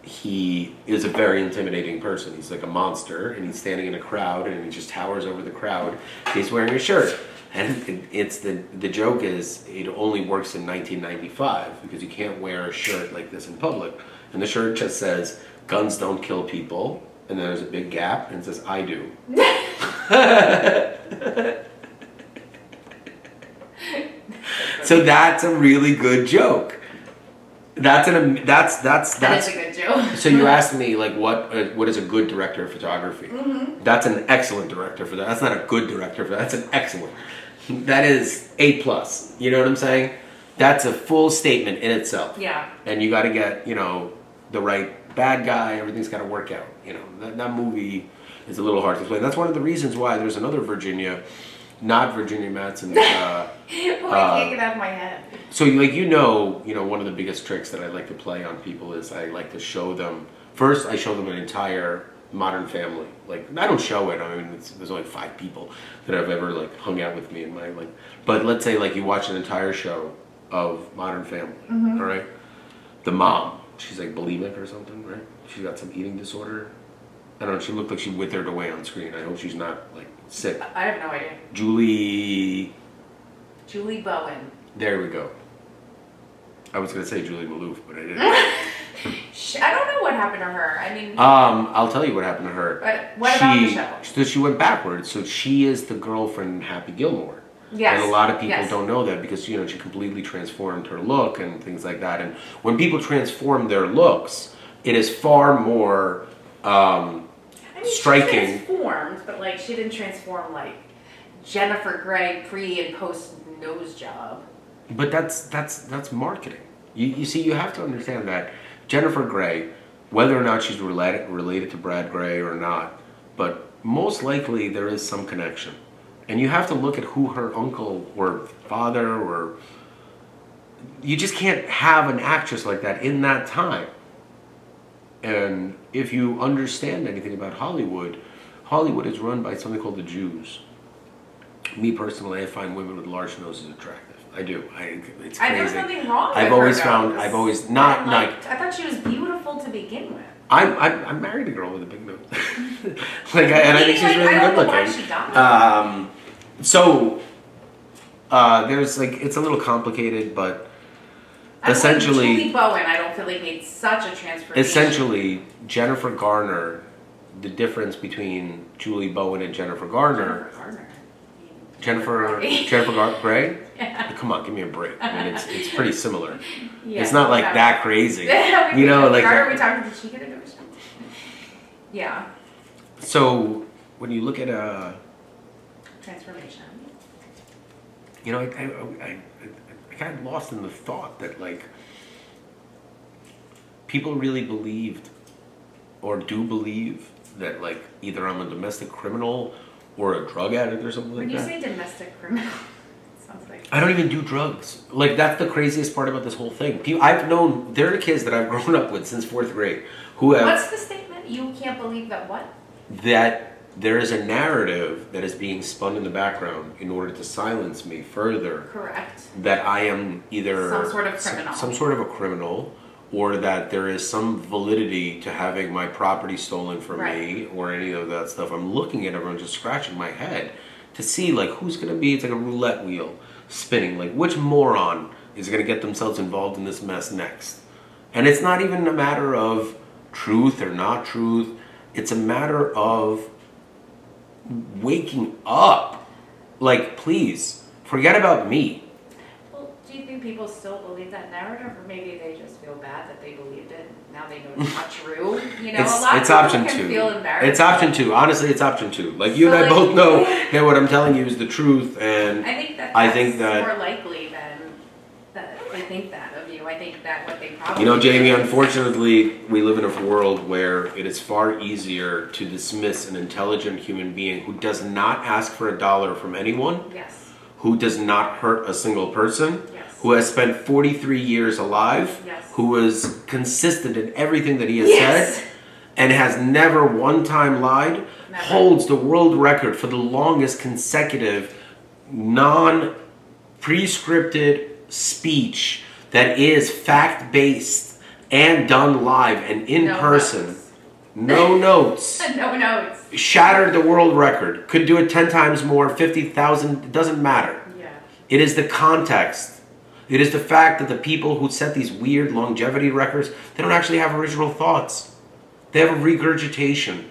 he is a very intimidating person. He's like a monster, and he's standing in a crowd, and he just towers over the crowd. He's wearing a shirt, and it's the joke is it only works in 1995 because you can't wear a shirt like this in public. And the shirt just says, "Guns don't kill people," and then there's a big gap, and it says, "I do." So that's a really good joke. That's That is a good joke. So you asked me what is a good director of photography? Mm-hmm. That's an excellent director for that. That's not a good director for that. That's an excellent. That is A+. You know what I'm saying? That's a full statement in itself. Yeah. And you got to get the right bad guy. Everything's got to work out. That movie is a little hard to explain. That's one of the reasons why there's another Virginia, not Virginia Madsen. I can't get out of my head. So one of the biggest tricks that I like to play on people is I like to show them. First, I show them an entire Modern Family. I don't show it. I mean, there's only 5 people that have ever hung out with me in my But let's say you watch an entire show of Modern Family. Mm-hmm. All right. The mom, she's bulimic or something, right? She's got some eating disorder. I don't know. She looked like she withered away on screen. I hope she's not sick. I have no idea. Julie Bowen. There we go. I was gonna say Julie Maloof, but I didn't. I don't know what happened to her. I mean. I'll tell you what happened to her. But what about the show? So she went backwards. So she is the girlfriend in Happy Gilmore. Yes. And a lot of people don't know that because she completely transformed her look and things like that. And when people transform their looks, it is far more striking. She transformed, but she didn't transform Jennifer Grey pre and post nose job. But that's marketing. You see, you have to understand that Jennifer Grey whether or not she's related to Brad Gray or not, but most likely there is some connection. And you have to look at who her uncle or father or... You just can't have an actress like that in that time. And if you understand anything about Hollywood, Hollywood is run by something called the Jews. Me personally, I find women with large noses attractive. I do. It's crazy. There's nothing wrong with I've always not I thought she was beautiful to begin with. I married a girl with a big nose. And I think she's really I don't good know why looking. she died. There's it's a little complicated, but I essentially, Julie Bowen, I don't feel like made such a transformation. essentially, Jennifer Garner, the difference between Julie Bowen and Jennifer Garner. Jennifer Gray? Yeah. Come on, give me a break. I mean, it's pretty similar. Yeah, It's not like okay. that crazy. We You know, like Carter, that- we talked. Did she get a divorce? Yeah. So when you look at Transformation. you know, I got lost in the thought that people really believed or do believe that either I'm a domestic criminal or a drug addict or something When like you that. say domestic criminal, it sounds like I don't even do drugs. That's the craziest part about this whole thing. There are kids that I've grown up with since 4th grade who have... What's the statement? You can't believe that what? That there is a narrative that is being spun in the background in order to silence me further. Correct. That I am either... Some sort of criminal. Some sort of a criminal, or that there is some validity to having my property stolen from me, or any of that stuff. I'm looking at everyone just scratching my head to see who's going to be... It's like a roulette wheel spinning. Which moron is going to get themselves involved in this mess next? And it's not even a matter of truth or not truth. It's a matter of waking up. Please, forget about me. Well, do you think people still believe that narrative, or maybe they just feel bad that they believed it? Now they know it's not true. You know, a lot It's of option people can 2. feel embarrassed. It's option 2. Honestly, it's option 2. You and I both know that what I'm telling you is the truth, and I think that's more likely than that they think that of you. I think that what they probably... Jamie, unfortunately, we live in a world where it is far easier to dismiss an intelligent human being who does not ask for a dollar from anyone, Yes. who does not hurt a single person, Yes. who has spent 43 years alive, Yes. who is consistent in everything that he has Yes. said, and has never one time lied, Never. holds the world record for the longest consecutive non-prescripted speech that is fact-based and done live and in No person. notes. No notes. No notes. Shattered the world record. Could do it 10 times more, 50,000, it doesn't matter. Yeah. It is the context. It is the fact that the people who set these weird longevity records, they don't actually have original thoughts. They have a regurgitation.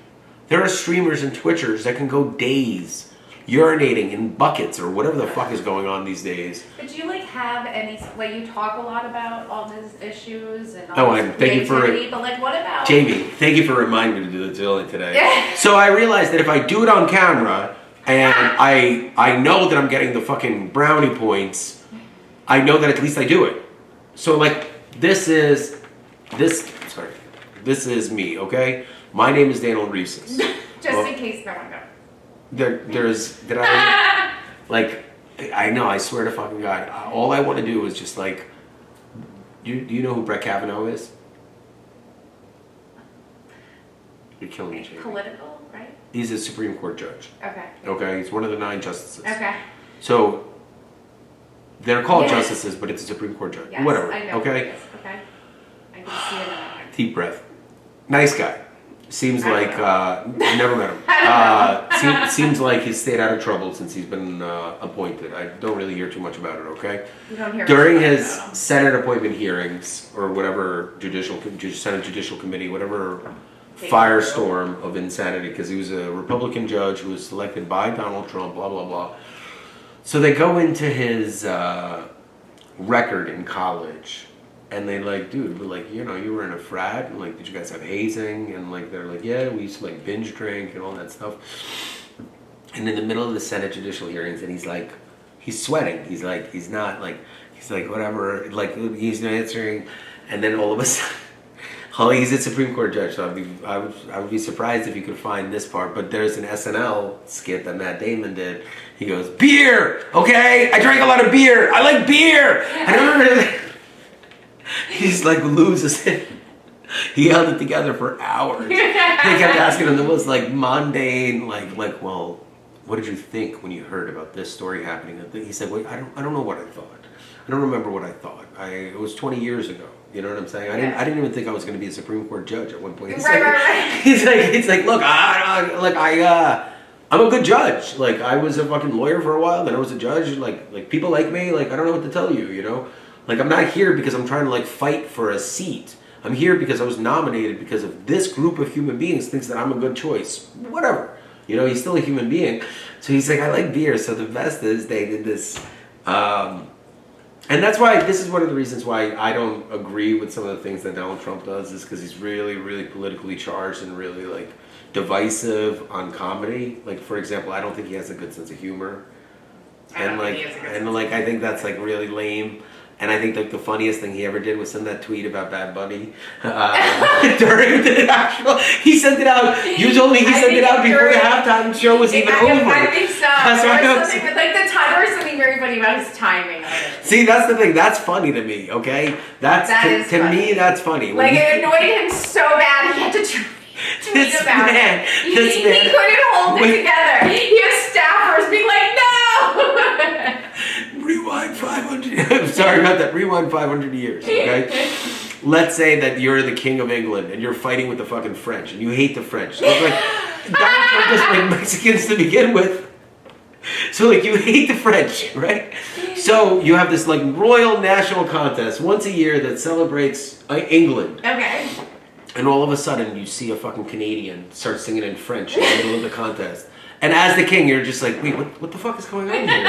There are streamers and Twitchers that can go days urinating in buckets or whatever the fuck is going on these days. But do you have any, you talk a lot about all these issues and Oh, all and this thank you for creativity, but what about... Jamie, thank you for reminding me to do the toilet today. Yeah. So I realized that if I do it on camera and I know that I'm getting the fucking brownie points, I know that at least I do it. So this is me, okay? My name is Daniel Reeses. Just in case no one knows. I know, I swear to fucking God, all I want to do is just do you know who Brett Kavanaugh is? You're killing me, Jamie. Political, right? He's a Supreme Court judge. Okay. Okay, he's one of the 9 justices. Okay. So they're called Yes. justices, but it's a Supreme Court judge. Yes, Whatever. I know. Okay. Yes, okay. I can see it in my head. Deep breath. Nice guy. Seems I don't like never met him. Seems like he's stayed out of trouble since he's been appointed. I don't really hear too much about it. Okay. You don't hear During much his about him. Senate appointment hearings or whatever Senate Judicial Committee, whatever They- firestorm of insanity, because he was a Republican judge who was selected by Donald Trump. Blah blah blah. So they go into his record in college. And they dude, you were in a frat, and did you guys have hazing? And they're yeah, we used to binge drink and all that stuff. And in the middle of the Senate judicial hearings, and he's sweating. He's not whatever, he's not answering. And then all of a sudden, Oh, he's a Supreme Court judge, so I would be surprised if you could find this part. But there's an SNL skit that Matt Damon did. He goes, "Beer, okay? I drank a lot of beer. I like beer." I don't remember. He's like loses it. He held it together for hours. They kept asking him the most like mundane, well, what did you think when you heard about this story happening? He said, "Wait, I don't know what I thought. I don't remember what I thought. It was 20 years ago. You know what I'm saying? I didn't even think I was going to be a Supreme Court judge at one point." He's Right. He's like, look, I'm a good judge. Like, I was a fucking lawyer for a while, then I was a judge. Like people like me. Like, I don't know what to tell you. You know, like I'm not here because I'm trying to like fight for a seat. I'm here because I was nominated because of this group of human beings thinks that I'm a good choice. Whatever. You know, he's still a human being. So he's like, I like beer. So the best is they did this. And that's why, this is one of the reasons why I don't agree with some of the things that Donald Trump does, is because he's really, really politically charged and really like divisive on comedy. Like, for example, I don't think he has a good sense of humor. I think that's like really lame. And I think like the funniest thing he ever did was send that tweet about Bad Bunny during the actual. He sent it out. You told me he sent it out before the halftime show was even over. I think so. That's There what was something, like there was something very funny about his timing of it. See, that's the thing. That's funny to me. Okay, to me that's funny. Like it annoyed him so bad he had to tweet about it. He couldn't hold it together. He has staffers being like, no. Rewind 500. I'm sorry about that. Rewind 500 years. Okay. Let's say that you're the king of England and you're fighting with the fucking French and you hate the French. So it's like Donald Trump doesn't like Mexicans to begin with. So like you hate the French, right? So you have this like royal national contest once a year that celebrates England. Okay. And all of a sudden you see a fucking Canadian start singing in French in the middle of the contest. And as the king, you're just like, wait, what the fuck is going on here?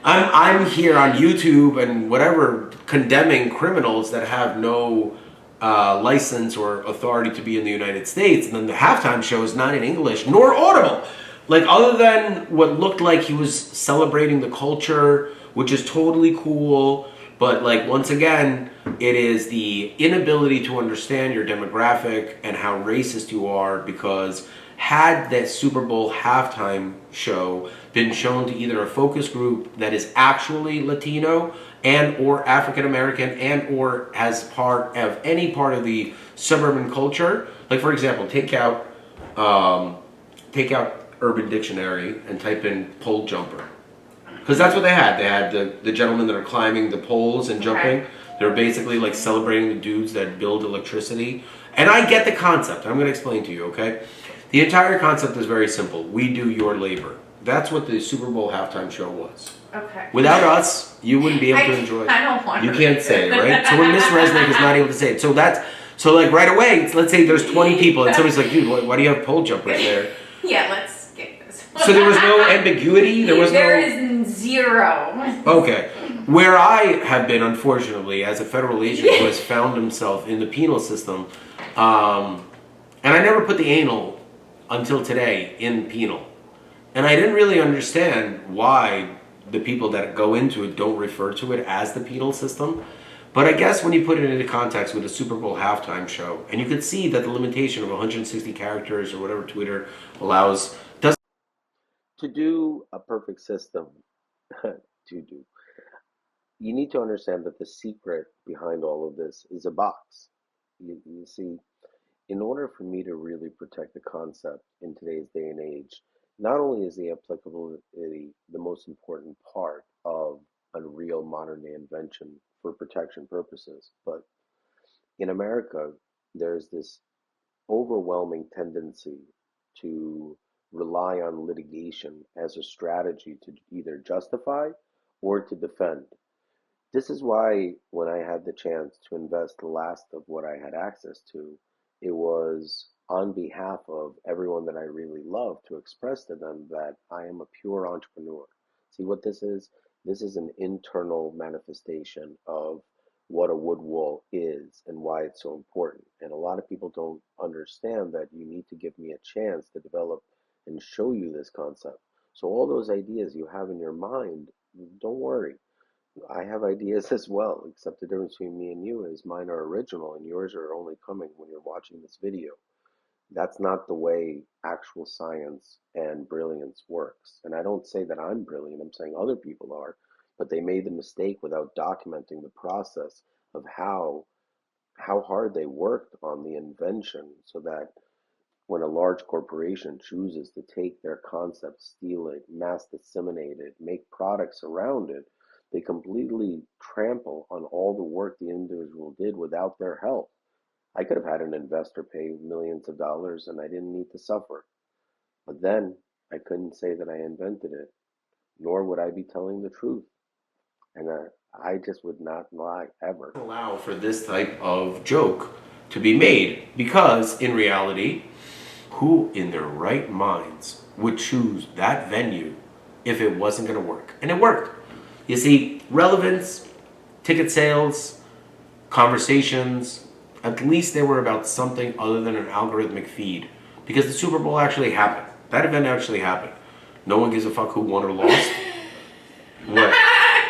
I'm here on YouTube and whatever condemning criminals that have no license or authority to be in the United States, and then the halftime show is not in English nor audible. Like, other than what looked like he was celebrating the culture, which is totally cool, but like once again, it is the inability to understand your demographic and how racist you are, because had that Super Bowl halftime show been shown to either a focus group that is actually Latino and or African American and or as part of any part of the suburban culture, like for example, take out Urban Dictionary and type in pole jumper, because that's what they had. They had the gentlemen that are climbing the poles and jumping. They're basically like celebrating the dudes that build electricity. And I get the concept. I'm going to explain to you, okay? The entire concept is very simple. We do your labor. That's what the Super Bowl halftime show was. Okay. Without us, you wouldn't be able to enjoy it. I don't want You to can't say it, right? So when Miss Resnick is not able to say it. So like right away, let's say there's 20 people and somebody's like, dude, why do you have pole jumpers there? Yeah, let's skip this. So there was no ambiguity? There is zero. Okay. Where I have been, unfortunately, as a federal agent who has found himself in the penal system, and I never put the anal until today in penal. And I didn't really understand why the people that go into it don't refer to it as the penal system. But I guess when you put it into context with a Super Bowl halftime show, and you could see that the limitation of 160 characters or whatever Twitter allows doesn't to do a perfect system you need to understand that the secret behind all of this is a box. You see, in order for me to really protect the concept in today's day and age, not only is the applicability the most important part of a real modern day invention for protection purposes, but in America, there's this overwhelming tendency to rely on litigation as a strategy to either justify or to defend. This is why when I had the chance to invest the last of what I had access to, it was on behalf of everyone that I really love to express to them that I am a pure entrepreneur. See what this is? This is an internal manifestation of what a wood wall is and why it's so important. And a lot of people don't understand that you need to give me a chance to develop and show you this concept. So all those ideas you have in your mind, don't worry. I have ideas as well, except the difference between me and you is mine are original and yours are only coming when you're watching this video. That's not the way actual science and brilliance works. And I don't say that I'm brilliant, I'm saying other people are, but they made the mistake without documenting the process of how hard they worked on the invention so that when a large corporation chooses to take their concept, steal it, mass disseminate it, make products around it, they completely trample on all the work the individual did without their help. I could have had an investor pay millions of dollars and I didn't need to suffer. But then I couldn't say that I invented it, nor would I be telling the truth. And I just would not lie ever. Allow for this type of joke to be made because in reality, who in their right minds would choose that venue if it wasn't going to work? And it worked. You see, relevance, ticket sales, conversations, at least they were about something other than an algorithmic feed because the Super Bowl actually happened. That event actually happened. No one gives a fuck who won or lost. What?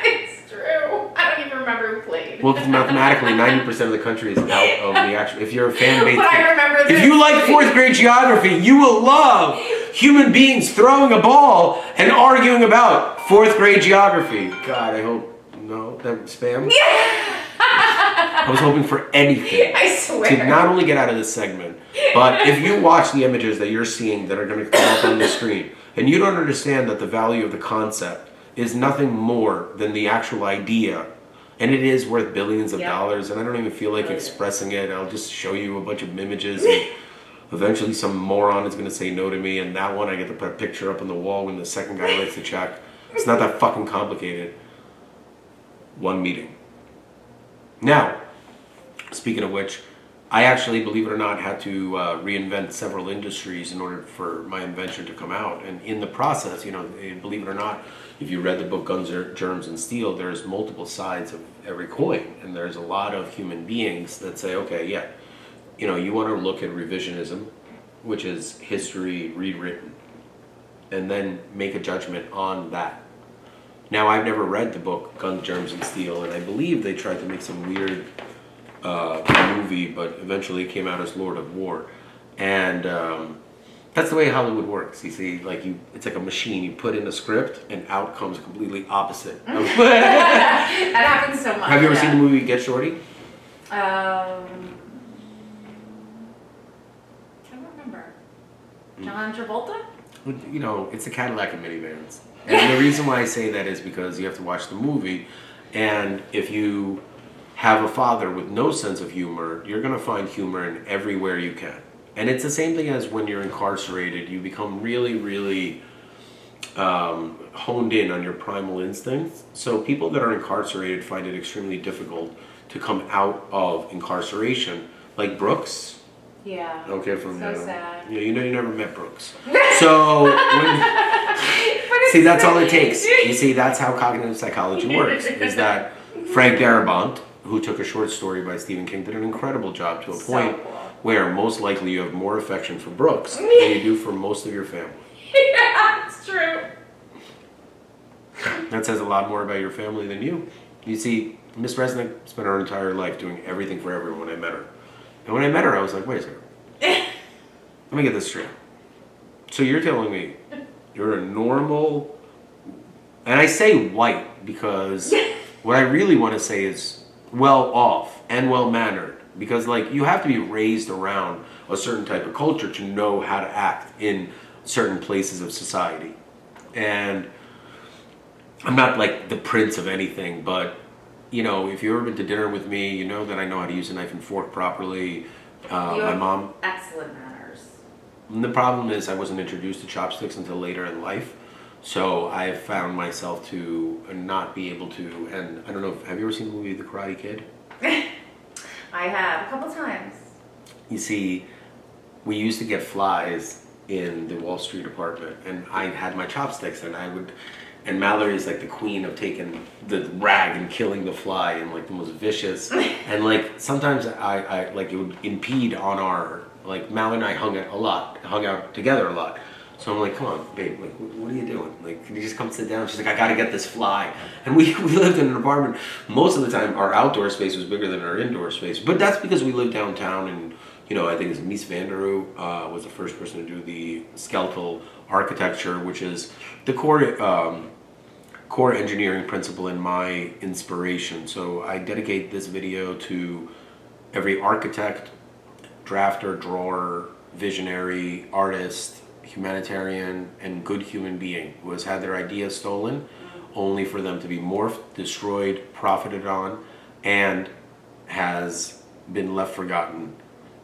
It's true. I don't even remember who played. Well, because mathematically, 90% of the country is out of the action. If you're a fan base, But I remember this. if you like fourth grade geography, you will love human beings throwing a ball and arguing about fourth grade geography. God, I hope no, that spam. I was hoping for anything I swear. to not only get out of this segment, but if you watch the images that you're seeing that are going to come up on the screen, and you don't understand that the value of the concept is nothing more than the actual idea, and it is worth billions of dollars, and I don't even feel like expressing it. I'll just show you a bunch of images, and eventually some moron is going to say no to me, and that one I get to put a picture up on the wall when the second guy writes the check. It's not that fucking complicated. One meeting. Now, speaking of which, I actually, believe it or not, had to reinvent several industries in order for my invention to come out. And in the process, you know, believe it or not, if you read the book Guns, Germs, and Steel, there's multiple sides of every coin. And there's a lot of human beings that say, okay, yeah, you know, you want to look at revisionism, which is history rewritten, and then make a judgment on that. Now, I've never read the book Guns, Germs, and Steel, and I believe they tried to make some weird movie, but eventually it came out as Lord of War. And that's the way Hollywood works. You see, like it's like a machine. You put in a script, and out comes completely opposite. That happens so much. Have you ever seen the movie Get Shorty? I don't remember. John Travolta? You know, it's a Cadillac of minivans. And the reason why I say that is because you have to watch the movie, and if you have a father with no sense of humor, you're going to find humor in everywhere you can. And it's the same thing as when you're incarcerated. You become really, really honed in on your primal instincts. So people that are incarcerated find it extremely difficult to come out of incarceration. Like Brooks. Yeah. Okay, from so sad. Yeah, you know, you never met Brooks. So see, that's all it takes. You see, that's how cognitive psychology works. Is that Frank Darabont, who took a short story by Stephen King, did an incredible job to a point where most likely you have more affection for Brooks than you do for most of your family. Yeah, it's true. That says a lot more about your family than you. You see, Miss Resnick spent her entire life doing everything for everyone when I met her. And when I met her, I was like, wait a second. Let me get this straight. So you're telling me you're a normal, and I say white because what I really want to say is well off and well mannered, because like you have to be raised around a certain type of culture to know how to act in certain places of society. And I'm not like the prince of anything, but you know, if you've ever been to dinner with me, you know that I know how to use a knife and fork properly. My mom. Excellent manners. And the problem is I wasn't introduced to chopsticks until later in life. So I have found myself to not be able to, and I don't know, have you ever seen the movie The Karate Kid? I have, a couple times. You see, we used to get flies in the Wall Street apartment, and I had my chopsticks, and Mallory is like the queen of taking the rag and killing the fly, and like the most vicious, and like sometimes I like it would impede on our, like Mallory and I hung out together a lot. So I'm like, come on, babe, like, what are you doing? Like, can you just come sit down? She's like, I gotta get this fly. And we lived in an apartment. Most of the time, our outdoor space was bigger than our indoor space. But that's because we lived downtown, and, you know, I think it's Mies van der Rohe was the first person to do the skeletal architecture, which is the core engineering principle and my inspiration. So I dedicate this video to every architect, drafter, drawer, visionary, artist, humanitarian, and good human being who has had their ideas stolen only for them to be morphed, destroyed, profited on, and has been left forgotten.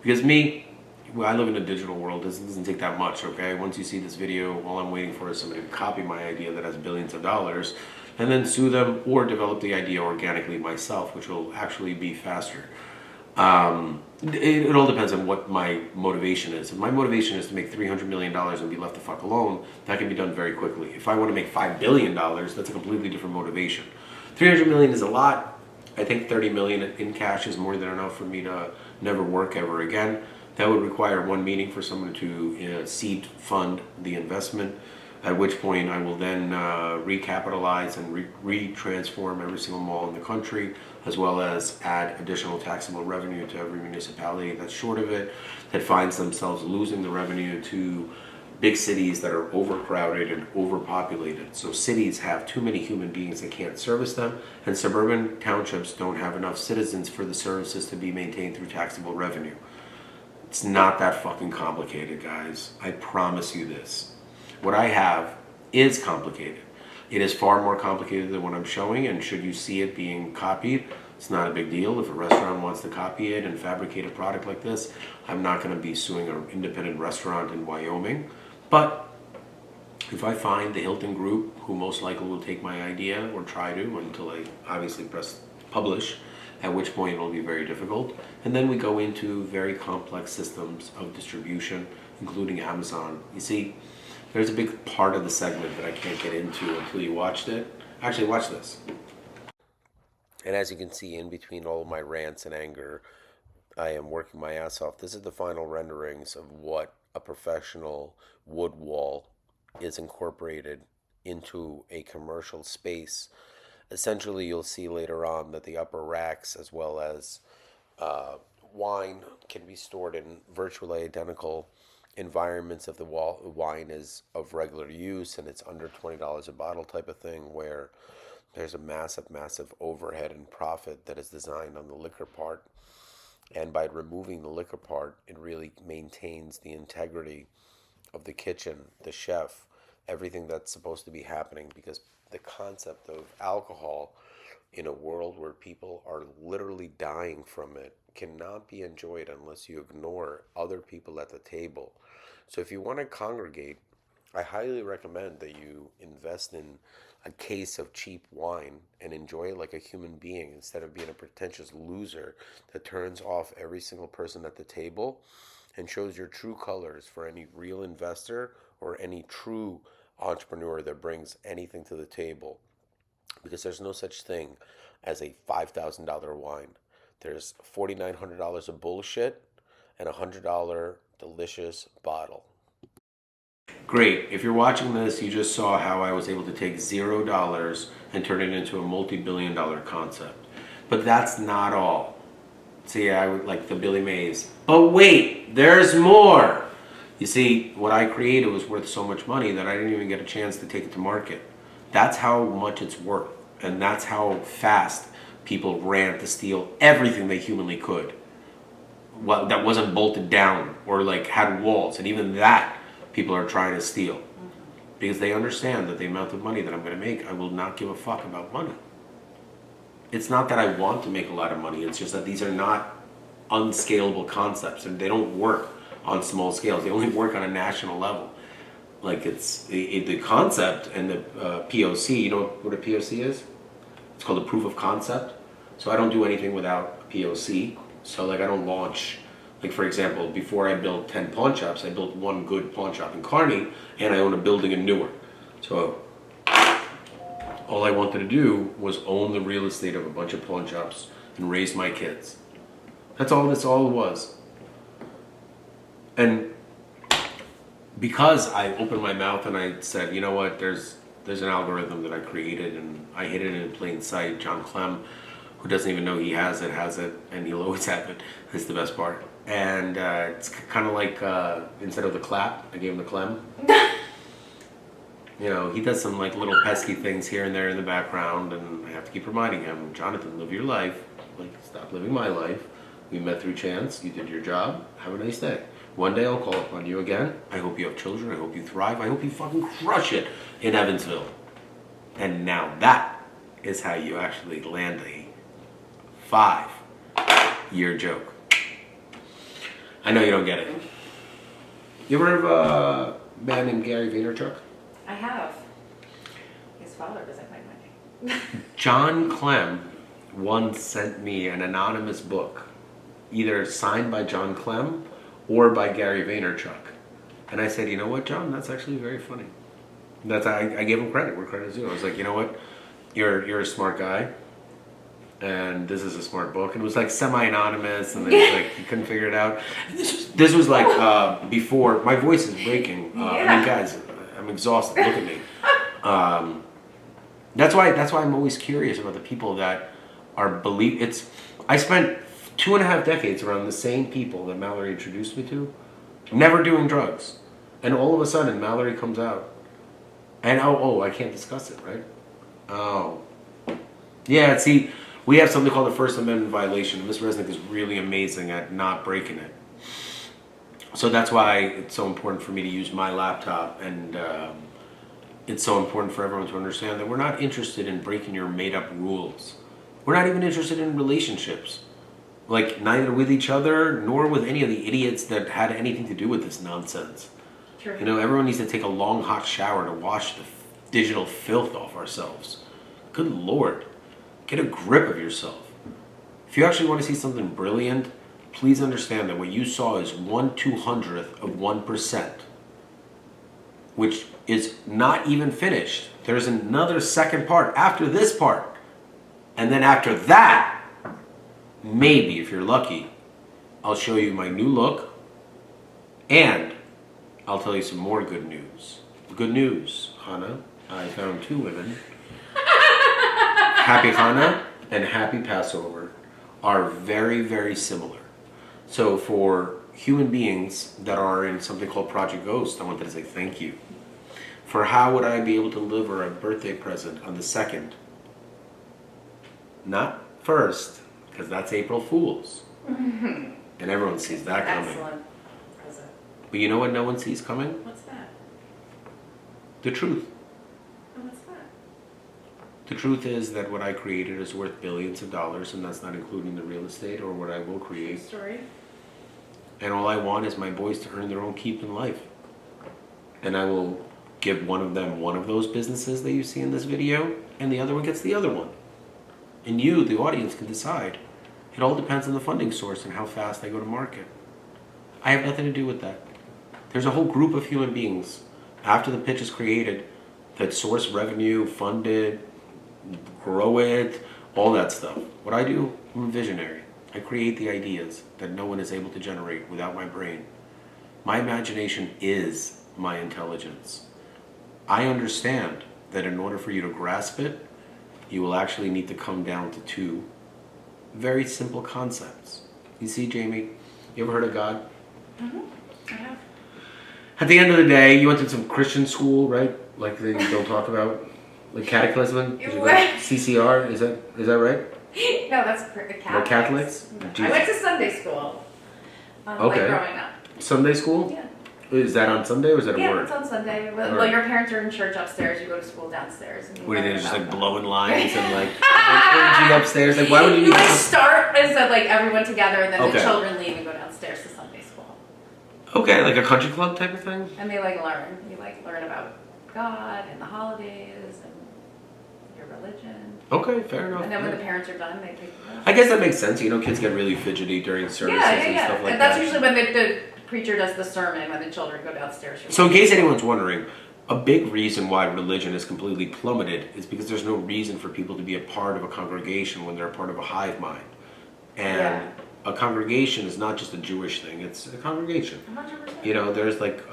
Because me, well, I live in a digital world. This doesn't take that much, okay? Once you see this video, all I'm waiting for is somebody to copy my idea that has billions of dollars and then sue them or develop the idea organically myself, which will actually be faster. It all depends on what my motivation is. If my motivation is to make $300 million and be left the fuck alone, that can be done very quickly. If I want to make $5 billion, that's a completely different motivation. $300 million is a lot. I think $30 million in cash is more than enough for me to never work ever again. That would require one meeting for someone to seed fund the investment, at which point I will then recapitalize and retransform every single mall in the country, as well as add additional taxable revenue to every municipality that's short of it, that finds themselves losing the revenue to big cities that are overcrowded and overpopulated. So cities have too many human beings that can't service them, and suburban townships don't have enough citizens for the services to be maintained through taxable revenue. It's not that fucking complicated, guys. I promise you this. What I have is complicated. It is far more complicated than what I'm showing, and should you see it being copied, it's not a big deal. If a restaurant wants to copy it and fabricate a product like this, I'm not going to be suing an independent restaurant in Wyoming. But if I find the Hilton Group, who most likely will take my idea, or try to, until I obviously press publish, at which point it'll be very difficult. And then we go into very complex systems of distribution, including Amazon. You see, there's a big part of the segment that I can't get into until you watched it. Actually, watch this. And as you can see, in between all of my rants and anger, I am working my ass off. This is the final renderings of what a professional wood wall is incorporated into a commercial space. Essentially, you'll see later on that the upper racks, as well as wine, can be stored in virtually identical environments if the wine is of regular use and it's under $20 a bottle type of thing, where there's a massive overhead and profit that is designed on the liquor part. And by removing the liquor part, it really maintains the integrity of the kitchen, the chef, everything that's supposed to be happening, because the concept of alcohol in a world where people are literally dying from it cannot be enjoyed unless you ignore other people at the table. So if you want to congregate, I highly recommend that you invest in a case of cheap wine and enjoy it like a human being, instead of being a pretentious loser that turns off every single person at the table and shows your true colors for any real investor or any true entrepreneur that brings anything to the table. Because there's no such thing as a $5,000 wine. There's $4,900 of bullshit and a $100 delicious bottle. Great. If you're watching this, you just saw how I was able to take $0 and turn it into a multi-billion-dollar concept. But that's not all. See, I would like the Billy Mays. But wait, there's more. You see, what I created was worth so much money that I didn't even get a chance to take it to market. That's how much it's worth. And that's how fast people ran to steal everything they humanly could. Well, that wasn't bolted down or like had walls. And even that, people are trying to steal. Because they understand that the amount of money that I'm going to make, I will not give a fuck about money. It's not that I want to make a lot of money. It's just that these are not unscalable concepts, and they don't work on small scales. They only work on a national level. Like it's the concept and the POC. You know what a POC is? It's called a proof of concept. So I don't do anything without a POC. So like I don't launch. Like for example, before I built 10 pawn shops, I built one good pawn shop in Kearney, and I own a building in Newark. So all I wanted to do was own the real estate of a bunch of pawn shops and raise my kids. That's all it was. And because I opened my mouth and I said, you know what, there's an algorithm that I created and I hid it in plain sight. John Clem, who doesn't even know he has it, and he'll always have it. That's the best part. And it's kind of like instead of the clap, I gave him the Clem. You know, he does some like little pesky things here and there in the background, and I have to keep reminding him, Jonathan, live your life. Like, stop living my life. We met through chance. You did your job. Have a nice day. One day I'll call upon you again. I hope you have children. I hope you thrive. I hope you fucking crush it in Evansville. And now that is how you actually land a 5-year joke. I know you don't get it. You ever heard of a man named Gary Vaynerchuk? I have. His father was at my wedding. John Clem once sent me an anonymous book, either signed by John Clem or by Gary Vaynerchuk. And I said, you know what, John, that's actually very funny. I gave him credit where credit is due. I was like, you know what, you're a smart guy, and this is a smart book. And it was like semi-anonymous, and then it was like you couldn't figure it out. And this was like before my voice is breaking. I mean, guys, I'm exhausted. Look at me. That's why I'm always curious about the people that are I spent 2.5 decades around the same people that Mallory introduced me to, never doing drugs, and all of a sudden Mallory comes out, and I can't discuss it, right? Oh, yeah. See, we have something called the First Amendment violation, and Ms. Resnick is really amazing at not breaking it. So that's why it's so important for me to use my laptop, and it's so important for everyone to understand that we're not interested in breaking your made-up rules. We're not even interested in relationships. Like, neither with each other, nor with any of the idiots that had anything to do with this nonsense. True. You know, everyone needs to take a long, hot shower to wash the digital filth off ourselves. Good Lord. Get a grip of yourself. If you actually want to see something brilliant, please understand that what you saw is 1/200th of 1%, which is not even finished. There's another second part after this part. And then after that, maybe, if you're lucky, I'll show you my new look, and I'll tell you some more good news. Good news, Hannah. I found 2 women. Happy Hanukkah and Happy Passover are very, very similar. So for human beings that are in something called Project Ghost, I wanted to say thank you. For how would I be able to deliver a birthday present on the 2nd? Not 1st, because that's April Fool's. And everyone sees that coming. Excellent present. But you know what no one sees coming? What's that? The truth. Oh, what's that? The truth is that what I created is worth billions of dollars, and that's not including the real estate or what I will create. Story? And all I want is my boys to earn their own keep in life. And I will give one of them one of those businesses that you see in this video, and the other one gets the other one. And you, the audience, can decide. It all depends on the funding source and how fast they go to market. I have nothing to do with that. There's a whole group of human beings, after the pitch is created, that source revenue, fund it, grow it, all that stuff. What I do, I'm a visionary. I create the ideas that no one is able to generate without my brain. My imagination is my intelligence. I understand that in order for you to grasp it, you will actually need to come down to 2 very simple concepts. You see, Jamie, you ever heard of God? Mm-hmm. I have. At the end of the day, you went to some Christian school, right? Like they don't talk about, like cataclysm. CCR, is that right? No, that's Catholics. No Catholics? I went to Sunday school. Okay. Like growing up. Sunday school? Yeah. Is that on Sunday or is that a Yeah, word? it's on Sunday. Well, Alright. your parents are in church upstairs. You go to school downstairs. And you What do you learn think? Just about like them. blowing lines and like energy upstairs? Like, why would you You need like to? start as like everyone together, and then Okay. the children leave and go downstairs to Sunday school. Okay, like a country club type of thing? And they like learn. You like learn about God and the holidays and your religion. Okay, fair enough. And then when Yeah. the parents are done, they take you out. I guess that makes sense. You know, kids get really fidgety during services and stuff like and that. that's usually when the preacher does the sermon, when the children go downstairs. So in case anyone's wondering, a big reason why religion is completely plummeted is because there's no reason for people to be a part of a congregation when they're a part of a hive mind. And a congregation is not just a Jewish thing, it's a congregation. 100%. You know, there's like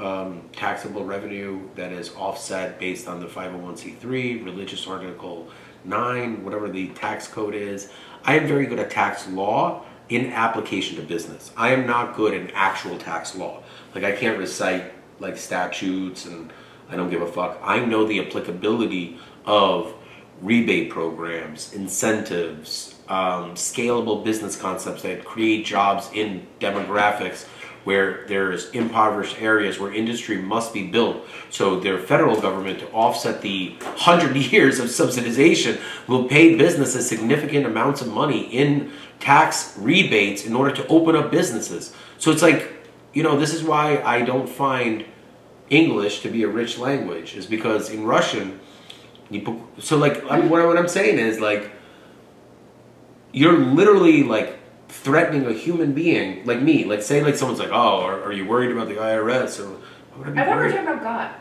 taxable revenue that is offset based on the 501c3, religious article 9, whatever the tax code is. I am very good at tax law in application to business. I am not good in actual tax law. Like I can't recite like statutes and I don't give a fuck. I know the applicability of rebate programs, incentives, scalable business concepts that create jobs in demographics where there's impoverished areas where industry must be built. So their federal government, to offset the 100 years of subsidization, will pay businesses significant amounts of money in tax rebates in order to open up businesses. So it's like, you know, this is why I don't find English to be a rich language, is because in Russian, what I'm saying is like, you're literally like threatening a human being like me. Like say like someone's like, oh, are you worried about the IRS? Or why would I be I thought we were worried? talking about God.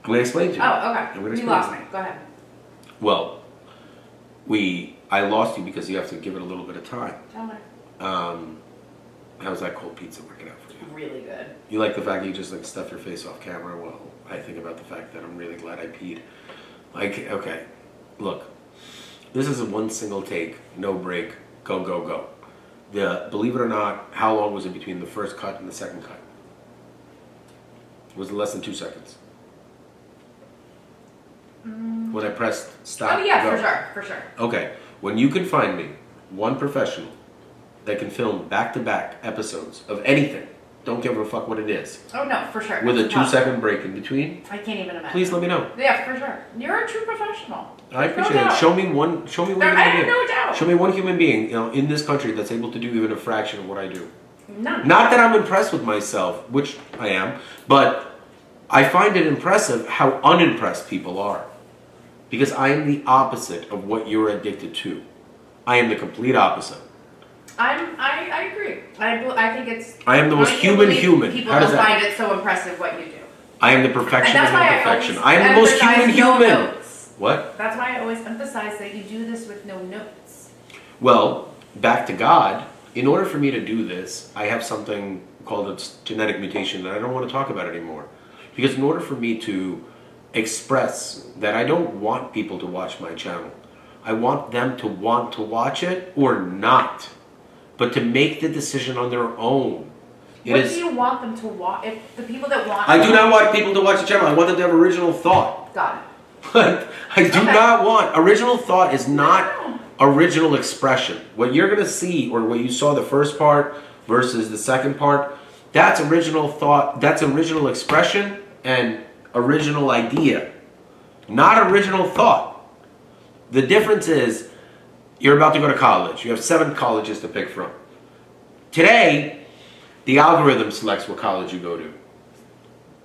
I'm gonna explain to you. Oh, I'm okay. gonna You explain lost to me. Go ahead. Well, I lost you because you have to give it a little bit of time. Tell me. How's that cold pizza working out for you? Really good. You like the fact that you just like stuff your face off camera? Well, I think about the fact that I'm really glad I peed. Like, okay, look, this is a one single take, no break, go, go, go. Believe it or not, how long was it between the first cut and the second cut? Was it less than 2 seconds? When I pressed stop. Oh yeah, go. for sure. Okay, when you can find me one professional that can film back-to-back episodes of anything, don't give a fuck what it is, Oh no, for sure. with a It's 2 impossible. second break in between, I can't even imagine. please let me know. Yeah, for sure. You're a true professional. I There's no appreciate it. doubt. Show me one I human have being. no doubt. Show me one human being, you know, in this country that's able to do even a fraction of what I do. None. Not that I'm impressed with myself, which I am, but I find it impressive how unimpressed people are. Because I am the opposite of what you're addicted to. I am the complete opposite. I agree. I think it's. I am the most I can't human believe human. People How does don't that- find it so impressive what you do. I am the perfection And of that's why imperfection. I I am the most human emphasize no human. notes. What? That's why I always emphasize that you do this with no notes. Well, back to God. In order for me to do this, I have something called a genetic mutation that I don't want to talk about anymore. Because in order for me to express that I don't want people to watch my channel, I want them to want to watch it or not, but to make the decision on their own. It What is. do you want them to watch? If the people that want. I do not want people to watch the channel. I want them to have original thought. Got it. But I do Okay. not want original thought is not No. original expression. What you're gonna see, or what you saw the first part versus the second part, that's original thought. That's original expression and original idea, not original thought. The difference is you're about to go to college. You have 7 colleges to pick from. Today, the algorithm selects what college you go to.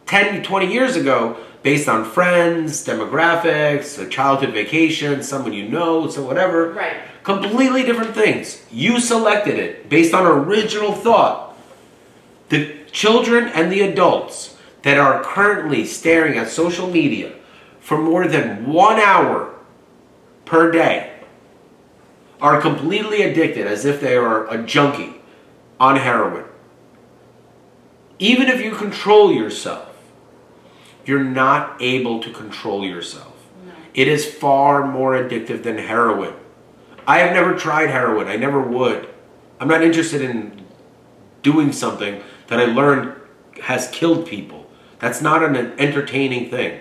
10, 20 years ago, based on friends, demographics, a childhood vacation, someone you know, so whatever. Right. Completely different things. You selected it based on original thought. The children and the adults that are currently staring at social media for more than 1 hour per day are completely addicted as if they are a junkie on heroin. Even if you control yourself, you're not able to control yourself. No. It is far more addictive than heroin. I have never tried heroin. I never would. I'm not interested in doing something that I learned has killed people. That's not an entertaining thing.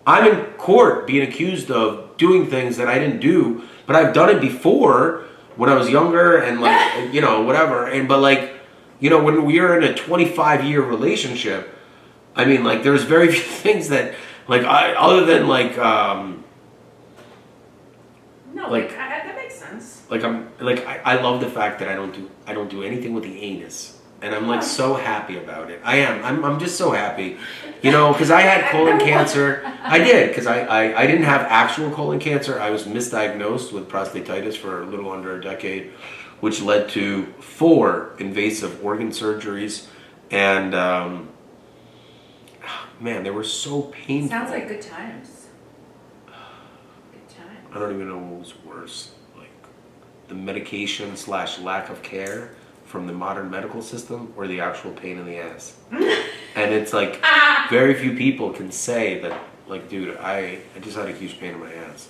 I'm in court being accused of doing things that I didn't do, but I've done it before when I was younger and like, you know, whatever. But like, you know, when we were in a 25-year relationship, I mean, like, there's very few things that, like, other than like, No, Like- that makes sense. I love the fact that I don't do anything with the anus. And I'm like so happy about it. I am. I'm just so happy. You know, because I had colon cancer. I did, because I didn't have actual colon cancer. I was misdiagnosed with prostatitis for a little under a decade, which led to 4 invasive organ surgeries. And, man, they were so painful. Sounds like good times. Good times. I don't even know what was worse. Like, the medication / lack of care from the modern medical system or the actual pain in the ass. And it's like, very few people can say that, like, dude, I just had a huge pain in my ass.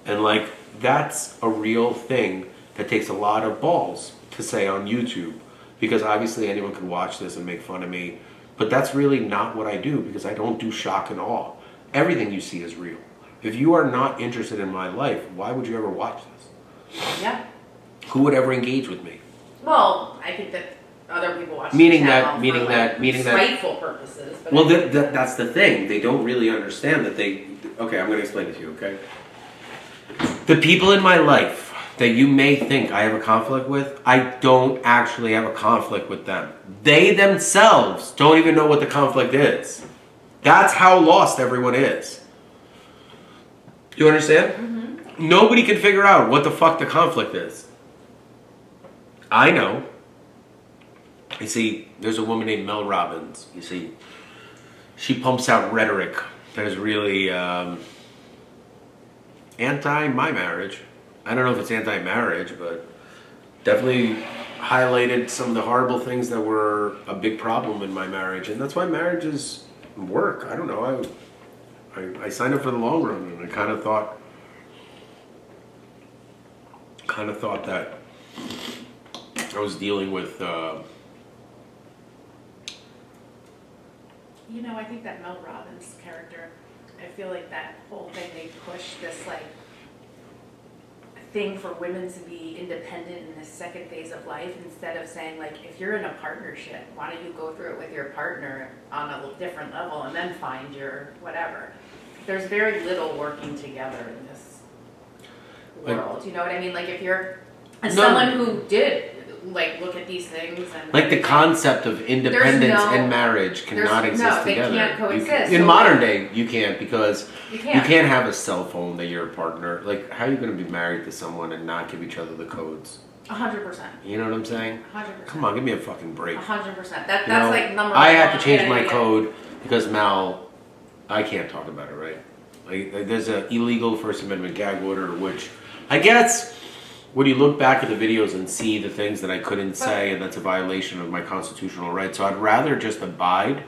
And like, that's a real thing that takes a lot of balls to say on YouTube. Because obviously anyone could watch this and make fun of me. But that's really not what I do, because I don't do shock and awe. Everything you see is real. If you are not interested in my life, why would you ever watch this? Yeah. Who would ever engage with me? Well, I think that other people watch Meaning the that- channel meaning for, that- like, meaning that- spiteful purposes. But Well, that's the thing. They don't really understand that they... Okay, I'm going to explain it to you, okay? The people in my life that you may think I have a conflict with, I don't actually have a conflict with them. They themselves don't even know what the conflict is. That's how lost everyone is. Do you understand? Mm-hmm. Nobody can figure out what the fuck the conflict is. I know. You see, there's a woman named Mel Robbins. You see, she pumps out rhetoric that is really anti my marriage. I don't know if it's anti-marriage, but definitely highlighted some of the horrible things that were a big problem in my marriage. And that's why marriages work. I don't know. I signed up for the long run, and I kind of thought that I was dealing with... You know, I think that Mel Robbins character, I feel like that whole thing, they push this, like, thing for women to be independent in the second phase of life, instead of saying, like, if you're in a partnership, why don't you go through it with your partner on a different level and then find your whatever. There's very little working together in this world. You know what I mean? Like, if you're someone who did, like, look at these things and... Like, the concept of independence and marriage cannot exist together. They can't coexist. In modern day, you can't, because You you can't. can't have a cell phone that you're a partner. Like, how are you going to be married to someone and not give each other the codes? 100%. You know what I'm saying? 100%. Come on, give me a fucking break. 100%. You That's know, like number I one. had to change Yeah, my yeah. code because Mal, I can't talk about it, right? Like, there's an illegal First Amendment gag order, which I guess when you look back at the videos and see the things that I couldn't say, and that's a violation of my constitutional rights. So I'd rather just abide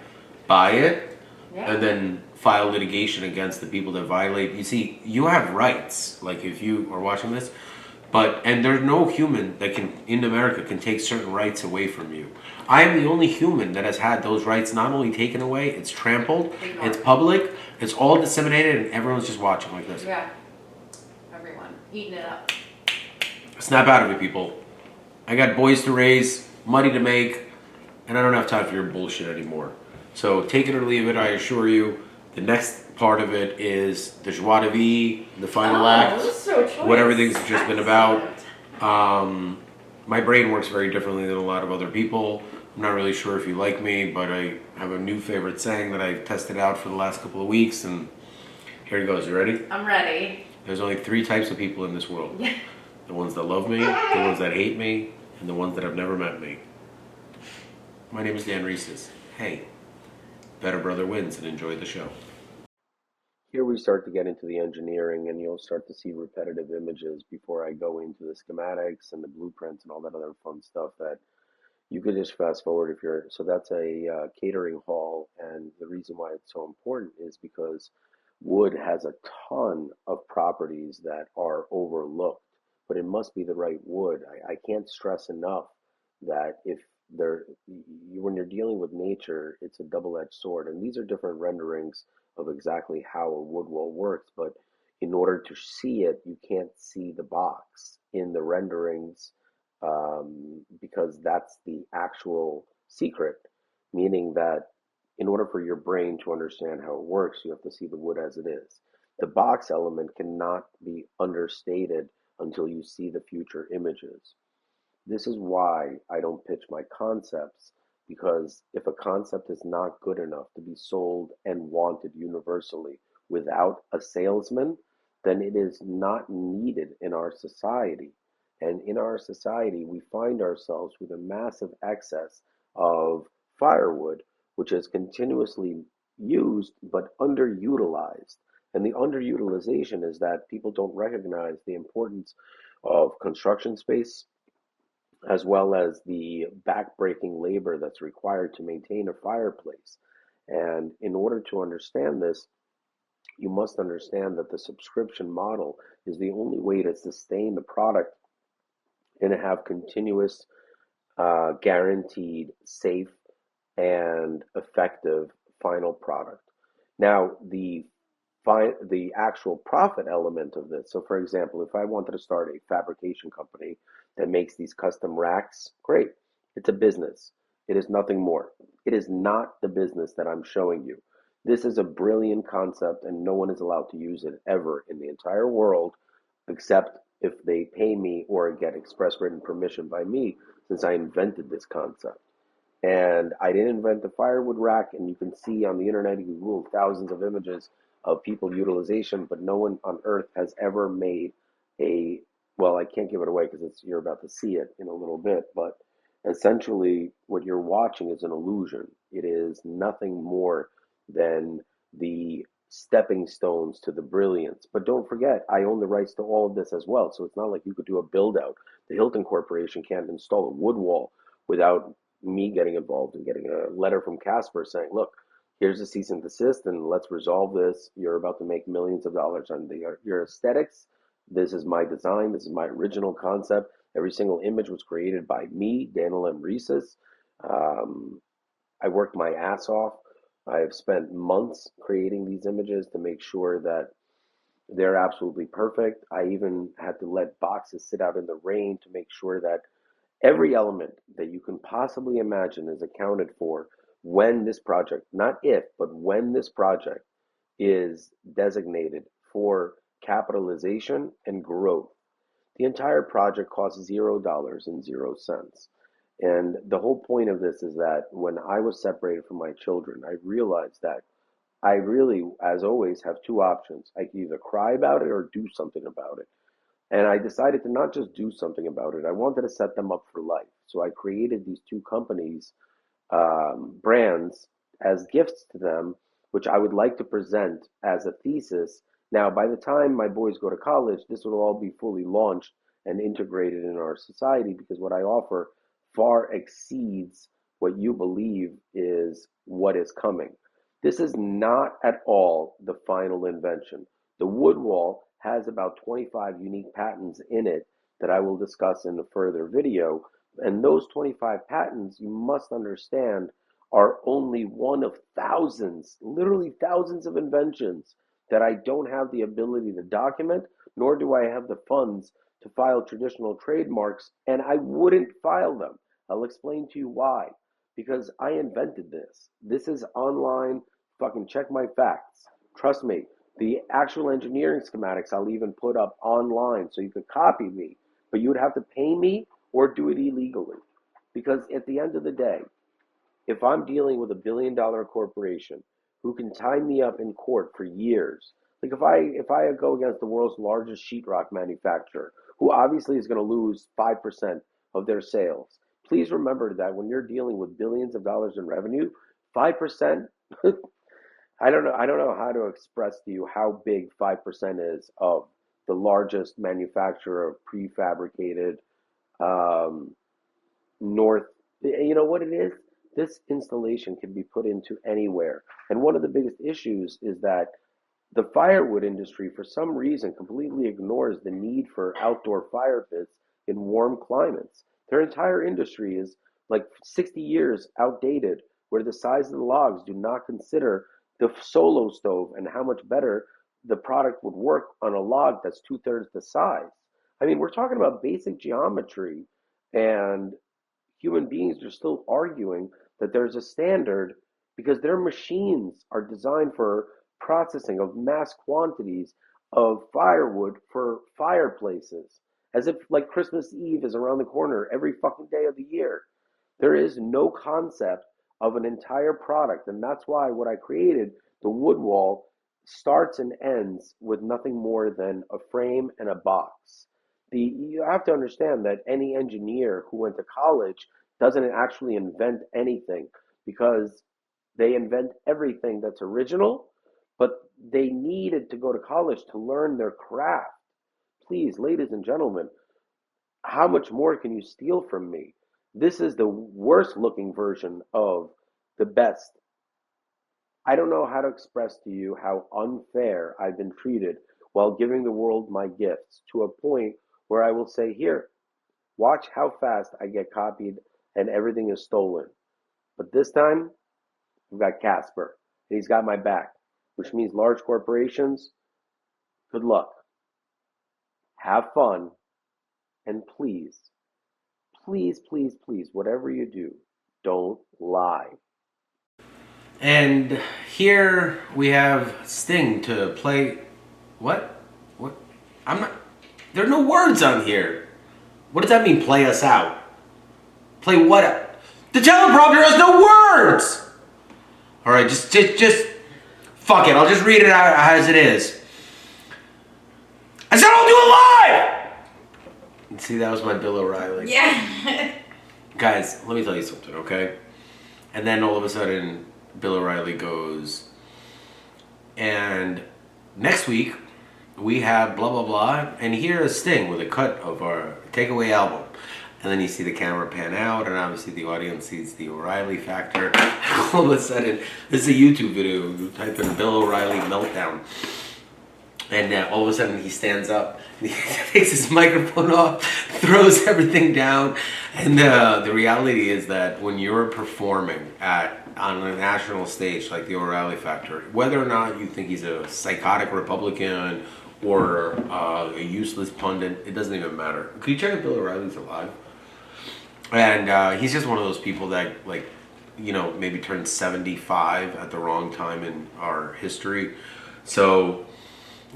by it Yeah. and then file litigation against the people that violate. You see, you have rights, like if you are watching this, and there's no human that can, in America, can take certain rights away from you. I am the only human that has had those rights not only taken away, it's trampled, Ignored. it's public, it's all disseminated, and everyone's just watching like this. Yeah. Everyone. Eating it up. Snap out of it, people. I got boys to raise, money to make, and I don't have time for your bullshit anymore. So take it or leave it, I assure you. The next part of it is the joie de vivre, the final act, So choice. what everything's just been about. My brain works very differently than a lot of other people. I'm not really sure if you like me, but I have a new favorite saying that I've tested out for the last couple of weeks, and here it goes. You ready? I'm ready. There's only 3 types of people in this world. Yeah. The ones that love me, the ones that hate me, and the ones that have never met me. My name is Dan Reeses. Hey, better brother wins, and enjoy the show. Here we start to get into the engineering, and you'll start to see repetitive images before I go into the schematics and the blueprints and all that other fun stuff that you could just fast forward if you're... So that's a catering hall, and the reason why it's so important is because wood has a ton of properties that are overlooked, but it must be the right wood. I can't stress enough that when you're dealing with nature, it's a double-edged sword, and these are different renderings of exactly how a wood wall works, but in order to see it, you can't see the box in the renderings, because that's the actual secret, meaning that in order for your brain to understand how it works, you have to see the wood as it is. The box element cannot be understated until you see the future images. This is why I don't pitch my concepts, because if a concept is not good enough to be sold and wanted universally without a salesman, then it is not needed in our society. And in our society, we find ourselves with a massive excess of firewood, which is continuously used but underutilized. And the underutilization is that people don't recognize the importance of construction space, as well as the backbreaking labor that's required to maintain a fireplace. And in order to understand this, you must understand that the subscription model is the only way to sustain the product and have continuous, guaranteed, safe, and effective final product. Now, the actual profit element of this. So, for example, if I wanted to start a fabrication company that makes these custom racks, great. It's a business. It is nothing more. It is not the business that I'm showing you. This is a brilliant concept, and no one is allowed to use it ever in the entire world, except if they pay me or get express written permission by me, since I invented this concept. And I didn't invent the firewood rack, and you can see on the internet, you can Google thousands of images of people utilization, but no one on earth has ever made a, well, I can't give it away because it's you're about to see it in a little bit, but essentially what you're watching is an illusion. It is nothing more than the stepping stones to the brilliance. But don't forget, I own the rights to all of this as well. So it's not like you could do a build out. The Hilton Corporation can't install a wood wall without me getting involved and getting a letter from Casper saying, look, here's a cease and desist and let's resolve this. You're about to make millions of dollars on your aesthetics. This is my design. This is my original concept. Every single image was created by me, Daniel M. Reeses. I worked my ass off. I've spent months creating these images to make sure that they're absolutely perfect. I even had to let boxes sit out in the rain to make sure that every element that you can possibly imagine is accounted for when this project, not if, but when this project is designated for capitalization and growth. The entire project costs $0 and 0 cents. And the whole point of this is that when I was separated from my children, I realized that I really, as always, have two options. I can either cry about it or do something about it. And I decided to not just do something about it, I wanted to set them up for life. So I created these two companies, brands, as gifts to them, which I would like to present as a thesis. Now, by the time my boys go to college, this will all be fully launched and integrated in our society because what I offer far exceeds what you believe is what is coming. This is not at all the final invention. The wood wall has about 25 unique patents in it that I will discuss in a further video. And those 25 patents, you must understand, are only one of thousands, literally thousands of inventions that I don't have the ability to document, nor do I have the funds to file traditional trademarks, and I wouldn't file them. I'll explain to you why. Because I invented this. This is online. Fucking check my facts. Trust me. The actual engineering schematics I'll even put up online so you could copy me, but you would have to pay me or do it illegally. Because at the end of the day, if I'm dealing with $1 billion corporation who can tie me up in court for years, like if I go against the world's largest sheetrock manufacturer, who obviously is going to lose 5% of their sales, please remember that when you're dealing with billions of dollars in revenue, 5%, I don't know how to express to you how big 5% is of the largest manufacturer of prefabricated um, north. You know what it is? This installation can be put into anywhere. And one of the biggest issues is that the firewood industry, for some reason, completely ignores the need for outdoor fire pits in warm climates. Their entire industry is like 60 years outdated, where the size of the logs do not consider the solo stove and how much better the product would work on a log that's two-thirds the size. I mean, we're talking about basic geometry, and human beings are still arguing that there's a standard because their machines are designed for processing of mass quantities of firewood for fireplaces, as if like Christmas Eve is around the corner every fucking day of the year. There is no concept of an entire product, and that's why what I created, the wood wall, starts and ends with nothing more than a frame and a box. You have to understand that any engineer who went to college doesn't actually invent anything because they invent everything that's original, but they needed to go to college to learn their craft. Please, ladies and gentlemen, How much more can you steal from me? This is the worst looking version of the best. I don't know how to express to you how unfair I've been treated while giving the world my gifts, to a point where I will say, here, watch how fast I get copied and everything is stolen. But this time, we've got Casper, and he's got my back, which means large corporations, good luck. Have fun, and please, please, please, please, whatever you do, don't lie. And here we have Sting to play. What? What? I'm not. There are no words on here. What does that mean? Play us out. Play what? The teleprompter has no words. All right, just fuck it. I'll just read it out as it is. I said I'll do it live. See, that was my Bill O'Reilly. Yeah. Guys, let me tell you something, okay? And then all of a sudden, Bill O'Reilly goes, and next week we have blah blah blah, and here is Sting with a cut of our Takeaway album. And then you see the camera pan out, and obviously the audience sees the O'Reilly factor. All of a sudden, this is a YouTube video. You type in Bill O'Reilly meltdown. And all of a sudden he stands up, and he takes his microphone off, throws everything down. And the reality is that when you're performing on a national stage like the O'Reilly Factor, whether or not you think he's a psychotic Republican or a useless pundit, it doesn't even matter. Could you check if Bill O'Reilly's alive? And he's just one of those people that, like, you know, maybe turned 75 at the wrong time in our history. So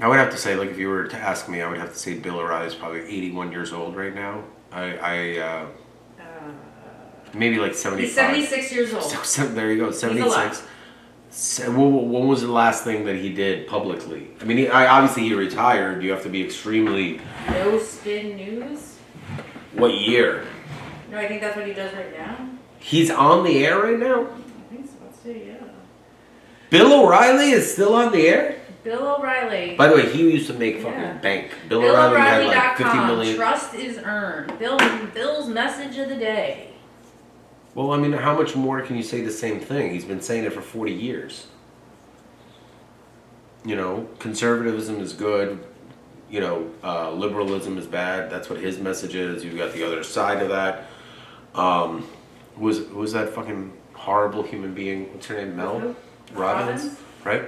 I would have to say, like, if you were to ask me, I would have to say Bill O'Reilly's probably 81 years old right now. Maybe like 75. He's 76 years old. So there you go, 76. When was the last thing that he did publicly? I mean, obviously he retired. You have to be extremely... No Spin News? What year? No, I think that's what he does right now. He's on the air right now? I think so, let's see, yeah. Bill O'Reilly is still on the air? Bill O'Reilly. By the way, he used to make fucking bank. Bill O'Reilly had like 50 million. Trust is earned. Bill's message of the day. Well, I mean, how much more can you say the same thing? He's been saying it for 40 years. You know, conservatism is good. You know, liberalism is bad. That's what his message is. You've got the other side of that. Who was that fucking horrible human being? What's her name? Mel Robbins, right?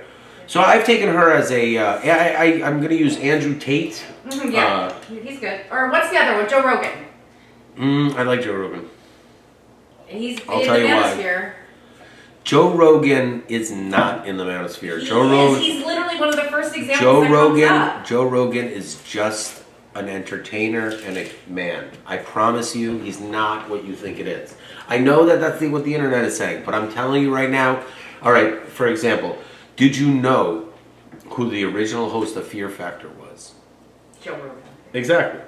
So I've taken her as a. I'm going to use Andrew Tate. Yeah, he's good. Or what's the other one? Joe Rogan. I like Joe Rogan. He's I'll in tell the you why. manosphere. Joe Rogan is not in the manosphere. He's literally one of the first examples Joe Rogan is just an entertainer and a man. I promise you, he's not what you think it is. I know that that's what the internet is saying, but I'm telling you right now. All right, for example, did you know who the original host of Fear Factor was? Joe Rogan. Exactly.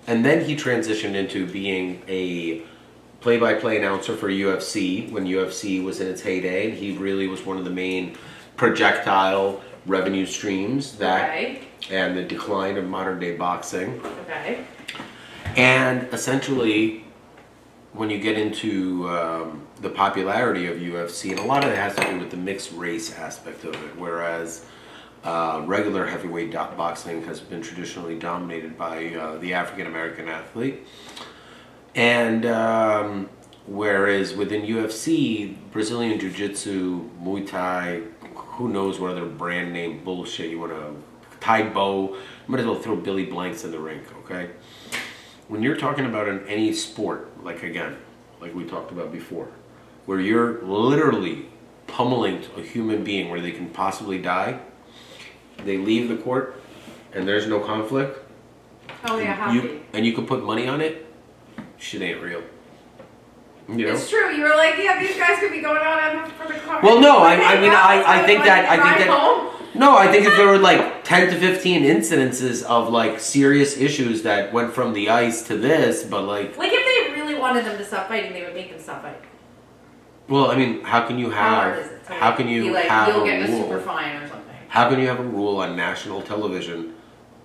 And then he transitioned into being a play-by-play announcer for UFC when UFC was in its heyday. And he really was one of the main projectile revenue streams and the decline of modern-day boxing. Okay. And essentially, when you get into the popularity of UFC, and a lot of it has to do with the mixed race aspect of it, whereas regular heavyweight boxing has been traditionally dominated by the African American athlete. And whereas within UFC, Brazilian Jiu-Jitsu, Muay Thai, who knows what other brand name bullshit you want to, Thai Bo, you might as well throw Billy Blanks in the ring, okay? When you're talking about any sport, like we talked about before, where you're literally pummeling a human being where they can possibly die, they leave the court and there's no conflict. Oh yeah, hockey. And you can put money on it. Shit ain't real. You know? It's true. You were like, yeah, these guys could be going on for the car. Well, no, I think that home? No, I think if there were like 10 to 15 incidences of like serious issues that went from the ice to this, but like if they really wanted them to stop fighting, they would make them stop fighting. Well, I mean, how can you have you'll get a super fine or something. How can you have a rule on national television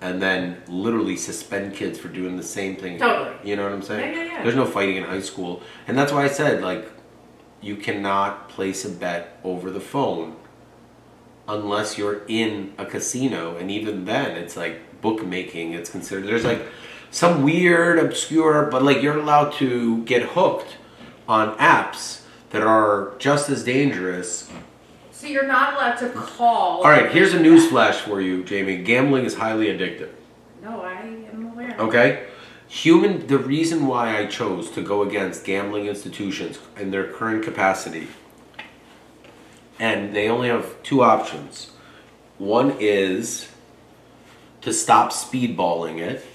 and then literally suspend kids for doing the same thing. Totally. You know what I'm saying? Yeah. There's no fighting in high school. And that's why I said, like, you cannot place a bet over the phone unless you're in a casino. And even then, it's like bookmaking. It's considered, there's like some weird, obscure, but like you're allowed to get hooked on apps that are just as dangerous. So you're not allowed to call. All right, here's a news flash for you, Jamie. Gambling is highly addictive. No, I am aware. Okay? The reason why I chose to go against gambling institutions in their current capacity, and they only have two options. One is to stop speedballing it,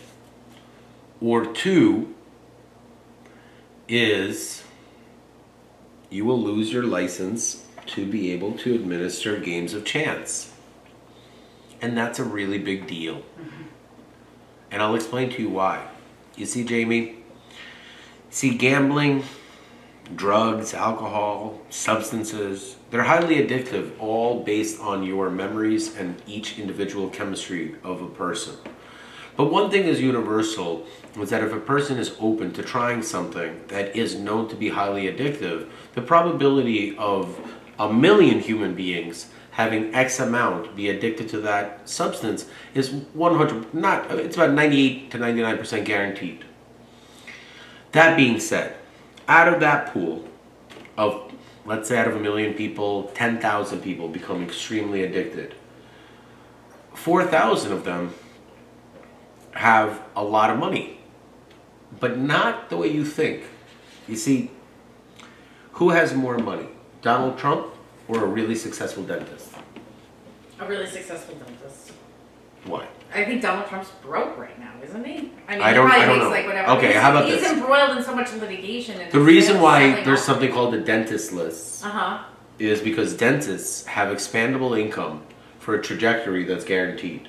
or two is you will lose your license to be able to administer games of chance. And that's a really big deal. And I'll explain to you why. You see, Jamie, gambling, drugs, alcohol, substances, they're highly addictive, all based on your memories and each individual chemistry of a person. But one thing is universal, is that if a person is open to trying something that is known to be highly addictive, the probability of a million human beings having X amount be addicted to that substance is it's about 98 to 99% guaranteed. That being said, out of that pool of, let's say out of a million people, 10,000 people become extremely addicted. 4,000 of them have a lot of money, but not the way you think. You see, who has more money? Donald Trump or a really successful dentist? A really successful dentist. Why? I think Donald Trump's broke right now, isn't he? I mean, I he don't probably makes know. like whatever. Okay, how about he's this? embroiled in so much litigation. And The reason why selling there's off. something called the dentist list is because dentists have expandable income for a trajectory that's guaranteed.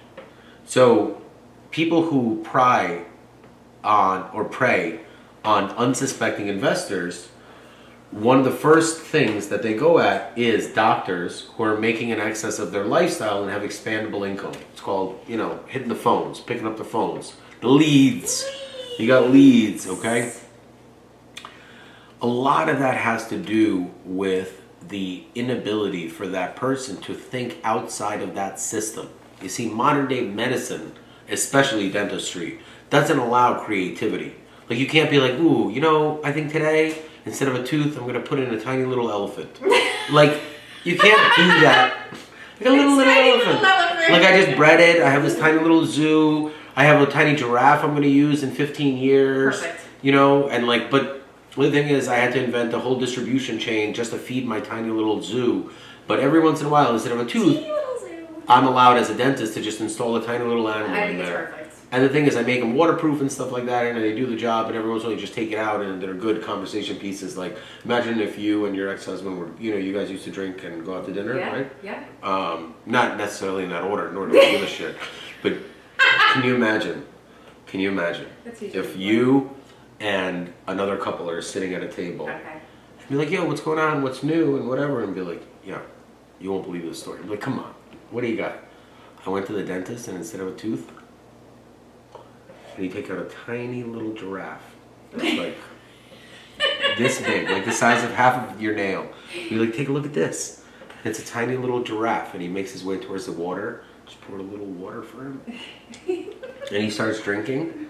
So people who prey on unsuspecting investors, one of the first things that they go at is doctors who are making in excess of their lifestyle and have expandable income. It's called, hitting the phones, picking up the phones. The leads. You got leads, okay? A lot of that has to do with the inability for that person to think outside of that system. You see, modern day medicine, especially dentistry, doesn't allow creativity. Like, you can't be like, ooh, I think today, instead of a tooth, I'm going to put in a tiny little elephant. Like, you can't do that. Like a little elephant. Like, I just bred it. I have this tiny little zoo. I have a tiny giraffe I'm going to use in 15 years. Perfect. But the thing is, I had to invent a whole distribution chain just to feed my tiny little zoo. But every once in a while, instead of a tooth, I'm allowed as a dentist to just install a tiny little animal I in think there. it's perfect. And the thing is, I make them waterproof and stuff like that, and they do the job, and every once in a while you just take it out, and they're good conversation pieces. Like, imagine if you and your ex-husband were, you guys used to drink and go out to dinner, right? Yeah. Not necessarily in that order, nor do I give a shit. But can you imagine That's usually if you and another couple are sitting at a table, Okay. be like, yo, what's going on, what's new, and whatever, and be like, yeah, you won't believe this story. Be like, come on, what do you got? I went to the dentist, and instead of a tooth, and you take out a tiny little giraffe. It's like this big, like the size of half of your nail. You're like, take a look at this. And it's a tiny little giraffe, and he makes his way towards the water. Just pour a little water for him. And he starts drinking,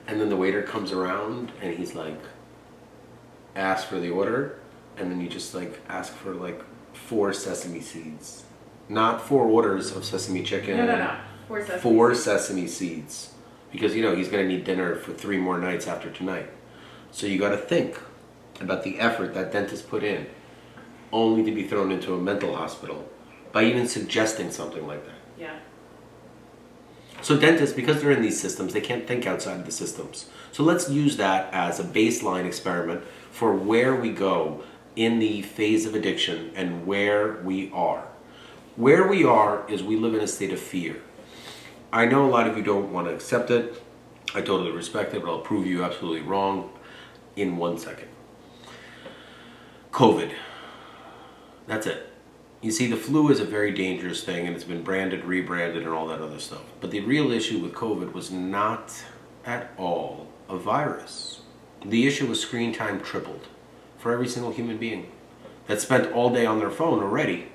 and then the waiter comes around, and he's like, ask for the order, and then you just like ask for like 4 sesame seeds. Not 4 orders of sesame chicken. No. 4 sesame seeds. Because, he's going to need dinner for 3 more nights after tonight. So you got to think about the effort that dentists put in, only to be thrown into a mental hospital by even suggesting something like that. Yeah. So dentists, because they're in these systems, they can't think outside of the systems. So let's use that as a baseline experiment for where we go in the phase of addiction and where we are. Where we are is we live in a state of fear. I know a lot of you don't want to accept it. I totally respect it, but I'll prove you absolutely wrong in 1 second. COVID. That's it. You see, the flu is a very dangerous thing, and it's been branded, rebranded, and all that other stuff. But the real issue with COVID was not at all a virus. The issue was screen time tripled for every single human being that spent all day on their phone already.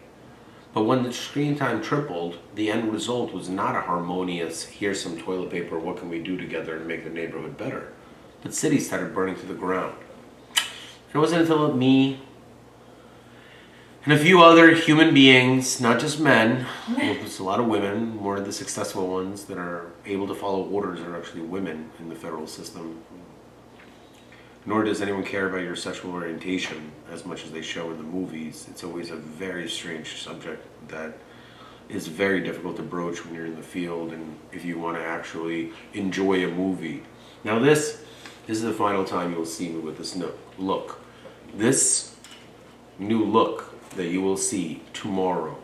But when the screen time tripled, the end result was not a harmonious, here's some toilet paper, what can we do together to make the neighborhood better? But cities started burning to the ground. It wasn't until me and a few other human beings, not just men, there's a lot of women, more of the successful ones that are able to follow orders are actually women in the federal system. Nor does anyone care about your sexual orientation as much as they show in the movies. It's always a very strange subject that is very difficult to broach when you're in the field and if you want to actually enjoy a movie. Now this is the final time you'll see me with this look. This new look that you will see tomorrow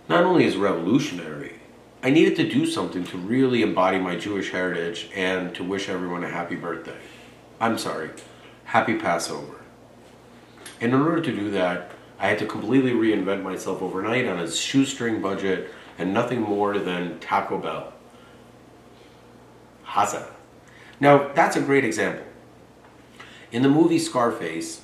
not only is revolutionary, I needed to do something to really embody my Jewish heritage and to wish everyone a happy birthday. I'm sorry, happy Passover. And in order to do that, I had to completely reinvent myself overnight on a shoestring budget and nothing more than Taco Bell. Haza. Now, that's a great example. In the movie Scarface,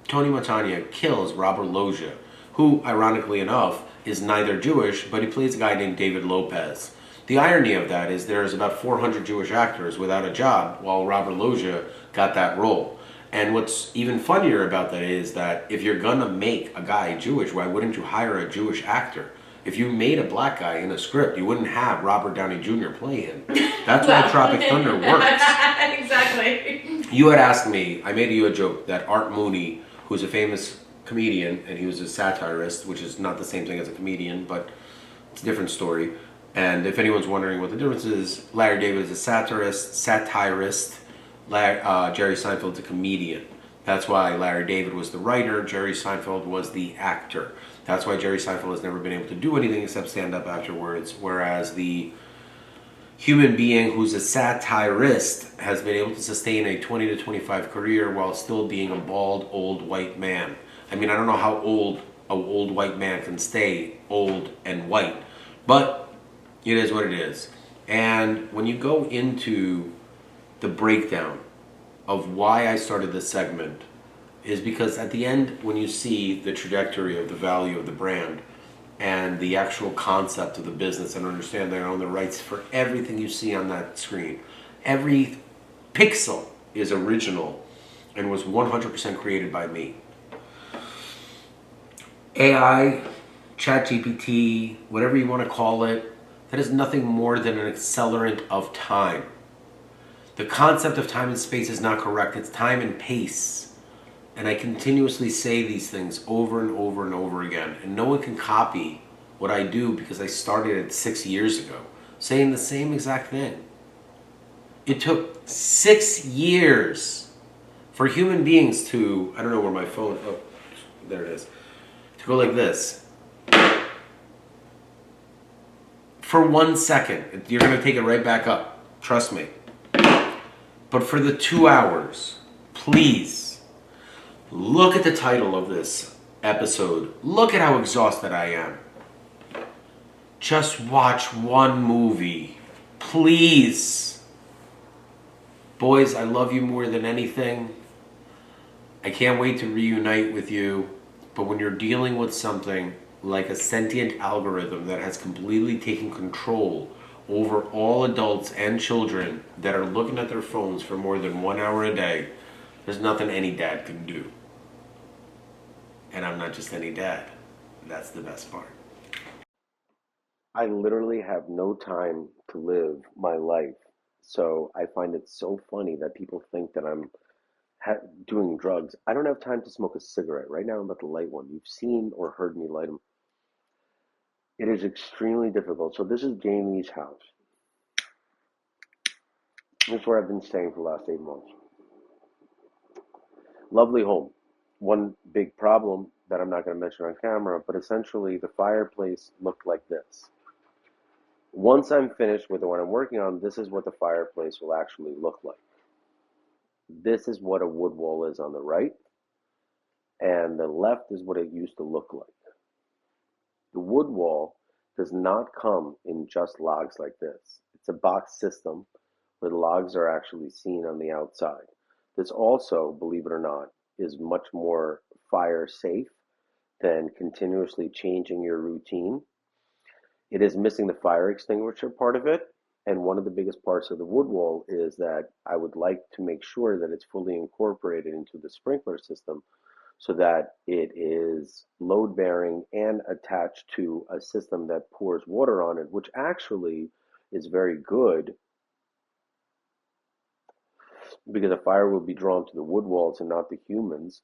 Tony Montana kills Robert Loggia, who, ironically enough, is neither Jewish, but he plays a guy named David Lopez. The irony of that is there's about 400 Jewish actors without a job, while Robert Loggia got that role. And what's even funnier about that is that if you're gonna make a guy Jewish, why wouldn't you hire a Jewish actor? If you made a black guy in a script, you wouldn't have Robert Downey Jr. play him. That's why Tropic Thunder works. Exactly. You had asked me, I made you a joke that Art Mooney, who's a famous comedian, and he was a satirist, which is not the same thing as a comedian, but it's a different story. And if anyone's wondering what the difference is, Larry David is a satirist, Jerry Seinfeld's a comedian. That's why Larry David was the writer, Jerry Seinfeld was the actor. That's why Jerry Seinfeld has never been able to do anything except stand up afterwards, whereas the human being who's a satirist has been able to sustain a 20 to 25 career while still being a bald old white man. I mean, I don't know how old an old white man can stay old and white, but it is what it is. And when you go into the breakdown of why I started this segment is because at the end, when you see the trajectory of the value of the brand and the actual concept of the business and understand they own the rights for everything you see on that screen, every pixel is original and was 100% created by me. AI, ChatGPT, whatever you want to call it, that is nothing more than an accelerant of time. The concept of time and space is not correct. It's time and pace. And I continuously say these things over and over and over again. And no one can copy what I do because I started it 6 years ago, saying the same exact thing. It took 6 years for human beings to, I don't know where my phone, oh, there it is, to go like this. For 1 second. You're going to take it right back up. Trust me. But for the 2 hours, please, look at the title of this episode. Look at how exhausted I am. Just watch one movie. Please. Boys, I love you more than anything. I can't wait to reunite with you. But when you're dealing with something like a sentient algorithm that has completely taken control over all adults and children that are looking at their phones for more than 1 hour a day, there's nothing any dad can do. And I'm not just any dad. That's the best part. I literally have no time to live my life. So I find it so funny that people think that I'm doing drugs. I don't have time to smoke a cigarette. Right now I'm about to light one. You've seen or heard me light them. It is extremely difficult. So this is Jamie's house. This is where I've been staying for the last 8 months. Lovely home. One big problem that I'm not going to mention on camera, but essentially the fireplace looked like this. Once I'm finished with what I'm working on, this is what the fireplace will actually look like. This is what a wood wall is on the right, and the left is what it used to look like. The wood wall does not come in just logs like this. It's a box system where the logs are actually seen on the outside. This also, believe it or not, is much more fire safe than continuously changing your routine. It is missing the fire extinguisher part of it. And one of the biggest parts of the wood wall is that I would like to make sure that it's fully incorporated into the sprinkler system so that it is load bearing and attached to a system that pours water on it, which actually is very good because the fire will be drawn to the wood walls and not the humans.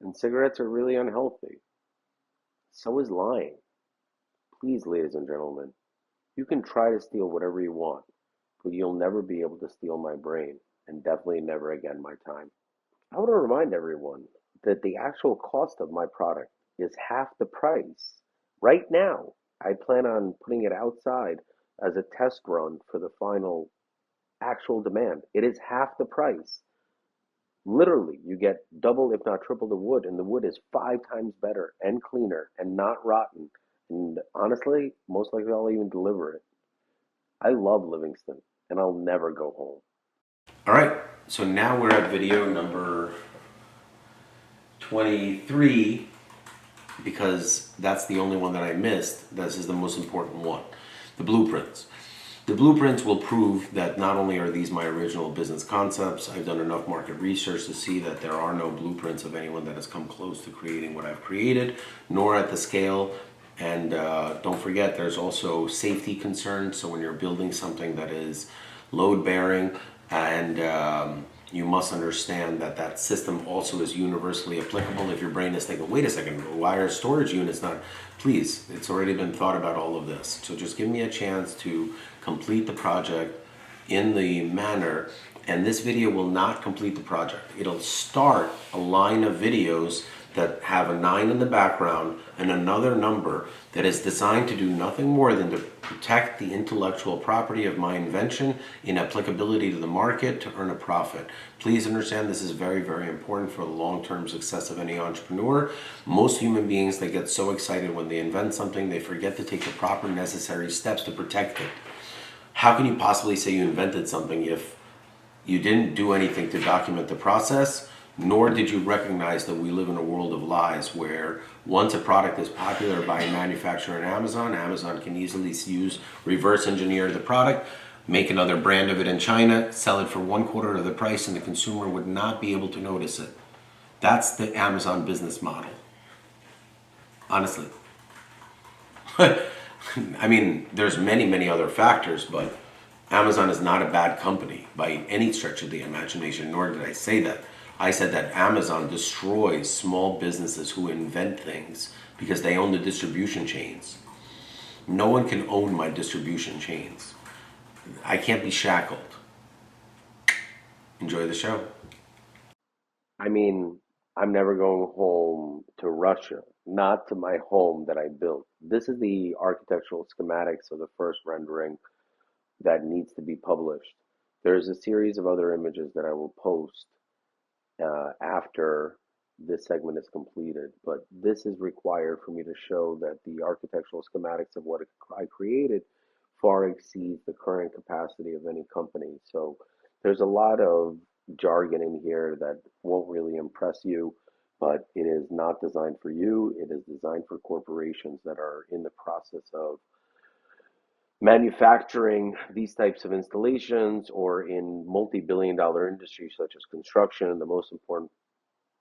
And cigarettes are really unhealthy. So is lying. Please, ladies and gentlemen, you can try to steal whatever you want, but you'll never be able to steal my brain, and definitely never again my time. I want to remind everyone that the actual cost of my product is half the price. Right now, I plan on putting it outside as a test run for the final actual demand. It is half the price. Literally, you get double, if not triple, the wood, and the wood is 5 times better and cleaner and not rotten. And honestly, most likely I'll even deliver it. I love Livingston, and I'll never go home. All right, so now we're at video number 23 because that's the only one that I missed. This is the most important one, the blueprints. The blueprints will prove that not only are these my original business concepts, I've done enough market research to see that there are no blueprints of anyone that has come close to creating what I've created, nor at the scale. And don't forget, there's also safety concerns. So when you're building something that is load bearing, and you must understand that that system also is universally applicable. If your brain is thinking, wait a second, why are storage units not? Please, it's already been thought about all of this. So just give me a chance to complete the project in the manner, and this video will not complete the project. It'll start a line of videos that have a 9 in the background and another number that is designed to do nothing more than to protect the intellectual property of my invention in applicability to the market to earn a profit. Please understand this is very, very important for the long-term success of any entrepreneur. Most human beings, they get so excited when they invent something, they forget to take the proper necessary steps to protect it. How can you possibly say you invented something if you didn't do anything to document the process, nor did you recognize that we live in a world of lies where once a product is popular by a manufacturer on Amazon, Amazon can easily reverse engineer the product, make another brand of it in China, sell it for 1/4 of the price, and the consumer would not be able to notice it. That's the Amazon business model. Honestly. I mean, there's many, many other factors, but Amazon is not a bad company by any stretch of the imagination, nor did I say that. I said that Amazon destroys small businesses who invent things because they own the distribution chains. No one can own my distribution chains. I can't be shackled. Enjoy the show. I mean, I'm never going home to Russia, not to my home that I built. This is the architectural schematics of the first rendering that needs to be published. There's a series of other images that I will post after this segment is completed, but this is required for me to show that the architectural schematics of what I created far exceeds the current capacity of any company. So there's a lot of jargon in here that won't really impress you, but it is not designed for you. It is designed for corporations that are in the process of manufacturing these types of installations or in multi-billion-dollar industries such as construction. And the most important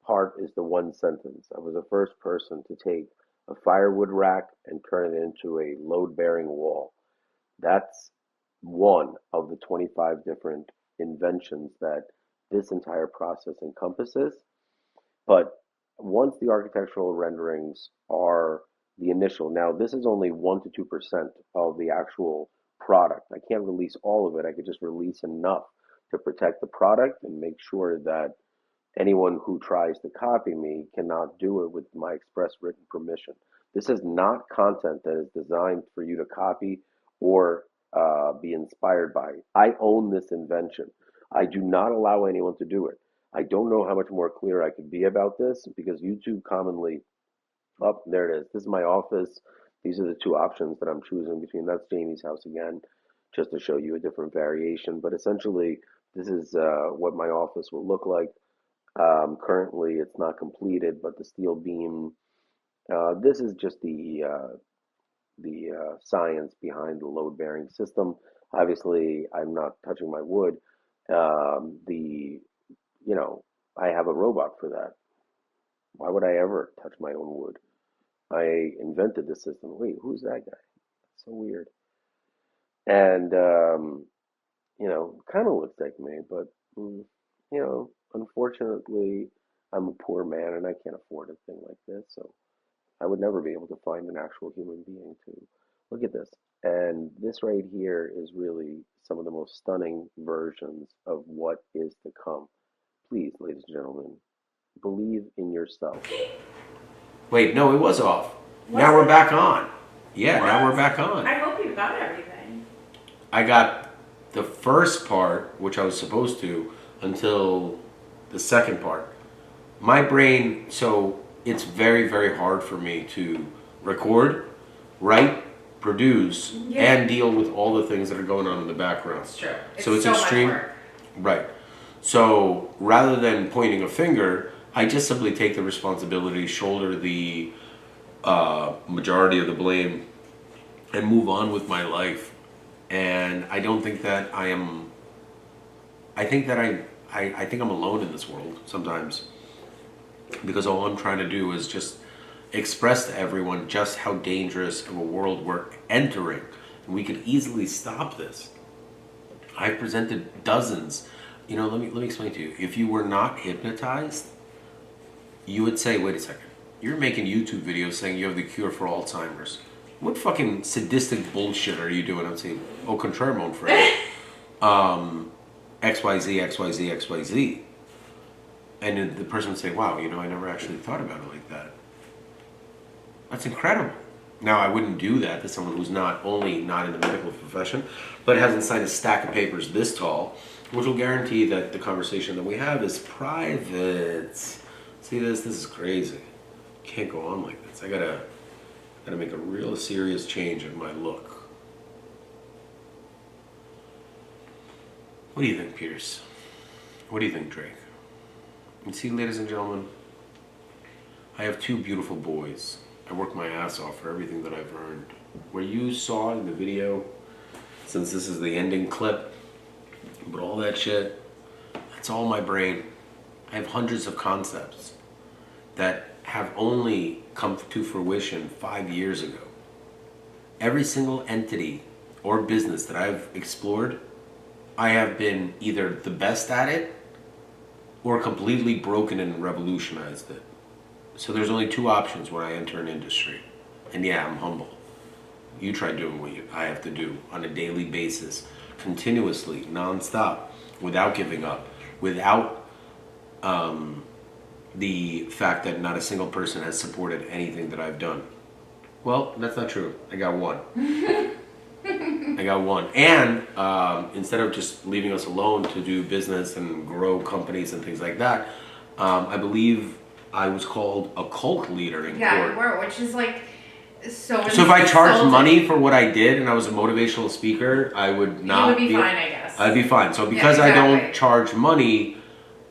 part is the one sentence. I was the first person to take a firewood rack and turn it into a load-bearing wall. That's one of the 25 different inventions that this entire process encompasses. But once the architectural renderings are the initial, now this is only 1 to 2% of the actual product. I can't release all of it. I could just release enough to protect the product and make sure that anyone who tries to copy me cannot do it with my express written permission. This is not content that is designed for you to copy or be inspired by. I own this invention. I do not allow anyone to do it. I don't know how much more clear I could be about this because YouTube commonly Oh, there it is. This is my office. These are the two options that I'm choosing between. That's Jamie's house again, just to show you a different variation. But essentially, this is what my office will look like. Currently, it's not completed, but the steel beam. This is just the science behind the load-bearing system. Obviously, I'm not touching my wood. The you know, I have a robot for that. Why would I ever touch my own wood? I invented the system. Wait, who's that guy? So weird. And kind of looks like me, but unfortunately, I'm a poor man and I can't afford a thing like this. So I would never be able to find an actual human being to look at this. And this right here is really some of the most stunning versions of what is to come. Please, ladies and gentlemen, believe in yourself. Wait, no, it was off. Was Now we're it? back on. Yeah, now What? we're back on. I hope you got everything. I got the first part, which I was supposed to, until the second part. My brain, so it's very, very hard for me to record, write, produce, Yeah. and deal with all the things that are going on in the background. It's true. So it's so extreme. much work. Right. So rather than pointing a finger, I just simply take the responsibility, shoulder the majority of the blame, and move on with my life. And I don't think that I am. I think that I think I'm alone in this world sometimes, because all I'm trying to do is just express to everyone just how dangerous of a world we're entering, and we could easily stop this. I've presented dozens. Let me explain to you. If you were not hypnotized, you would say, "Wait a second. You're making YouTube videos saying you have the cure for Alzheimer's. What fucking sadistic bullshit are you doing?" I'd say, "Au contraire, mon frère. XYZ, XYZ, XYZ." And then the person would say, "Wow, I never actually thought about it like that. That's incredible." Now, I wouldn't do that to someone who's not only not in the medical profession, but hasn't signed a stack of papers this tall, which will guarantee that the conversation that we have is private. See this? This is crazy. Can't go on like this. I gotta make a real serious change in my look. What do you think, Pierce? What do you think, Drake? You see, ladies and gentlemen, I have two beautiful boys. I work my ass off for everything that I've earned. Where you saw in the video, since this is the ending clip, but all that shit, that's all my brain. I have hundreds of concepts that have only come to fruition 5 years ago. Every single entity or business that I've explored, I have been either the best at it or completely broken and revolutionized it. So there's only two options when I enter an industry. And yeah, I'm humble. You try doing what I have to do on a daily basis, continuously, nonstop, without giving up, without the fact that not a single person has supported anything that I've done. Well, that's not true. I got one. I got one. And instead of just leaving us alone to do business and grow companies and things like that, I believe I was called a cult leader in Yeah, court. you were, which is like so. So if I charged insulting. money for what I did and I was a motivational speaker, I would not You would be fine, I guess. I'd be fine. So because Yeah, I exactly. don't charge money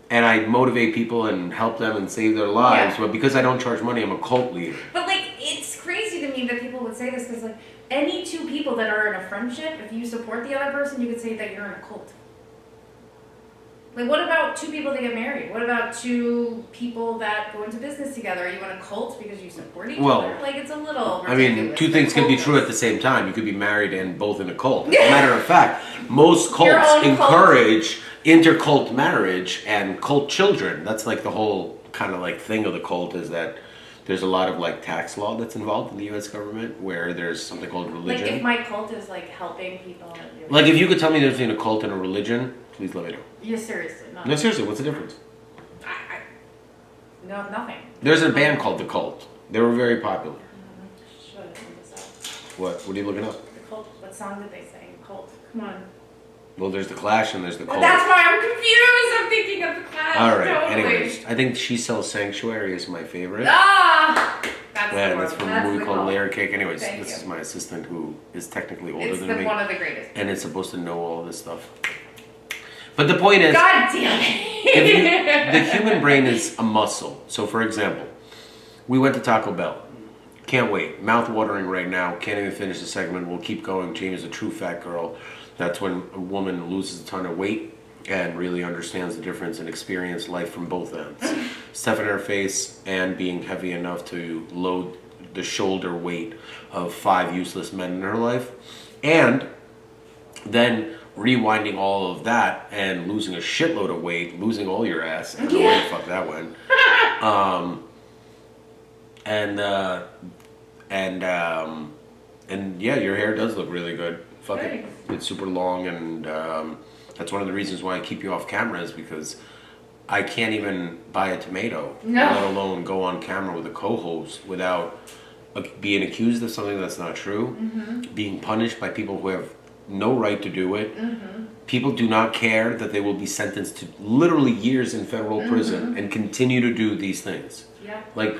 and I motivate people and help them and save their lives, Yeah. but because I don't charge money, I'm a cult leader. But like, it's crazy to me that people would say this because like any two people that are in a friendship, if you support the other person, you could say that you're in a cult. Like, what about two people that get married? What about two people that go into business together? Are you in a cult because you support each Well, other? Like, it's a little I mean, ridiculous. two things can be true at the same time. You could be married and both in a cult. As a matter of fact, most Your cults own cult. encourage intercult marriage and cult children. That's like the whole kind of like thing of the cult, is that there's a lot of like tax law that's involved in the U.S. government where there's something called Like, religion. if my cult is like helping people. Like, if you could tell me there's between a cult and a religion, please let me know. You're seriously not. No, seriously, what's the difference? No, nothing. There's a band called The Cult. They were very popular. Should have looked this up. What are you looking up? The cult. What song did they sing? Cult. Come on. Well, there's The Clash and there's The Cult. That's why I'm confused. I'm thinking of the class. All right. Totally. Anyways, I think She Sells Sanctuary is my favorite. Ah, that's That's the And one. it's from a That's movie the called call. Layer Cake. Anyways, Thank this you. is my assistant who is technically older It's than me. one of the greatest. And it's supposed to know all this stuff. But the point is, God damn it. the human brain is a muscle. So, for example, we went to Taco Bell. Can't wait. Mouth watering right now. Can't even finish the segment. We'll keep going. Jamie's a true fat girl. That's when a woman loses a ton of weight and really understands the difference and experience life from both ends. Stuff in her face and being heavy enough to load the shoulder weight of 5 useless men in her life. And then rewinding all of that and losing a shitload of weight, losing all your ass. I don't know where the fuck that went. And yeah, your hair does look really good. Fuck it. Thanks. It's super long, and that's one of the reasons why I keep you off camera is because I can't even buy a tomato, No. let alone go on camera with a co-host without being accused of something that's not true, being punished by people who have no right to do it. People do not care that they will be sentenced to literally years in federal prison and continue to do these things. Yeah. Like,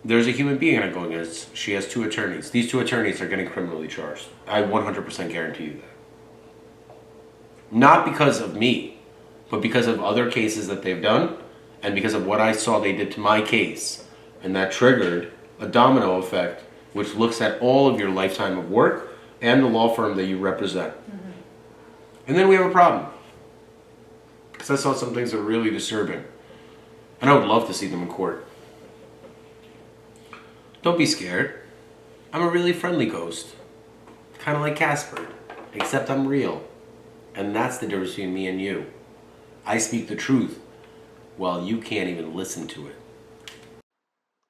there's a human being I'm going against. She has 2 attorneys. These 2 attorneys are getting criminally charged. I 100% guarantee you that. Not because of me, but because of other cases that they've done, and because of what I saw they did to my case. And that triggered a domino effect, which looks at all of your lifetime of work and the law firm that you represent. And then we have a problem. Because I saw some things that are really disturbing. And I would love to see them in court. Don't be scared. I'm a really friendly ghost. Kind of like Casper. Except I'm real. And that's the difference between me and you. I speak the truth, while you can't even listen to it.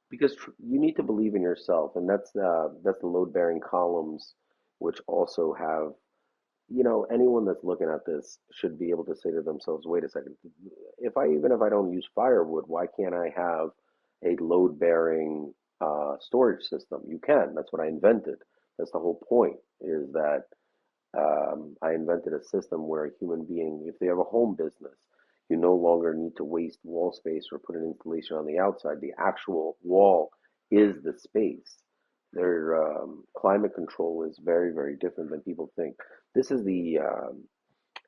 Because you need to believe in yourself, and that's the load-bearing columns, which also have, anyone that's looking at this should be able to say to themselves, wait a second, even if I don't use firewood, why can't I have a load-bearing storage system? You can. That's what I invented. That's the whole point, is that I invented a system where a human being, if they have a home business, you no longer need to waste wall space or put an installation on the outside. The actual wall is the space. Their climate control is very, very different than people think. This is the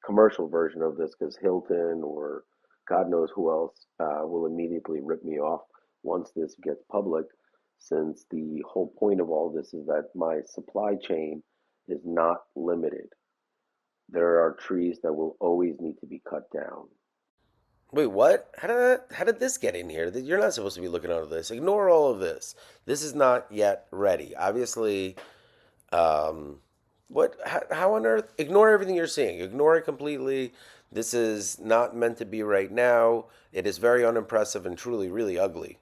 commercial version of this, because Hilton or God knows who else will immediately rip me off once this gets public, since the whole point of all this is that my supply chain is not limited. There are trees that will always need to be cut down. Wait, what? How did this get in here? You're not supposed to be looking out of this. Ignore all of this. This is not yet ready. Obviously, what? How on earth? Ignore everything you're seeing. Ignore it completely. This is not meant to be right now. It is very unimpressive and truly really ugly.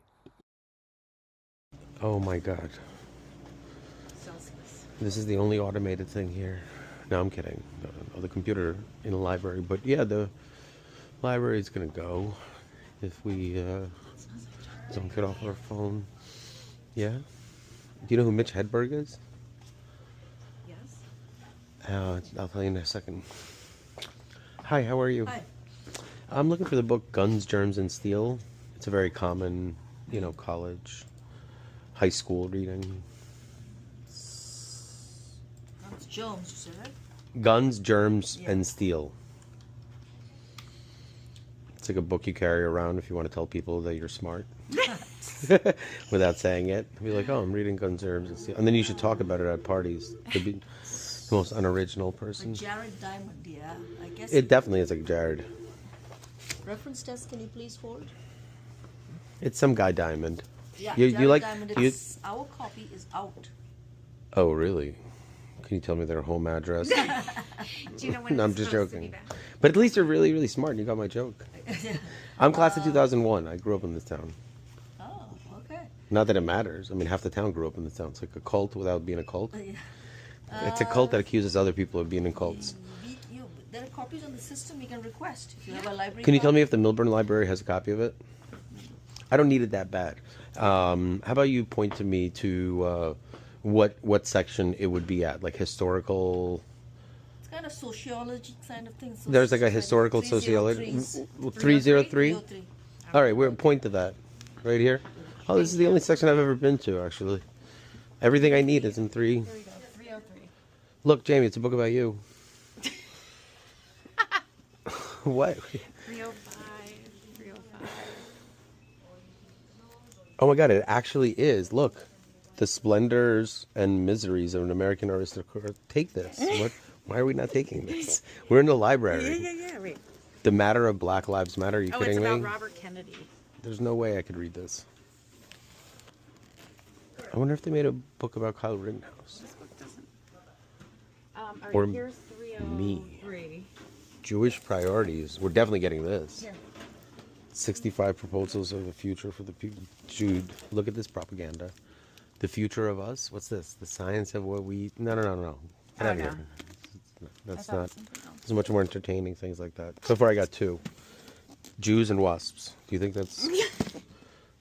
Oh my God. This is the only automated thing here. No, I'm kidding. No, the computer in the library. But yeah, the library is going to go if we don't get off our phone. Yeah? Do you know who Mitch Hedberg is? Yes. I'll tell you in a second. Hi, how are you? Hi. I'm looking for the book Guns, Germs, and Steel. It's a very common, college, high school reading. That's Jones, you said, right? Guns, Germs, Yeah. and Steel. It's like a book you carry around if you want to tell people that you're smart. Without saying it. Be like, oh, I'm reading Guns, Germs, and Steel. And then you should talk about it at parties. Could be the most unoriginal person. Like Jared Diamond, yeah. I guess. It definitely is like Jared. Reference test, can you please hold? It's some guy Diamond. Yeah, You Jared like- Diamond, you- our copy is out. Oh, really? Can you tell me their home address? Do you know when No, I'm it's just supposed to be joking. back? But at least you're really, really smart and you got my joke. I'm class of 2001. I grew up in this town. Oh, okay. Not that it matters. I mean, half the town grew up in this town. It's like a cult without being a cult. It's a cult that accuses other people of being in cults. There are copies on the system you can request. If you have a library Can you tell copy. me if the Milburn Library has a copy of it? I don't need it that bad. How about you point to me to what section it would be at? Like historical... It's kind of sociology kind of thing. There's like a historical sociology... 303? 303? All right, we're point to that. Right here. Oh, this is the only section I've ever been to, actually. Everything I need is in 3. There we go, 303. Look, Jamie, it's a book about you. What? 305, 305. Oh my God, it actually is. Look, the splendors and miseries of an American aristocrat. Take this. What? Why are we not taking this? We're in the library. Yeah, wait. The Matter of Black Lives Matter. Are you Oh, it's kidding about me? Robert Kennedy. There's no way I could read this. I wonder if they made a book about Kyle Rittenhouse. This book doesn't. All right, Or here's me. 303. Jewish priorities. We're definitely getting this. Here. 65 proposals of the future for the people. Jude, look at this propaganda. The future of us? What's this? The science of what we... No. Get Oh, out of no. here. That's I thought it not... was something else. There's much more entertaining things like that. So far I got 2. Jews and wasps. Do you think that's...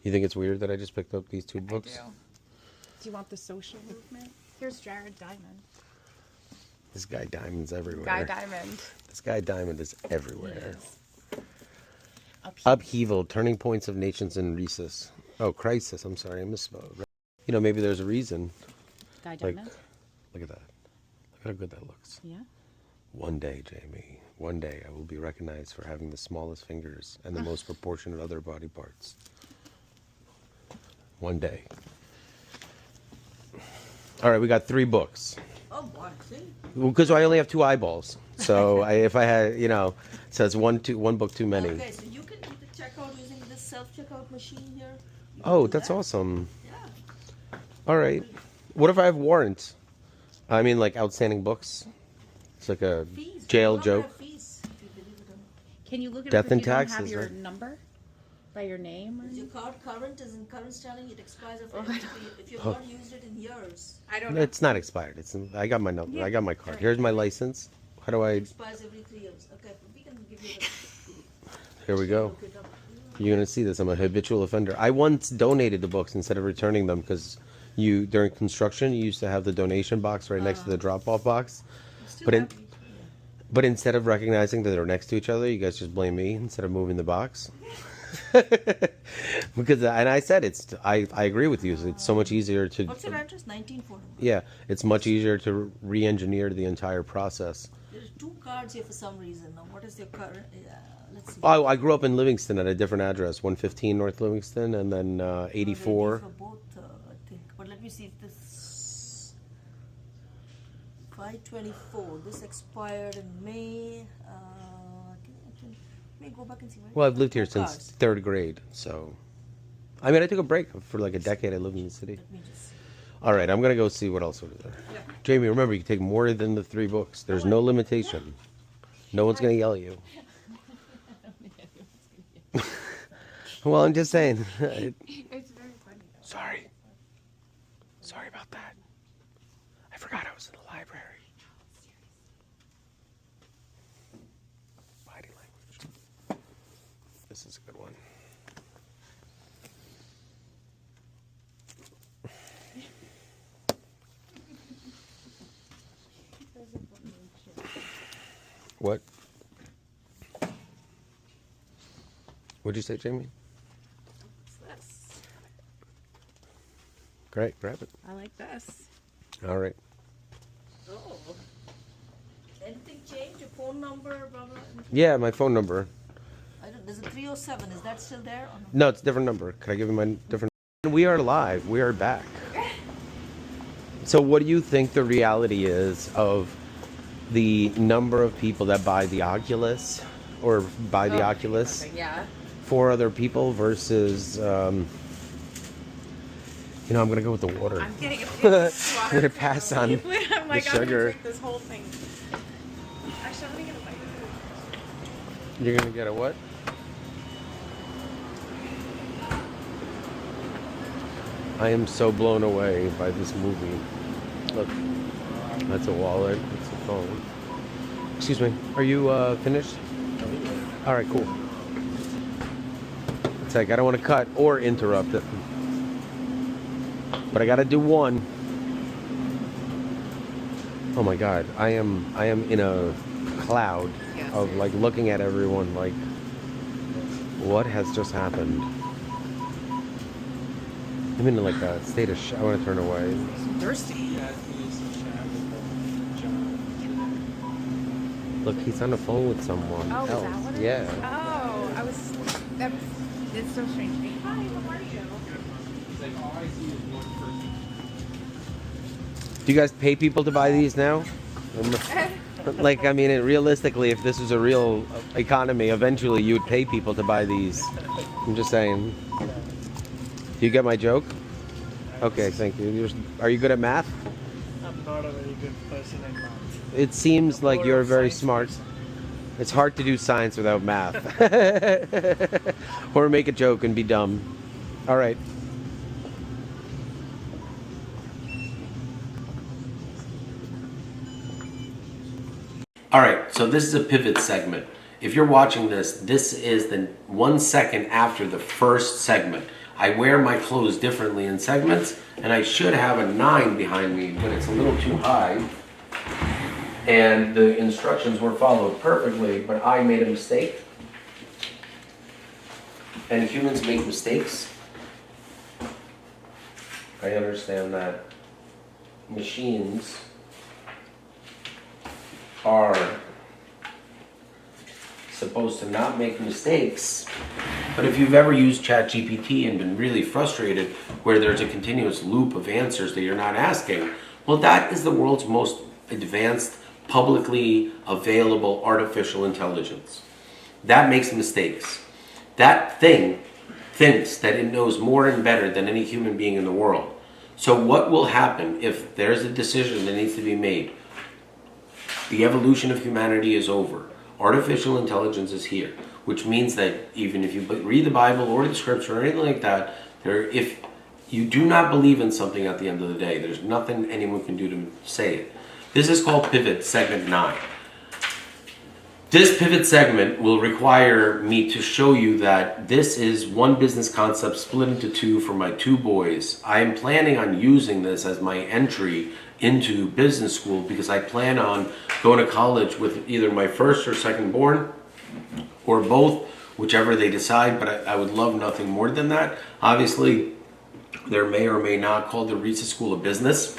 You think it's weird that I just picked up these 2 books? Do you want the social movement? Here's Jared Diamond. This guy Diamond's everywhere. Guy Diamond. This guy Diamond is everywhere. Up here. Upheaval, turning points of nations in recess. Oh, crisis. I'm sorry, I misspoke. You know, maybe there's a reason. Guy Like, Diamond? look at that. Look how good that looks. Yeah. One day, Jamie, one day I will be recognized for having the smallest fingers and the most proportionate other body parts. One day. All right, we got 3 books. Oh boy, see? Because I only have 2 eyeballs. So if I had, you know, it says one book too many. Okay, so you can do the checkout using this self-checkout machine here. You can Oh, do that's that. awesome. Yeah. All right. What if I have warrants? I mean, like outstanding books. It's like a Fees. jail You don't joke. have fees, if you believe it or not. Can you look it Death up and if you don't have taxes, your right? number? By your name? Or Is your card current? Is in current standing? It expires after Oh, I every 3 if you've not used it in years. I don't know. It's not expired. I got my number. I got my card. Here's my license. How do I? It expires every 3 years. Okay, we can give you the Here we go. look it up. You're gonna see this. I'm a habitual offender. I once donated the books instead of returning them because you during construction you used to have the donation box right next to the drop-off box. Still But in, have these, but instead of recognizing that they're next to each other, you guys just blame me instead of moving the box. Because and I said I agree with you. It's so much easier to What's your address? 1940. yeah, it's much easier to re-engineer the entire process. There's 2 cards here for some reason. Now, what is your current? Let's see. I grew up in Livingston at a different address, 115 North Livingston, and then Maybe 84. for both, I think. But let me see if this 524. This expired in May. Let me go back and see. Well, I've lived here 2 since cards. 3rd grade, so I mean, I took a break for like a decade. I lived in the city. Let me just see. All right, I'm gonna go see what else is there. Jamie, remember you can take more than the 3 books. There's no limitation. No one's gonna yell at you. Well, I'm just saying. It's very funny. Sorry about that. I forgot I was in the library. Body language. This is a good one. What? What'd you say, Jamie? What's this? Great, grab it. I like this. All right. Oh. Anything change? Your phone number, blah, blah? Yeah, my phone number. There's a 307. Is that still there? Or no? No, it's a different number. Could I give you my different? We are live. We are back. So, what do you think the reality is of the number of people that buy the Oculus or buy the Oculus Yeah. for other people versus, you know, I'm going to go with the water. I'm getting a water. I'm going to pass on I'm like, the I'm gonna sugar. drink this whole thing. Actually, let me get a bite. You're going to get a what? I am so blown away by this movie. Look, that's a wallet. That's a phone. Excuse me. Are you finished? All right, cool. It's like I don't want to cut or interrupt it, but I got to do one. Oh my God, I am in a cloud Yeah, of like looking at everyone like What has just happened? I'm in like a state of I want to turn away. Thirsty. Look, he's on the phone with someone Oh, is else. that what it is? Yeah. Oh, it's so strange to me. Hi, how are you? Do you guys pay people to buy these now? Like, I mean, realistically, if this was a real economy, eventually you would pay people to buy these. I'm just saying. Do you get my joke? Okay, thank you. Are you good at math? I'm not a very good person at math. It seems like More you're of very science smart. person. It's hard to do science without math. Or make a joke and be dumb. All right. All right, so this is a pivot segment. If you're watching this, this is the 1 second after the first segment. I wear my clothes differently in segments, and I should have a 9 behind me, but it's a little too high. And the instructions were followed perfectly, but I made a mistake. And humans make mistakes. I understand that machines are supposed to not make mistakes, but if you've ever used ChatGPT and been really frustrated where there's a continuous loop of answers that you're not asking, well, that is the world's most advanced, publicly available artificial intelligence. That makes mistakes. That thing thinks that it knows more and better than any human being in the world. So what will happen if there's a decision that needs to be made? The evolution of humanity is over. Artificial intelligence is here, which means that even if you read the Bible or the scripture or anything like that, if you do not believe in something at the end of the day, there's nothing anyone can do to say it. This is called Pivot Segment 9. This pivot segment will require me to show you that this is one business concept split into two for my 2 boys. I am planning on using this as my entry into business school because I plan on going to college with either my first or second born or both, whichever they decide, but I would love nothing more than that. Obviously, there may or may not call the Reese School of Business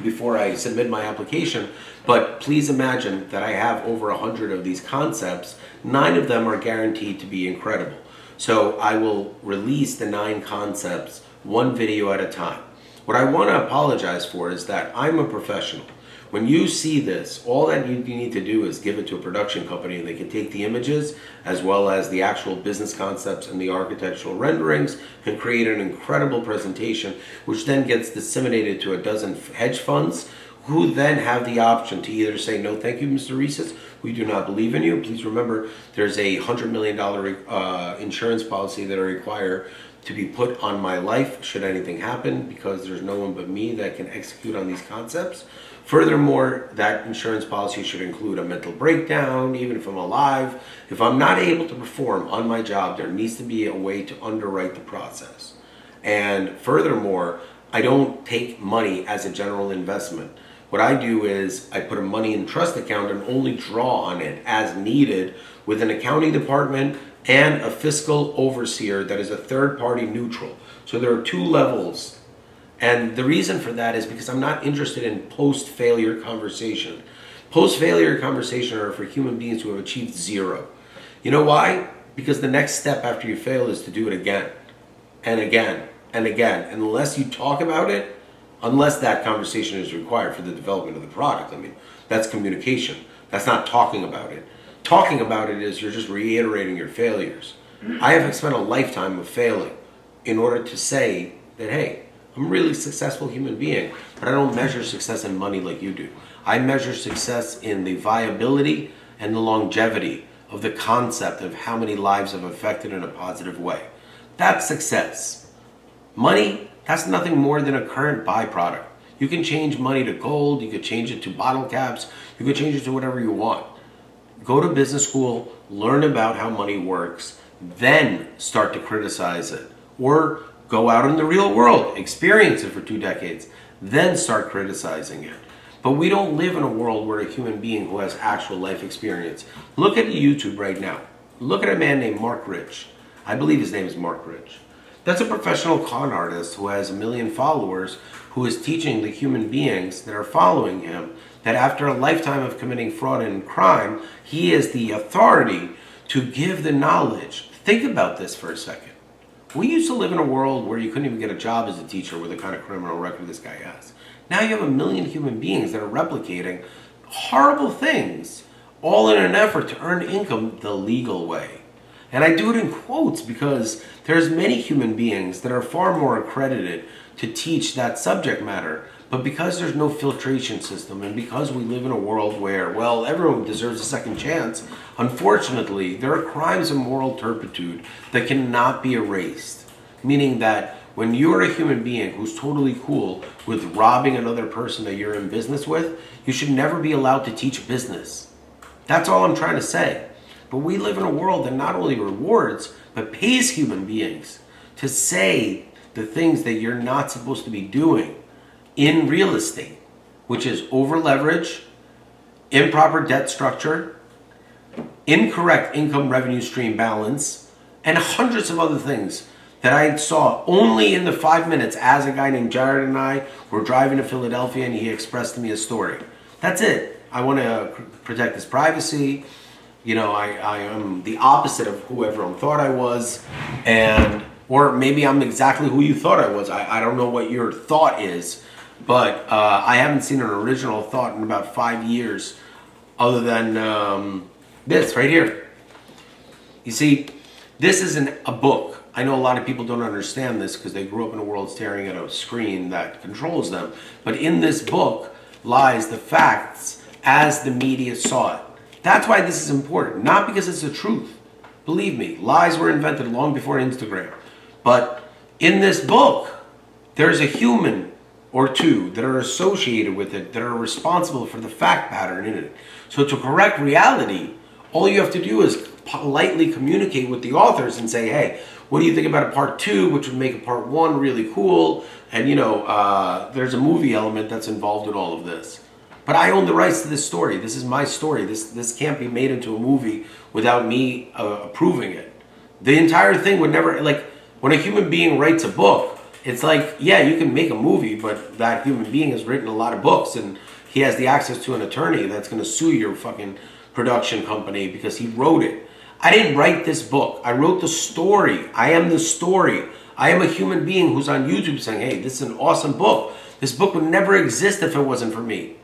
before I submit my application, but please imagine that I have over 100 of these concepts. 9 of them are guaranteed to be incredible. So I will release the 9 concepts 1 video at a time. What I want to apologize for is that I'm a professional. When you see this, all that you need to do is give it to a production company and they can take the images as well as the actual business concepts and the architectural renderings, can create an incredible presentation, which then gets disseminated to a dozen hedge funds who then have the option to either say, no, thank you, Mr. Reeses, we do not believe in you. Please remember, there's a $100 million insurance policy that I require to be put on my life should anything happen, because there's no one but me that can execute on these concepts. Furthermore, that insurance policy should include a mental breakdown, even if I'm alive. If I'm not able to perform on my job, there needs to be a way to underwrite the process. And furthermore, I don't take money as a general investment. What I do is I put a money in trust account and only draw on it as needed with an accounting department and a fiscal overseer that is a third party neutral. So there are 2 levels. And the reason for that is because I'm not interested in post-failure conversation. Post-failure conversation are for human beings who have achieved 0. You know why? Because the next step after you fail is to do it again and again and again. And unless you talk about it, unless that conversation is required for the development of the product, I mean, that's communication. That's not talking about it. Talking about it is you're just reiterating your failures. I have spent a lifetime of failing in order to say that, hey, I'm a really successful human being, but I don't measure success in money like you do. I measure success in the viability and the longevity of the concept of how many lives I've affected in a positive way. That's success. Money, that's nothing more than a current byproduct. You can change money to gold, you could change it to bottle caps, you could change it to whatever you want. Go to business school, learn about how money works, then start to criticize it. Or go out in the real world, experience it for 2 decades, then start criticizing it. But we don't live in a world where a human being who has actual life experience. Look at YouTube right now. Look at a man named Mark Rich. I believe his name is Mark Rich. That's a professional con artist who has 1 million followers, who is teaching the human beings that are following him that after a lifetime of committing fraud and crime, he is the authority to give the knowledge. Think about this for a second. We used to live in a world where you couldn't even get a job as a teacher with the kind of criminal record this guy has. Now you have 1 million human beings that are replicating horrible things, all in an effort to earn income the legal way. And I do it in quotes because there's many human beings that are far more accredited to teach that subject matter. But because there's no filtration system, and because we live in a world where, well, everyone deserves a second chance, unfortunately, there are crimes of moral turpitude that cannot be erased. Meaning that when you're a human being who's totally cool with robbing another person that you're in business with, you should never be allowed to teach business. That's all I'm trying to say. But we live in a world that not only rewards, but pays human beings to say the things that you're not supposed to be doing in real estate, which is over leverage, improper debt structure, incorrect income revenue stream balance, and hundreds of other things that I saw only in the 5 minutes as a guy named Jared and I were driving to Philadelphia and he expressed to me a story. That's it. I want to protect his privacy. You know, I am the opposite of who everyone thought I was, or maybe I'm exactly who you thought I was. I don't know what your thought is, but I haven't seen an original thought in about 5 years other than this right here. You see, this isn't a book. I know a lot of people don't understand this because they grew up in a world staring at a screen that controls them. But in this book lies the facts as the media saw it. That's why this is important, not because it's the truth. Believe me, lies were invented long before Instagram. But in this book, there's a human or two that are associated with it that are responsible for the fact pattern in it. So to correct reality, all you have to do is politely communicate with the authors and say, hey, what do you think about a part 2, which would make a part 1 really cool? And there's a movie element that's involved in all of this. But I own the rights to this story. This is my story. This can't be made into a movie without me approving it. The entire thing would never, like, when a human being writes a book, it's like, yeah, you can make a movie, but that human being has written a lot of books and he has the access to an attorney that's going to sue your fucking production company because he wrote it. I didn't write this book. I wrote the story. I am the story. I am a human being who's on YouTube saying, hey, this is an awesome book. This book would never exist if it wasn't for me.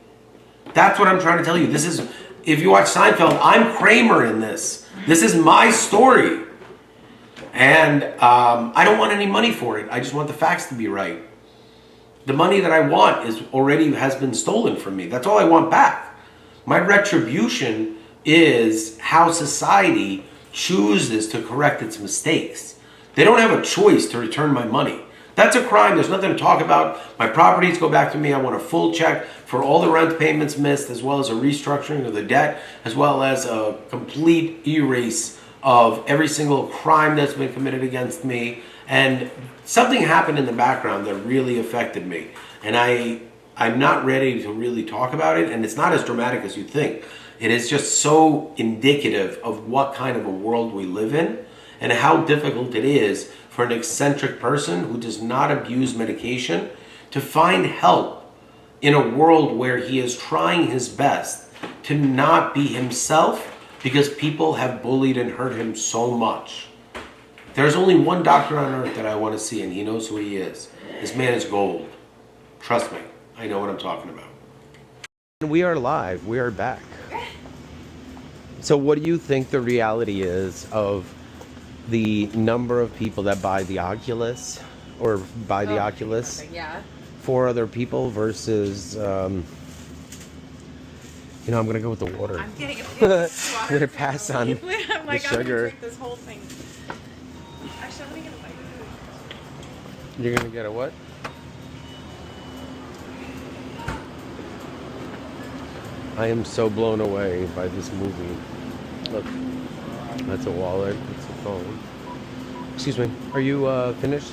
That's what I'm trying to tell you. This is, if you watch Seinfeld, I'm Kramer in this. This is my story. And I don't want any money for it. I just want the facts to be right. The money that I want has been stolen from me. That's all I want back. My retribution is how society chooses to correct its mistakes. They don't have a choice to return my money. That's a crime. There's nothing to talk about. My properties go back to me. I want a full check for all the rent payments missed, as well as a restructuring of the debt, as well as a complete erase of every single crime that's been committed against me. And something happened in the background that really affected me. And I'm not ready to really talk about it. And it's not as dramatic as you think. It is just so indicative of what kind of a world we live in and how difficult it is for an eccentric person who does not abuse medication to find help in a world where he is trying his best to not be himself because people have bullied and hurt him so much. There's only one doctor on earth that I want to see, and he knows who he is. This man is gold. Trust me, I know what I'm talking about. We are live. We are back. So what do you think the reality is of the number of people that buy the Oculus or buy the Oculus for other people versus, I'm going to go with the water. I'm getting a big I'm water. going to pass on I'm like, the I'm gonna sugar. drink this whole thing. Actually, I'm gonna get a bite. You're going to get a what? I am so blown away by this movie. Look, that's a wallet. That's a phone. Excuse me. Are you finished?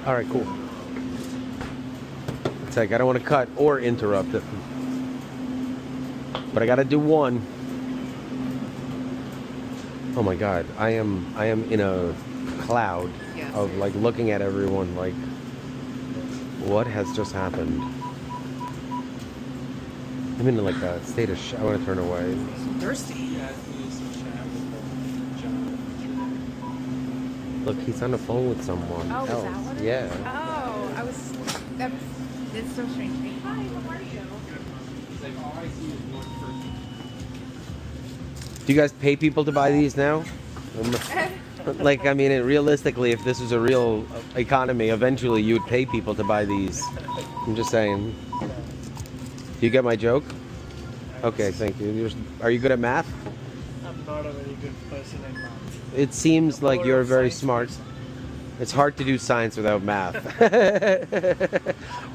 All right, cool. It's like I don't want to cut or interrupt it, but I got to do one. Oh my God, I am in a cloud Yes. of like looking at everyone like, what has just happened? I'm in like a state of I want to turn away. Thirsty. Look, he's on the phone with someone Oh, is else. that what it is? Yeah. Oh, it's so strange to me. Hi, how are you? Do you guys pay people to buy these now? Like, I mean, realistically, if this was a real economy, eventually you would pay people to buy these. I'm just saying. Do you get my joke? Okay, thank you. Are you good at math? I'm not a very good person in math. It seems like More you're of very science smart. person. It's hard to do science without math.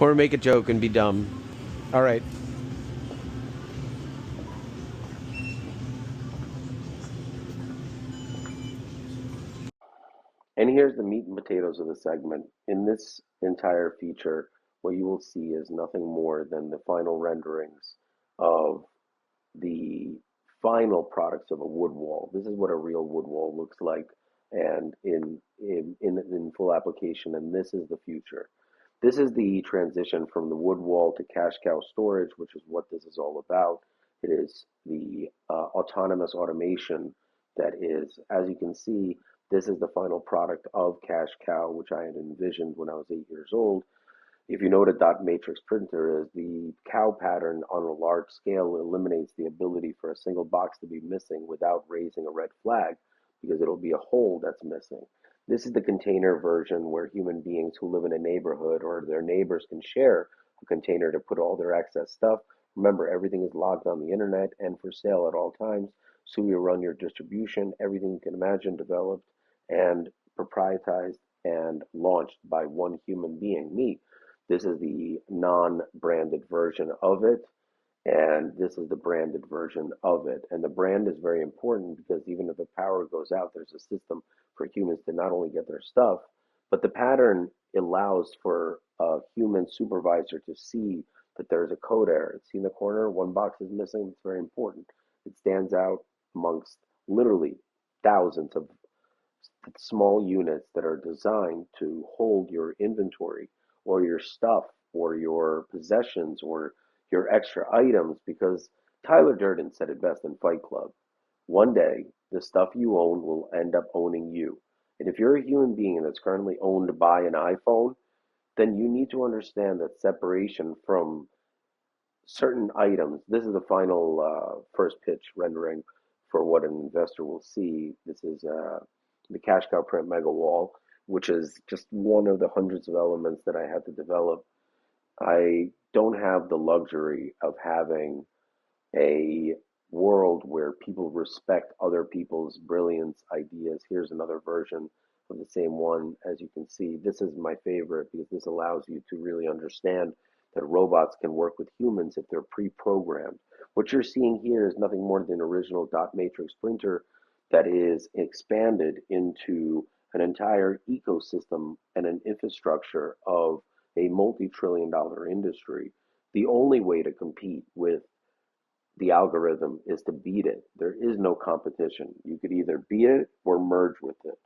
Or make a joke and be dumb. All right. And here's the meat and potatoes of the segment. In this entire feature, what you will see is nothing more than the final renderings of the final products of a wood wall. This is what a real wood wall looks like, and in full application. And this is the future. This is the transition from the wood wall to cash cow storage, which is what this is all about. It is the autonomous automation that is, as you can see, this is the final product of cash cow, which I had envisioned when I was 8 years old. If you know what a dot matrix printer is, the cow pattern on a large scale eliminates the ability for a single box to be missing without raising a red flag because it'll be a hole that's missing. This is the container version where human beings who live in a neighborhood or their neighbors can share a container to put all their excess stuff. Remember, everything is logged on the internet and for sale at all times. So you run your distribution, everything you can imagine developed and proprietized and launched by one human being, me. This is the non-branded version of it, and this is the branded version of it. And the brand is very important because even if the power goes out, there's a system for humans to not only get their stuff, but the pattern allows for a human supervisor to see that there's a code error. See in the corner, one box is missing. It's very important. It stands out amongst literally thousands of small units that are designed to hold your inventory or your stuff or your possessions or your extra items because Tyler Durden said it best in Fight Club. One day, the stuff you own will end up owning you. And if you're a human being that's currently owned by an iPhone, then you need to understand that separation from certain items. This is the final first pitch rendering for what an investor will see. This is the cash cow print mega wall, which is just one of the hundreds of elements that I had to develop. I don't have the luxury of having a world where people respect other people's brilliance ideas. Here's another version of the same one. As you can see, this is my favorite because this allows you to really understand that robots can work with humans if they're pre-programmed. What you're seeing here is nothing more than an original dot matrix printer that is expanded into an entire ecosystem and an infrastructure of a multi-trillion dollar industry. The only way to compete with the algorithm is to beat it. There is no competition. You could either beat it or merge with it.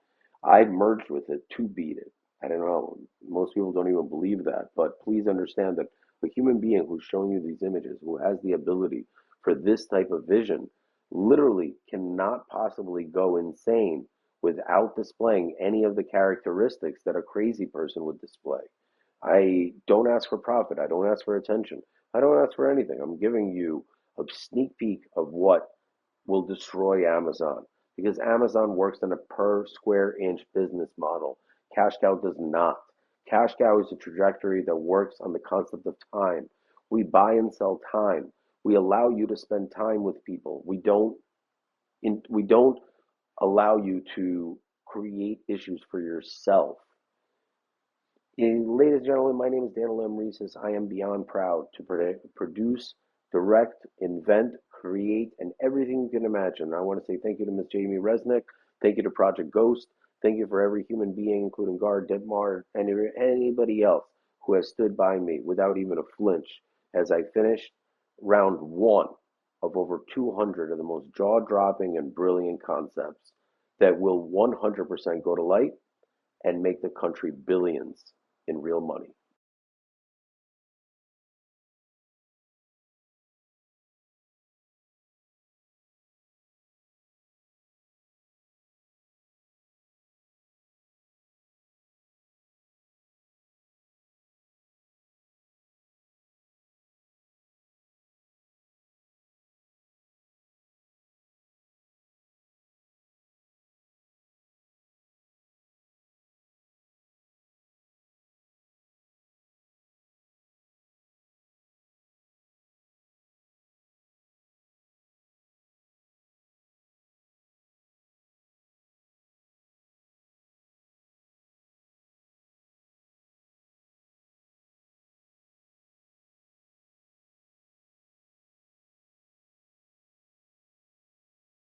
I merged with it to beat it. I don't know. Most people don't even believe that. But please understand that a human being who's showing you these images, who has the ability for this type of vision, literally cannot possibly go insane without displaying any of the characteristics that a crazy person would display. I don't ask for profit. I don't ask for attention. I don't ask for anything. I'm giving you a sneak peek of what will destroy Amazon because Amazon works on a per square inch business model. Cash Cow does not. Cash Cow is a trajectory that works on the concept of time. We buy and sell time. We allow you to spend time with people. We don't allow you to create issues for yourself. Ladies and gentlemen, my name is Daniel M. Reeses. I am beyond proud to produce, direct, invent, create, and everything you can imagine. I want to say thank you to Ms. Jamie Resnick. Thank you to Project Ghost. Thank you for every human being, including Gar Detmar, and anybody else who has stood by me without even a flinch as I finished round one of over 200 of the most jaw dropping and brilliant concepts. that will 100% go to light and make the country billions in real money.